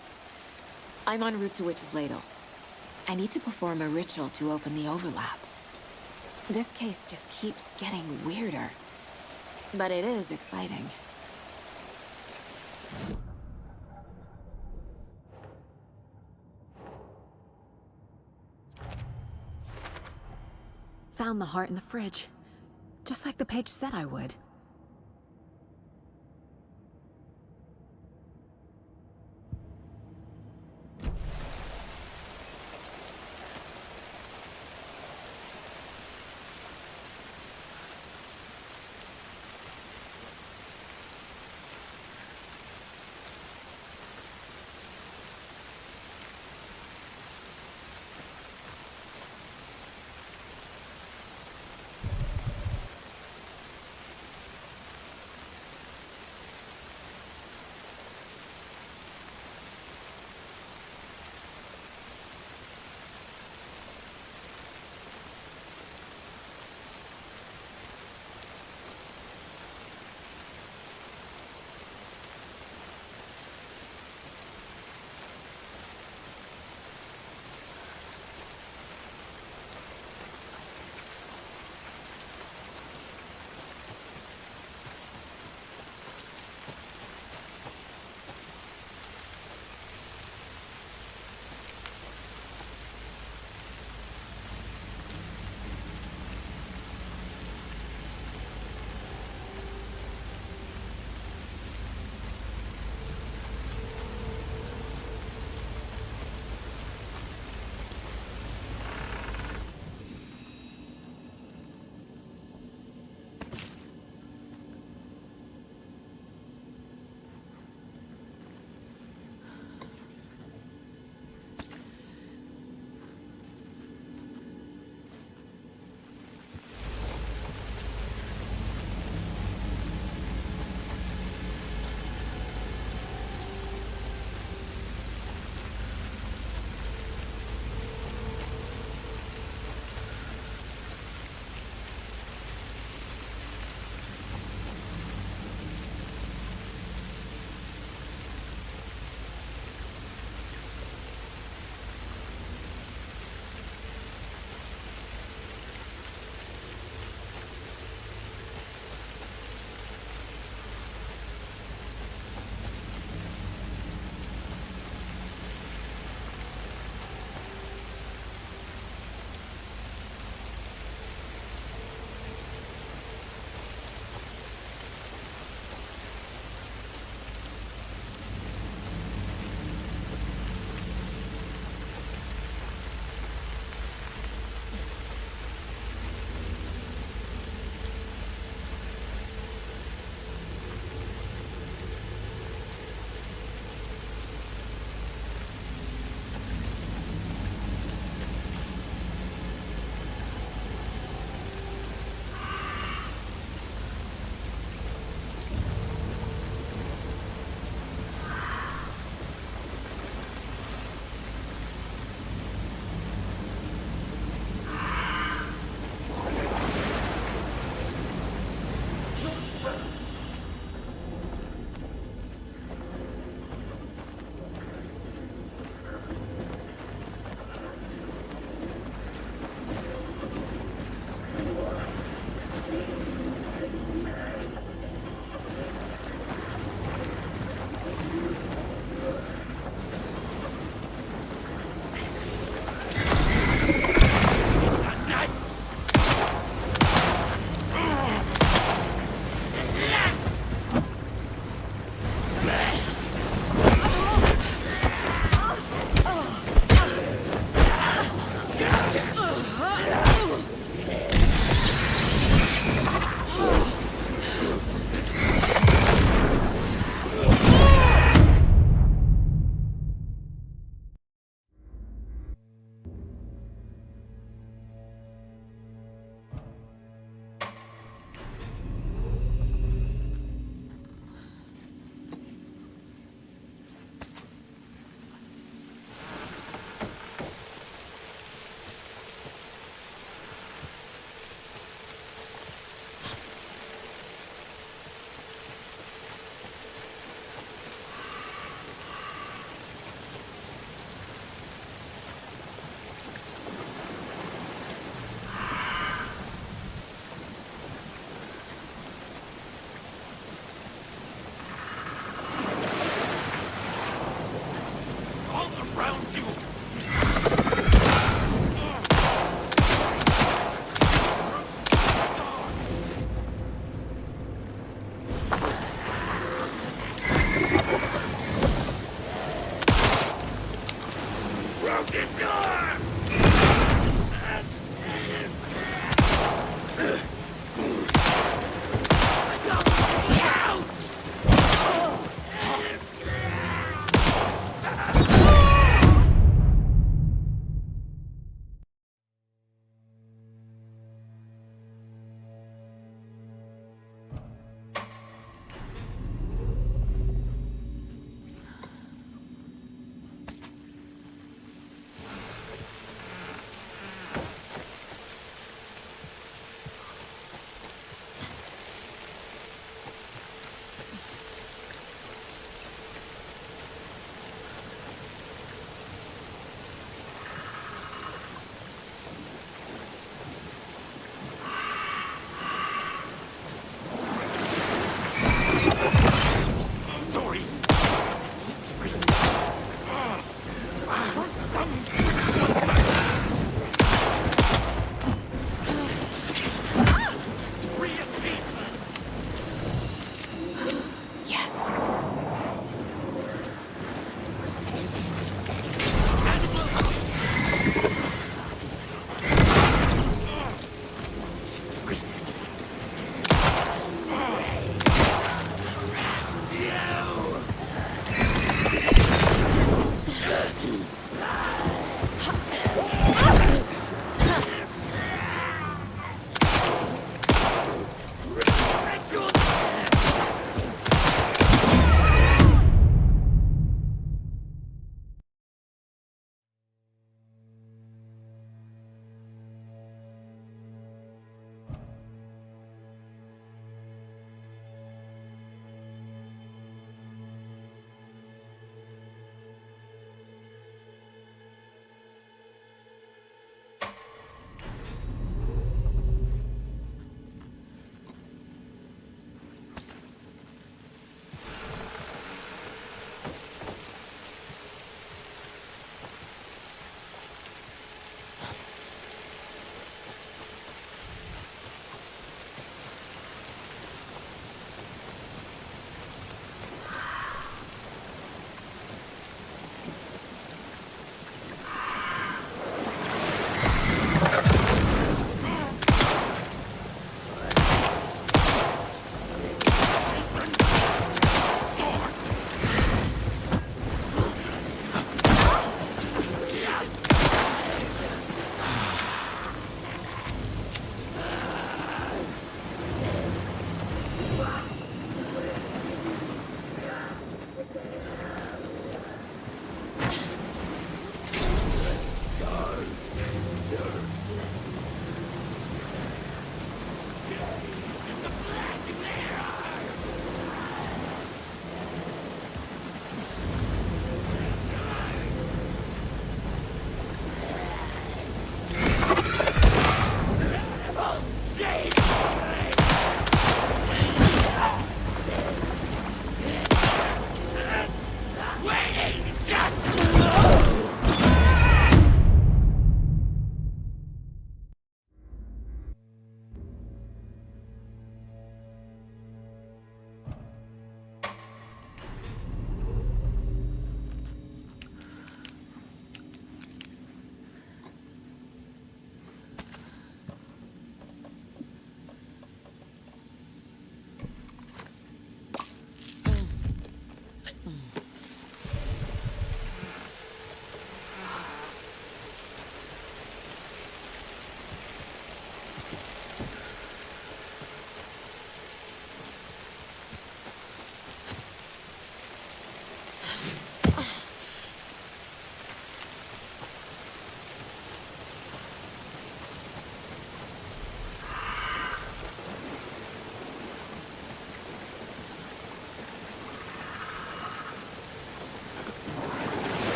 I'm en route to Witch's Ladle. I need to perform a ritual to open the overlap. This case just keeps getting weirder. But it is exciting. Found the heart in the fridge. Just like the page said I would.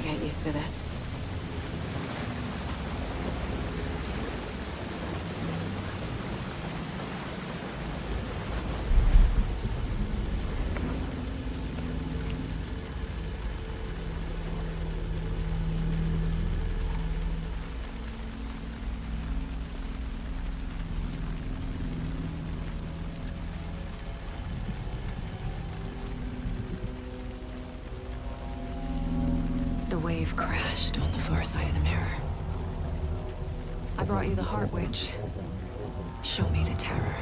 get used to this. The wave crashed on the far side of the mirror. I brought you the Heart Witch. Show me the terror.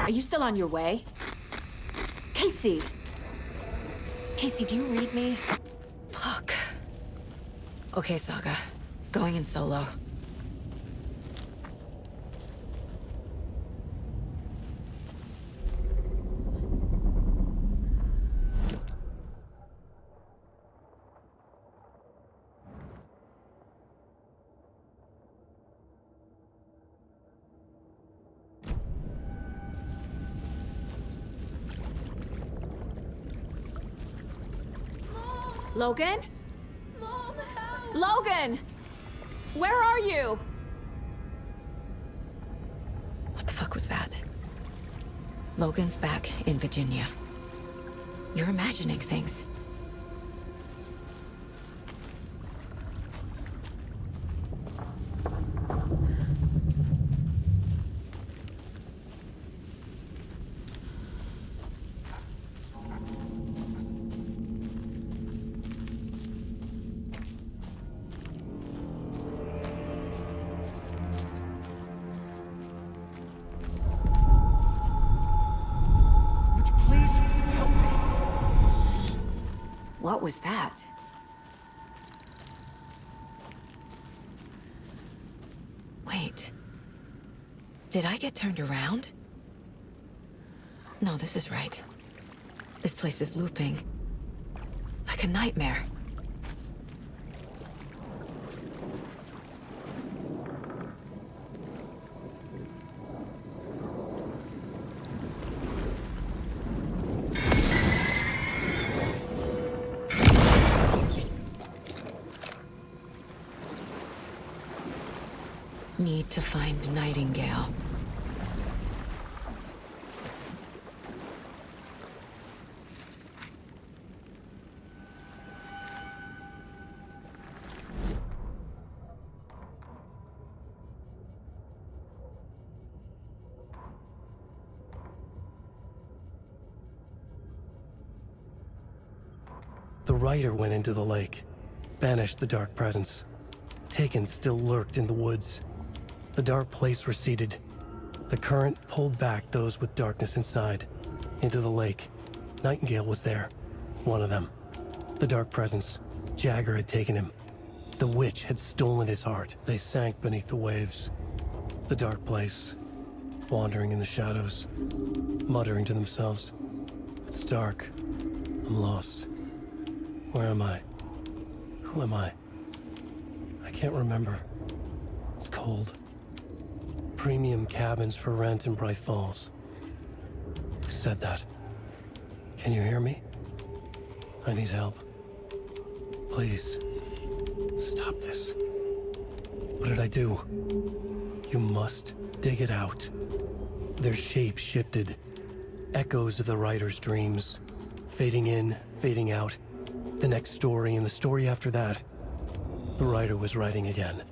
Are you still on your way? Casey! Casey, do you read me? Fuck. Okay, Saga. Going in solo. Logan? Mom, help! Logan! Where are you? What the fuck was that? Logan's back in Virginia. You're imagining things. What was that? Wait. Did I get turned around? No, this is right. This place is looping. Like a nightmare. Need to find Nightingale. The Rider went into the lake, banished the dark presence. Taken still lurked in the woods. The dark place receded. The current pulled back those with darkness inside, into the lake. Nightingale was there, one of them. The dark presence, Jagger had taken him. The witch had stolen his heart. They sank beneath the waves. The dark place, wandering in the shadows, muttering to themselves. It's dark. I'm lost. Where am I? Who am I? I can't remember. It's cold. Premium cabins for rent in Bright Falls. Who said that? Can you hear me? I need help. Please. Stop this. What did I do? You must dig it out. Their shape shifted. Echoes of the Rider's dreams. Fading in, fading out. The next story and the story after that. The Rider was writing again.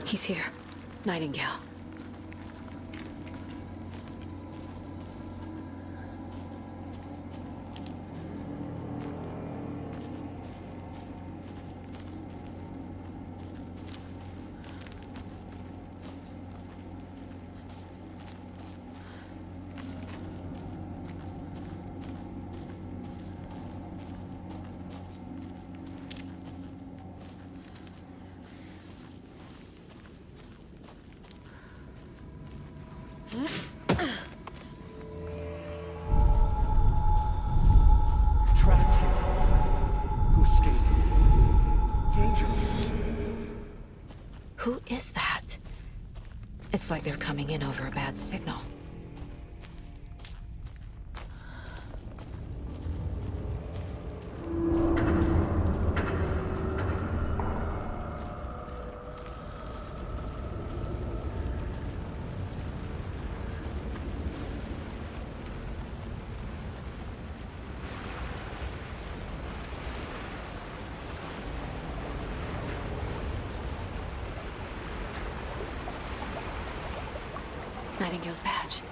He's here. Nightingale. Trapped here. Who escaped? Danger. Who is that? It's like they're coming in over a bad signal. Nightingale's badge.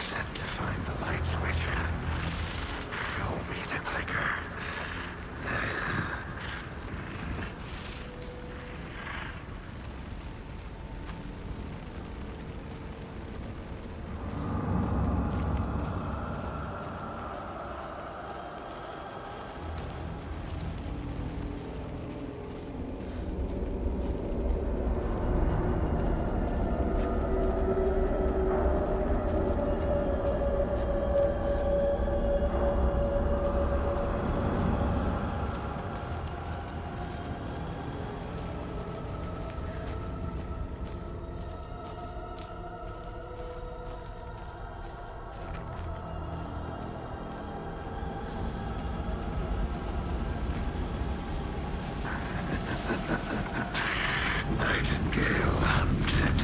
Set to find the light switch. Show me the clicker. Nightingale hunted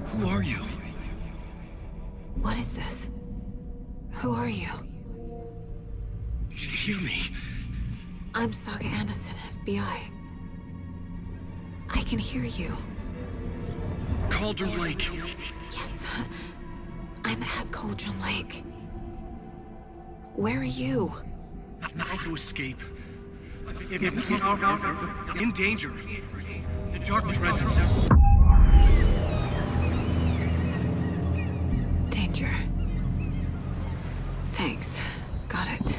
Who are you? What is this? Who are you? Hear me. I'm Saga Anderson, FBI. I can hear you. Cauldron Lake. Yes, I'm at Cauldron Lake. Where are you? How to escape. In danger. The Dark Presence. Danger. Thanks. Got it.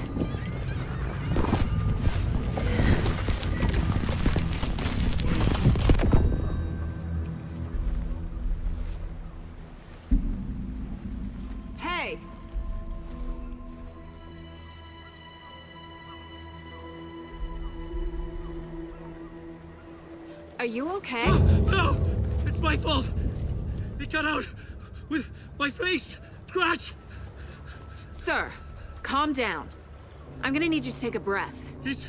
Hey! Are you okay? No! It's my fault! It got out with my face! Scratch! Sir, calm down. I'm gonna need you to take a breath. He's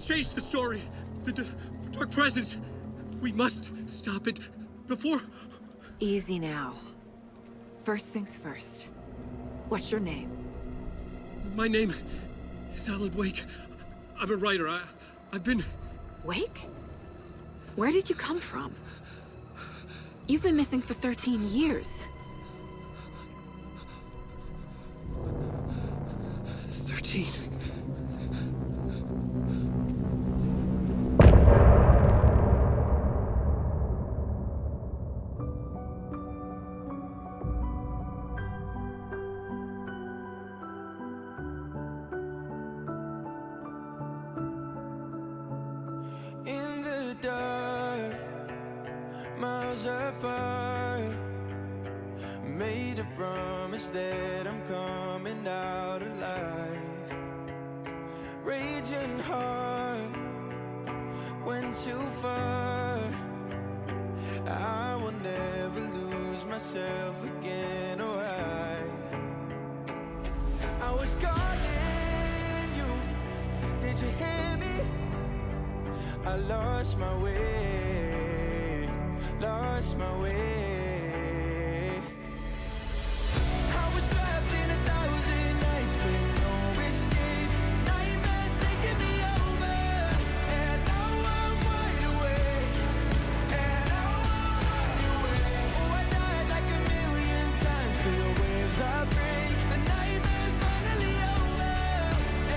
changed the story. The Dark Presence. We must stop it before... Easy now. First things first. What's your name? My name is Alan Wake. I'm a writer. I've been... Wake? Where did you come from? You've been missing for 13 years. 13. apart. Made a promise that I'm coming out alive. Raging heart went too far. I will never lose myself again, or I was calling you. Did you hear me? I lost my way, lost my way. I was trapped in 1,000 nights with no escape. Nightmares taking me over, and now I'm wide awake. And now I'm wide awake. Oh, I died like 1,000,000 times. Feel waves I break. The nightmare's finally over,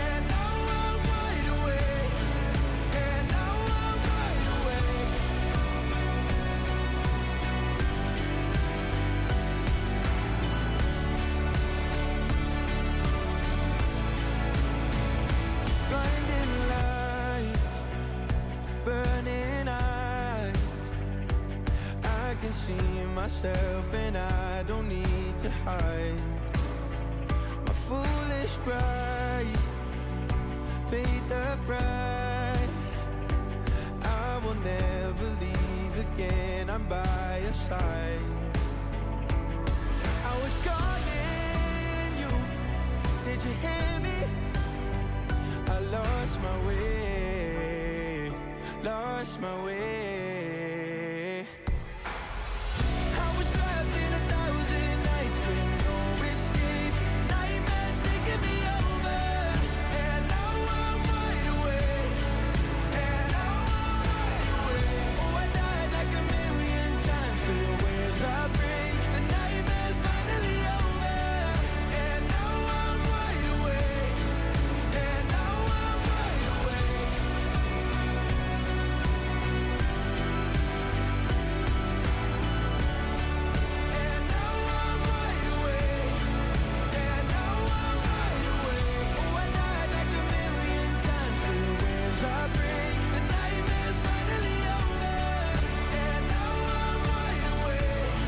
and now I'm wide awake. And now I'm wide awake. Blinding lights, burning eyes. I can see myself and I don't need to hide. My foolish pride paid the price. I will never leave again, I'm by your side. I was calling you, did you hear me? I lost my way, lost my way. I was trapped in 1,000 nights with no escape. Nightmares taking me over, and now I'm wide awake. And now I'm wide awake. Oh, I died like 1,000,000 times. Feel waves I break. The nightmare's finally over, and now I'm wide awake. And now I'm wide awake. And now I'm wide awake. And now I'm wide awake. Oh, I died like 1,000,000 times. Feel waves I break. The nightmare's finally over, and now I'm wide awake.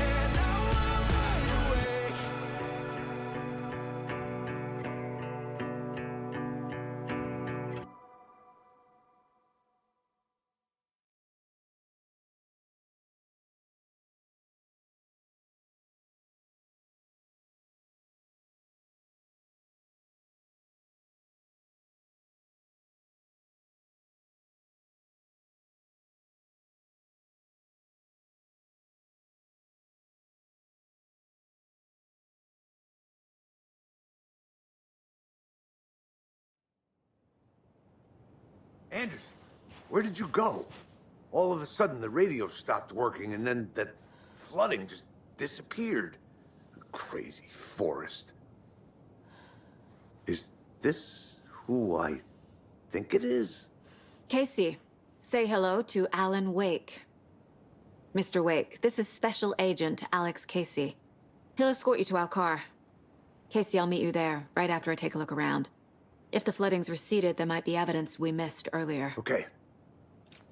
And now I'm wide awake. Anders, where did you go? All of a sudden, the radio stopped working, and then that flooding just disappeared. Crazy forest. Is this who I think it is? Casey, say hello to Alan Wake. Mr. Wake, this is Special Agent Alex Casey. He'll escort you to our car. Casey, I'll meet you there, right after I take a look around. If the flooding's receded, there might be evidence we missed earlier. Okay.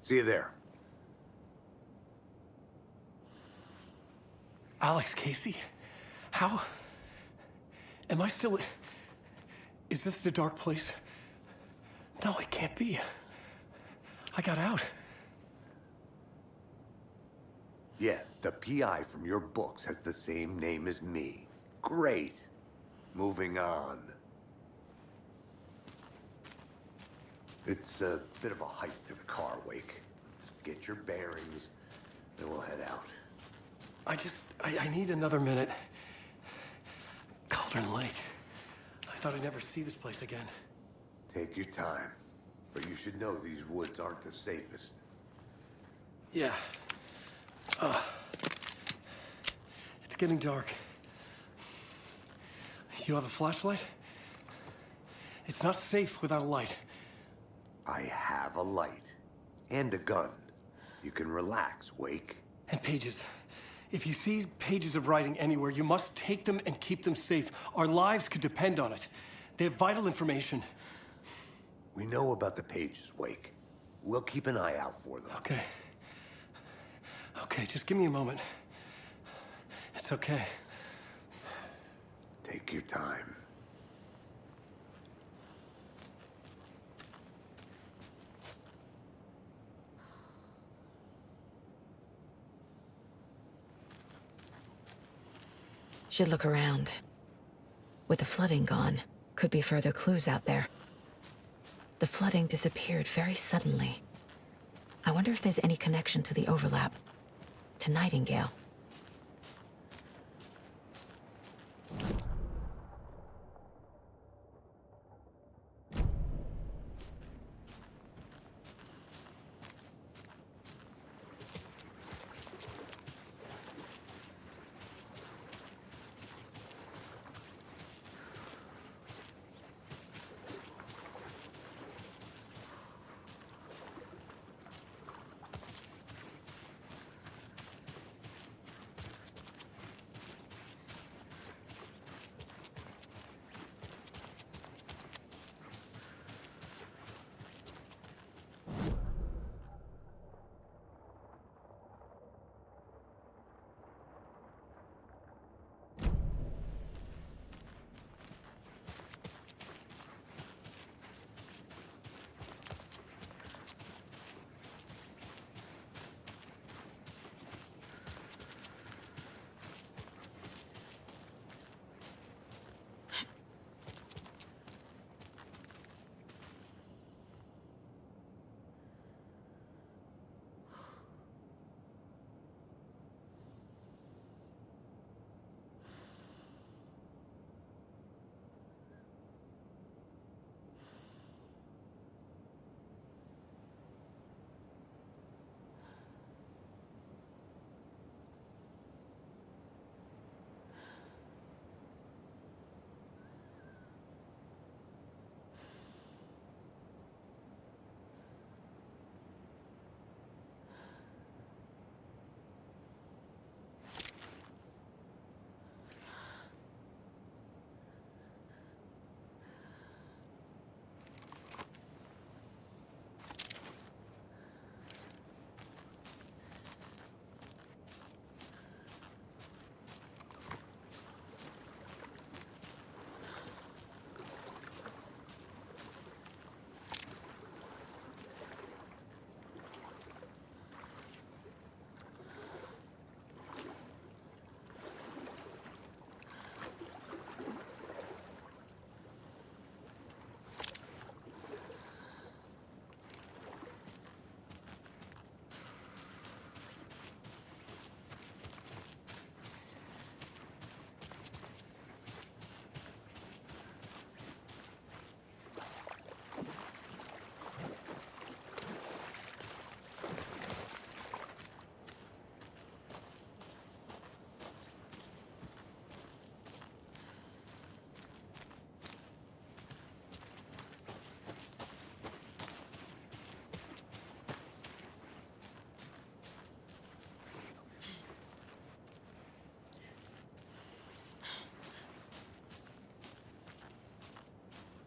See you there. Alex Casey? How? Am I still... Is this the dark place? No, it can't be. I got out. Yeah, the PI from your books has the same name as me. Great. Moving on. It's a bit of a hike to the car, Wake. Get your bearings, then we'll head out. I need another minute. Cauldron Lake. I thought I'd never see this place again. Take your time. But you should know these woods aren't the safest. Yeah. It's getting dark. You have a flashlight? It's not safe without a light. I have a light. And a gun. You can relax, Wake. And pages. If you see pages of writing anywhere, you must take them and keep them safe. Our lives could depend on it. They have vital information. We know about the pages, Wake. We'll keep an eye out for them. Okay. Okay, just give me a moment. It's okay. Take your time. Should look around. With the flooding gone, could be further clues out there. The flooding disappeared very suddenly. I wonder if there's any connection to the overlap. To Nightingale.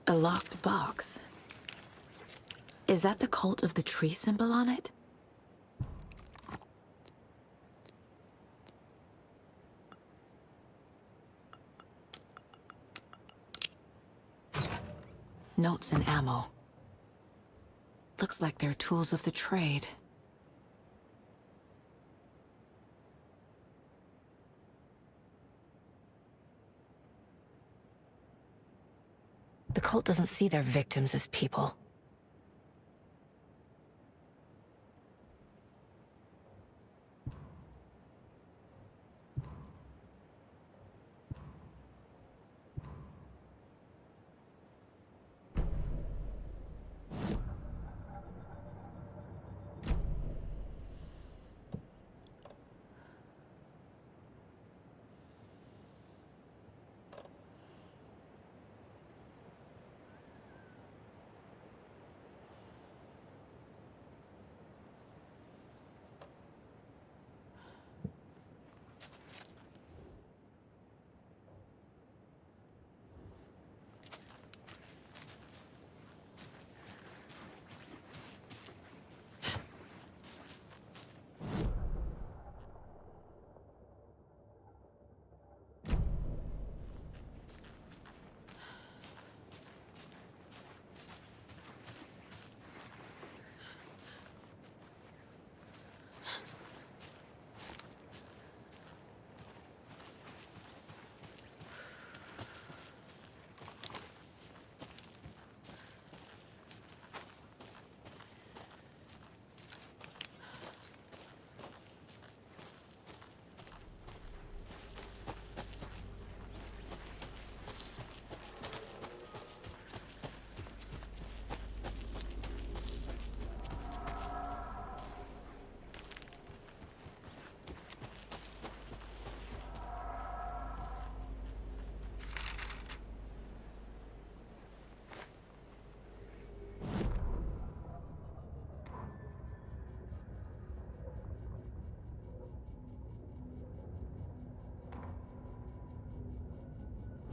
A locked box. Is that the cult of the tree symbol on it? Notes and ammo. Looks like they're tools of the trade. The cult doesn't see their victims as people.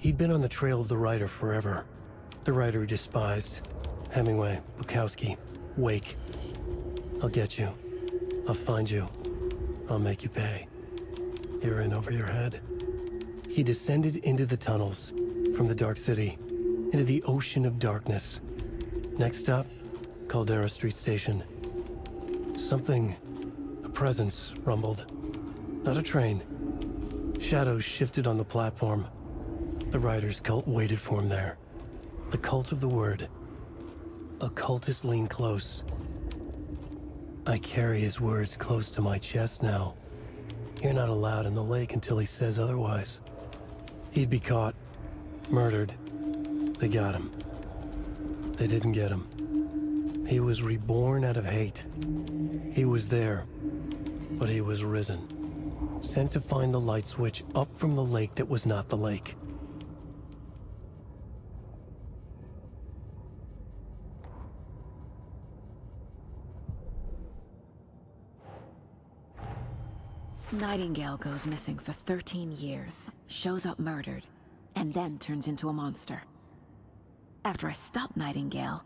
He'd been on the trail of the writer forever. The writer he despised. Hemingway, Bukowski, Wake. I'll get you. I'll find you. I'll make you pay. You're in over your head. He descended into the tunnels, from the Dark City, into the ocean of darkness. Next stop, Caldera Street Station. Something, a presence, rumbled. Not a train. Shadows shifted on the platform. The writer's cult waited for him there. The cult of the word. Occultists lean close. I carry his words close to my chest now. You're not allowed in the lake until he says otherwise. He'd be caught, murdered. They got him. They didn't get him. He was reborn out of hate. He was there, but he was risen. Sent to find the light switch up from the lake that was not the lake. Nightingale goes missing for 13 years, shows up murdered, and then turns into a monster. After I stop Nightingale,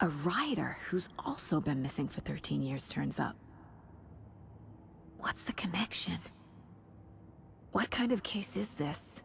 a writer who's also been missing for 13 years turns up. What's the connection? What kind of case is this?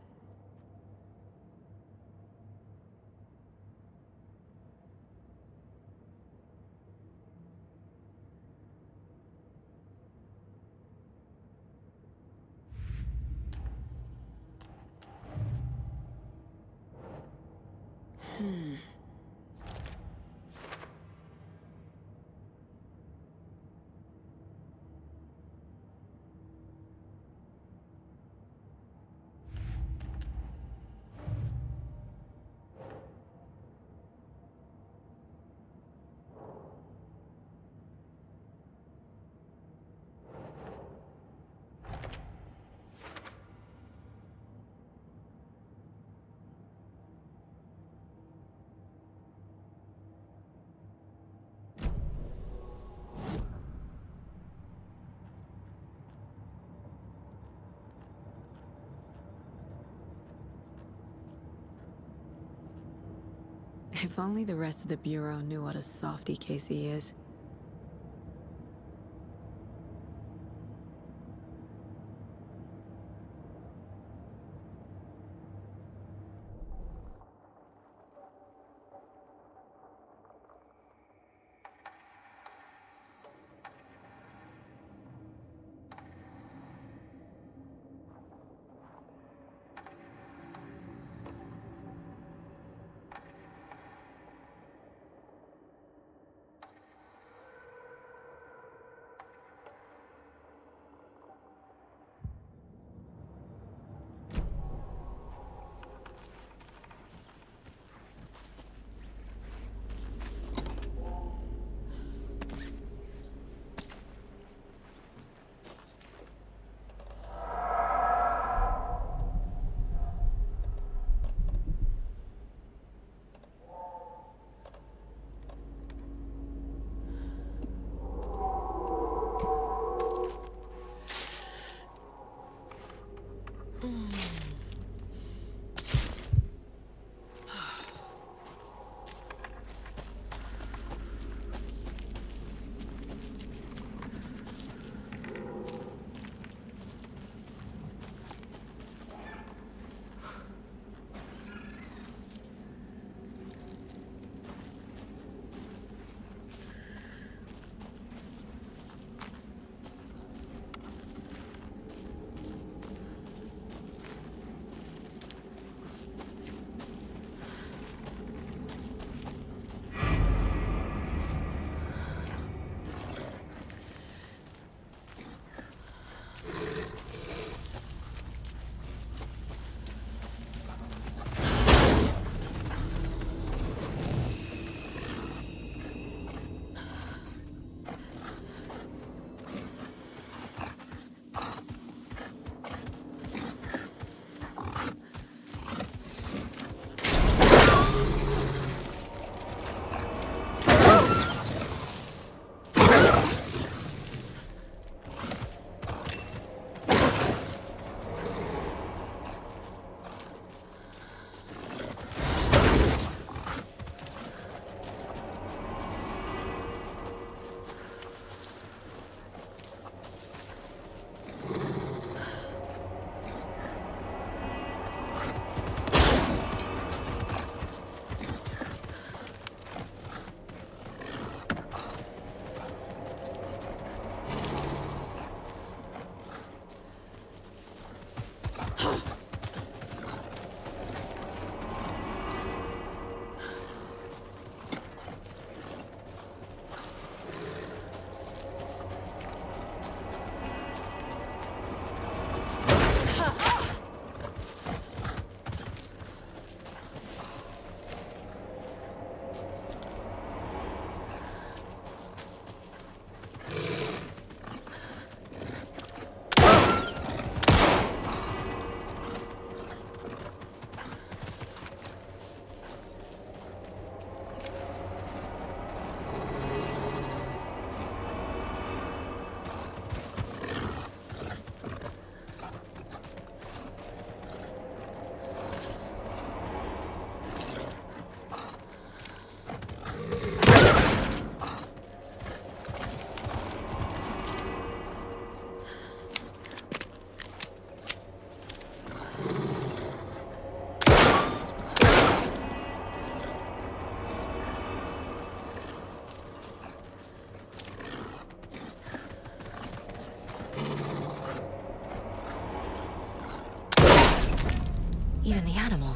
If only the rest of the Bureau knew what a softy Casey is.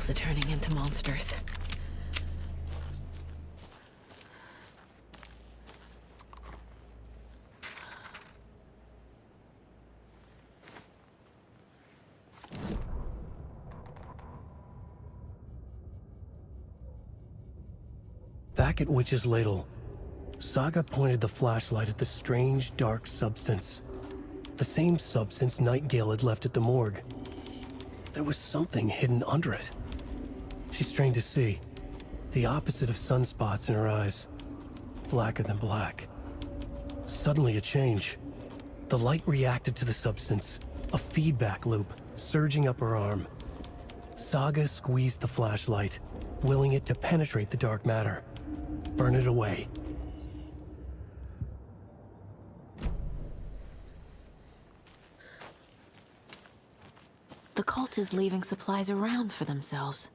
are turning into monsters. Back at Witch's Ladle, Saga pointed the flashlight at the strange, dark substance. The same substance Nightingale had left at the morgue. There was something hidden under it. She strained to see. The opposite of sunspots in her eyes. Blacker than black. Suddenly a change. The light reacted to the substance. A feedback loop, surging up her arm. Saga squeezed the flashlight, willing it to penetrate the dark matter. Burn it away. The cult is leaving supplies around for themselves.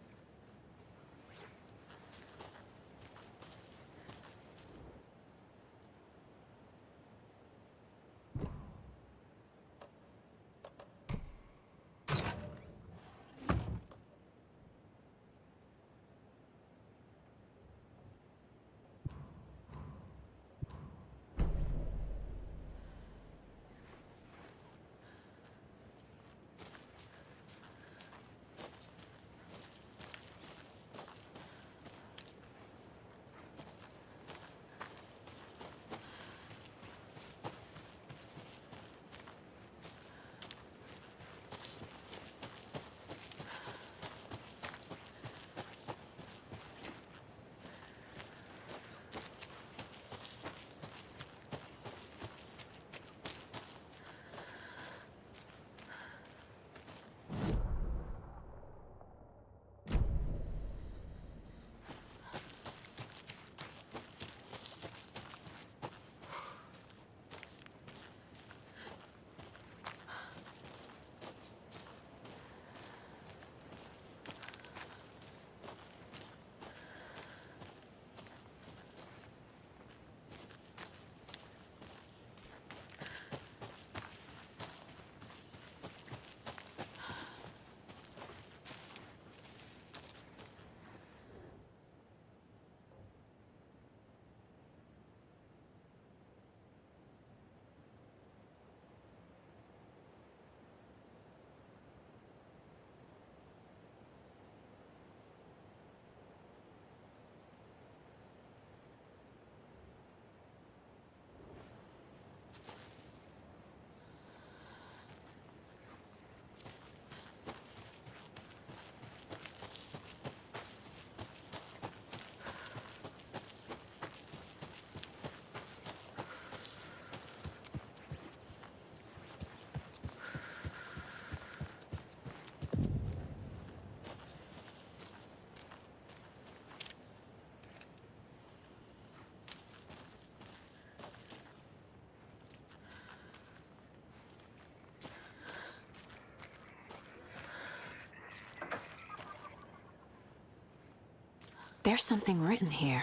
There's something written here.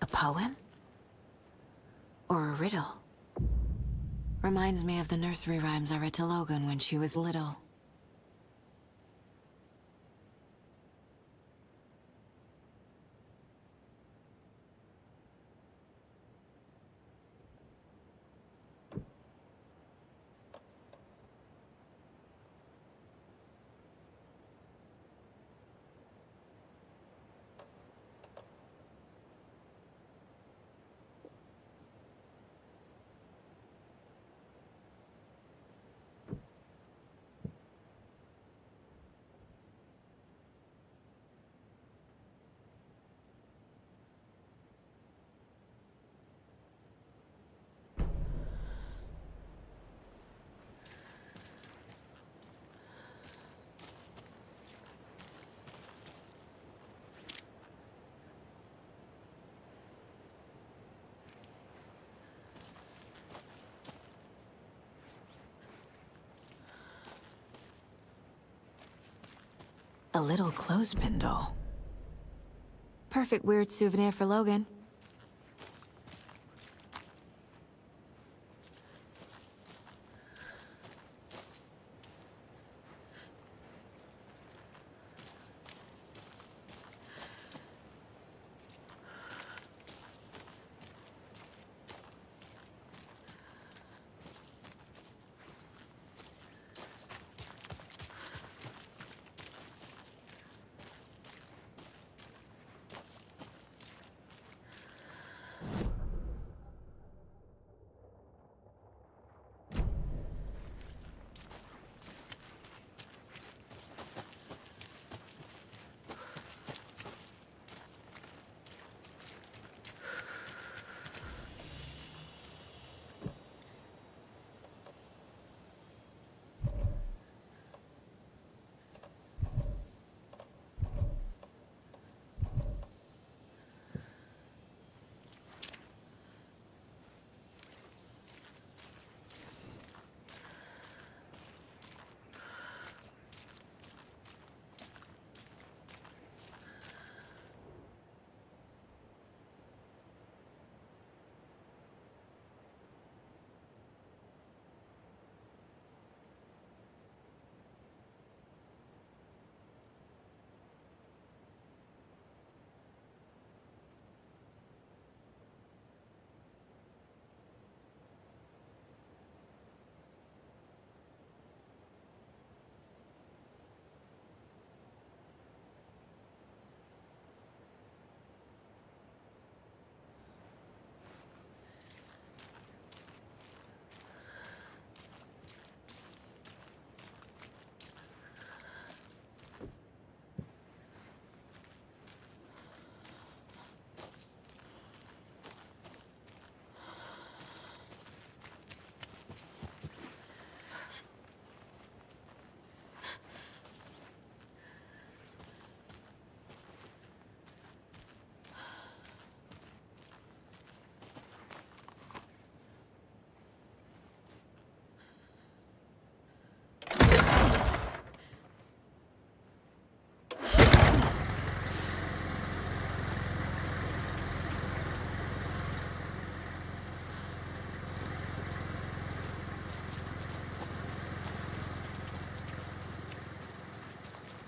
A poem? Or a riddle? Reminds me of the nursery rhymes I read to Logan when she was little. A little clothespin doll. Perfect weird souvenir for Logan.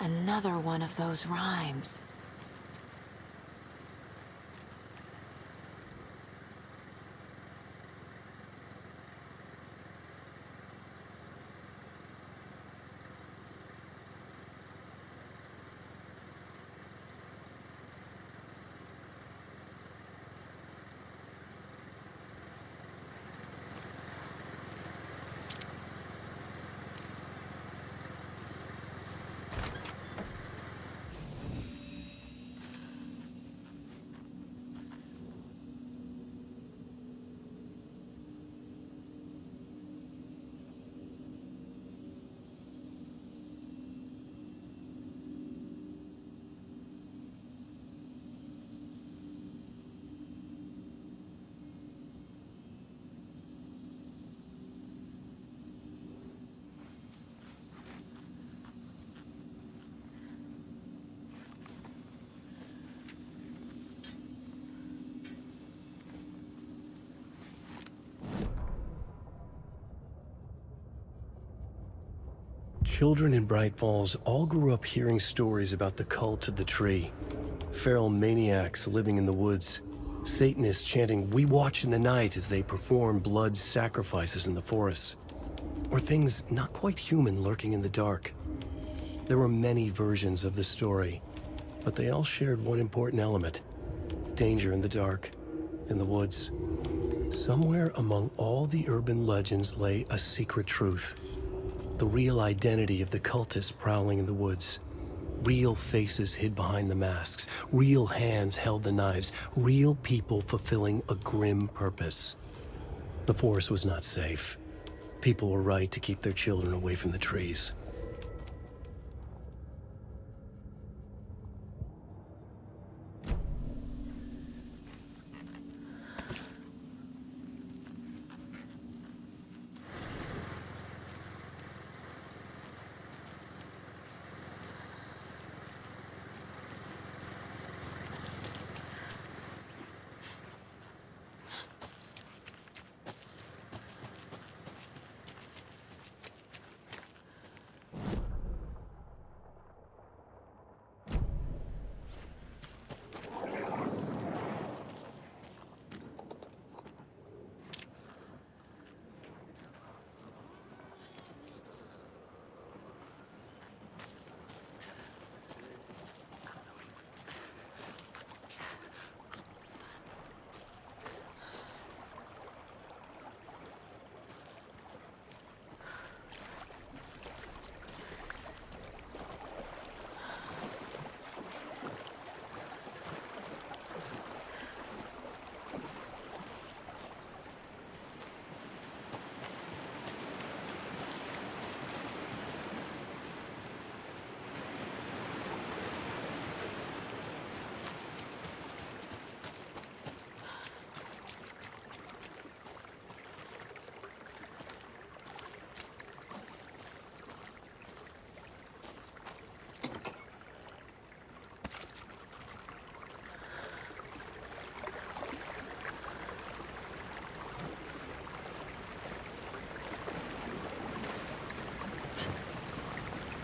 Another one of those rhymes. Children in Bright Falls all grew up hearing stories about the cult of the tree. Feral maniacs living in the woods. Satanists chanting, "We watch in the night," as they perform blood sacrifices in the forests. Or things not quite human lurking in the dark. There were many versions of the story, but they all shared one important element: danger in the dark, in the woods. Somewhere among all the urban legends lay a secret truth. The real identity of the cultists prowling in the woods. Real faces hid behind the masks. Real hands held the knives. Real people fulfilling a grim purpose. The forest was not safe. People were right to keep their children away from the trees.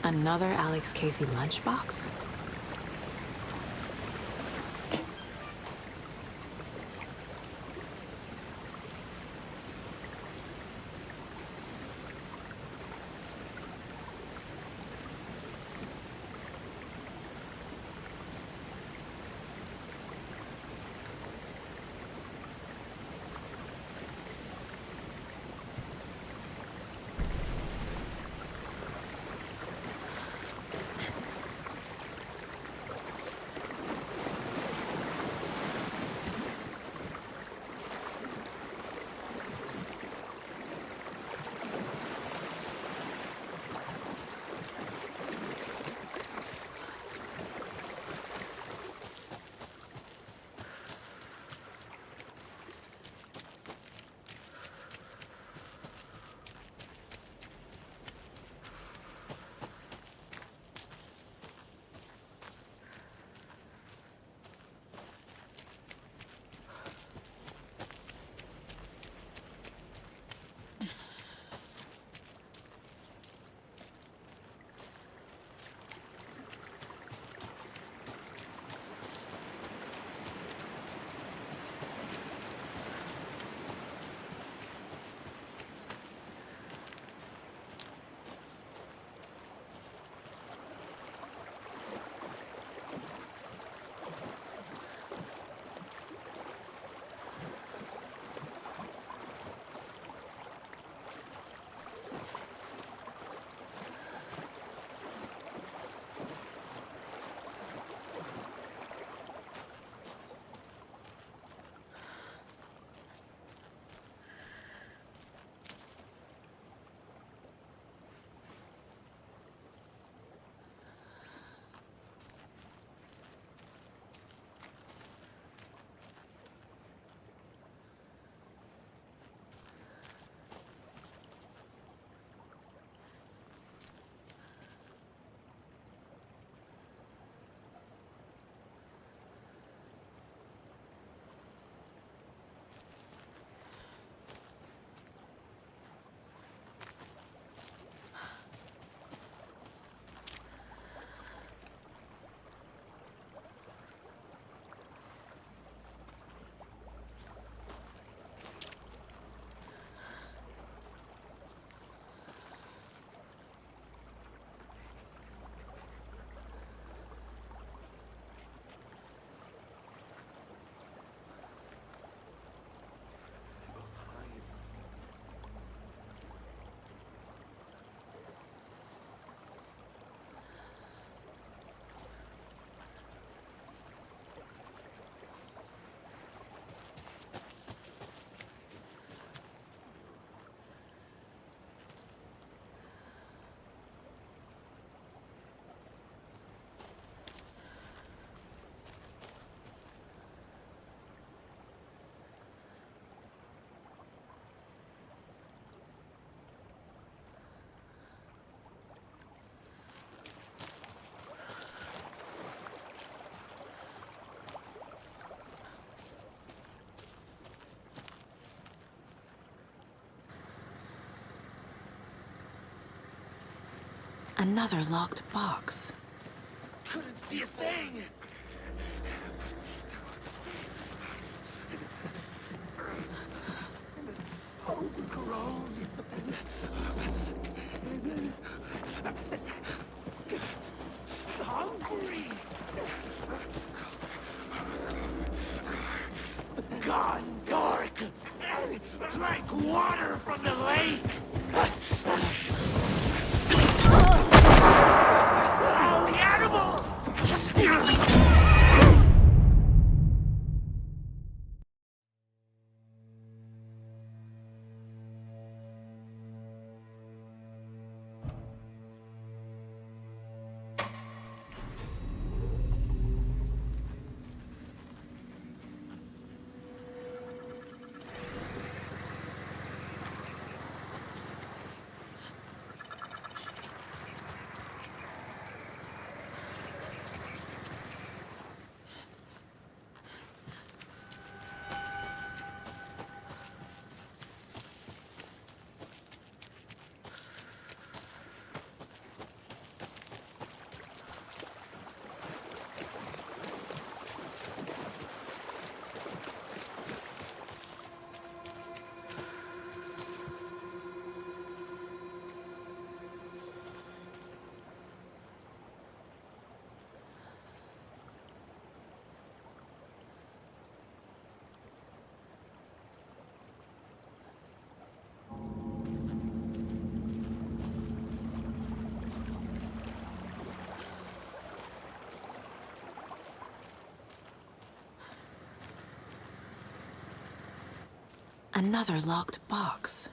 Another Alex Casey lunchbox? Another locked box. Couldn't see a thing! Overgrown. Hungry. Gone dark. Drank water from the lake. The animal! Another locked box.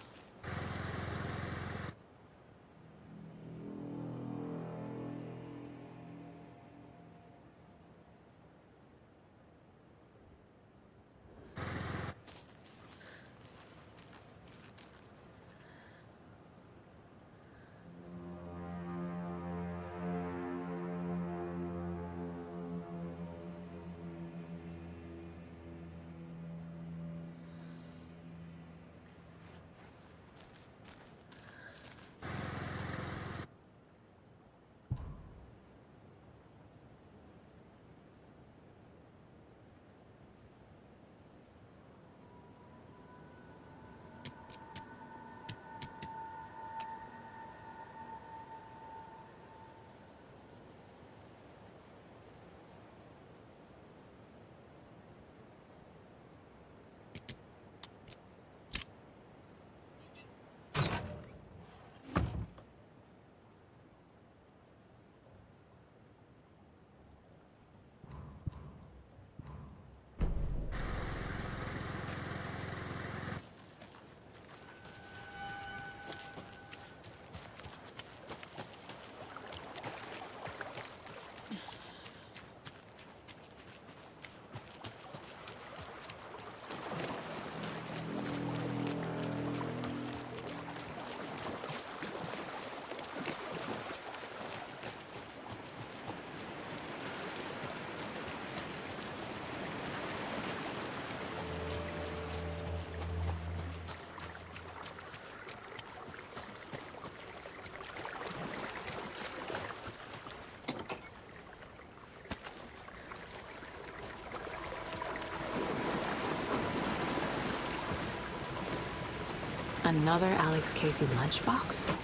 Another Alex Casey lunchbox?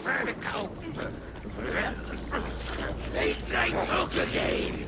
Vertigo! Late night poker game!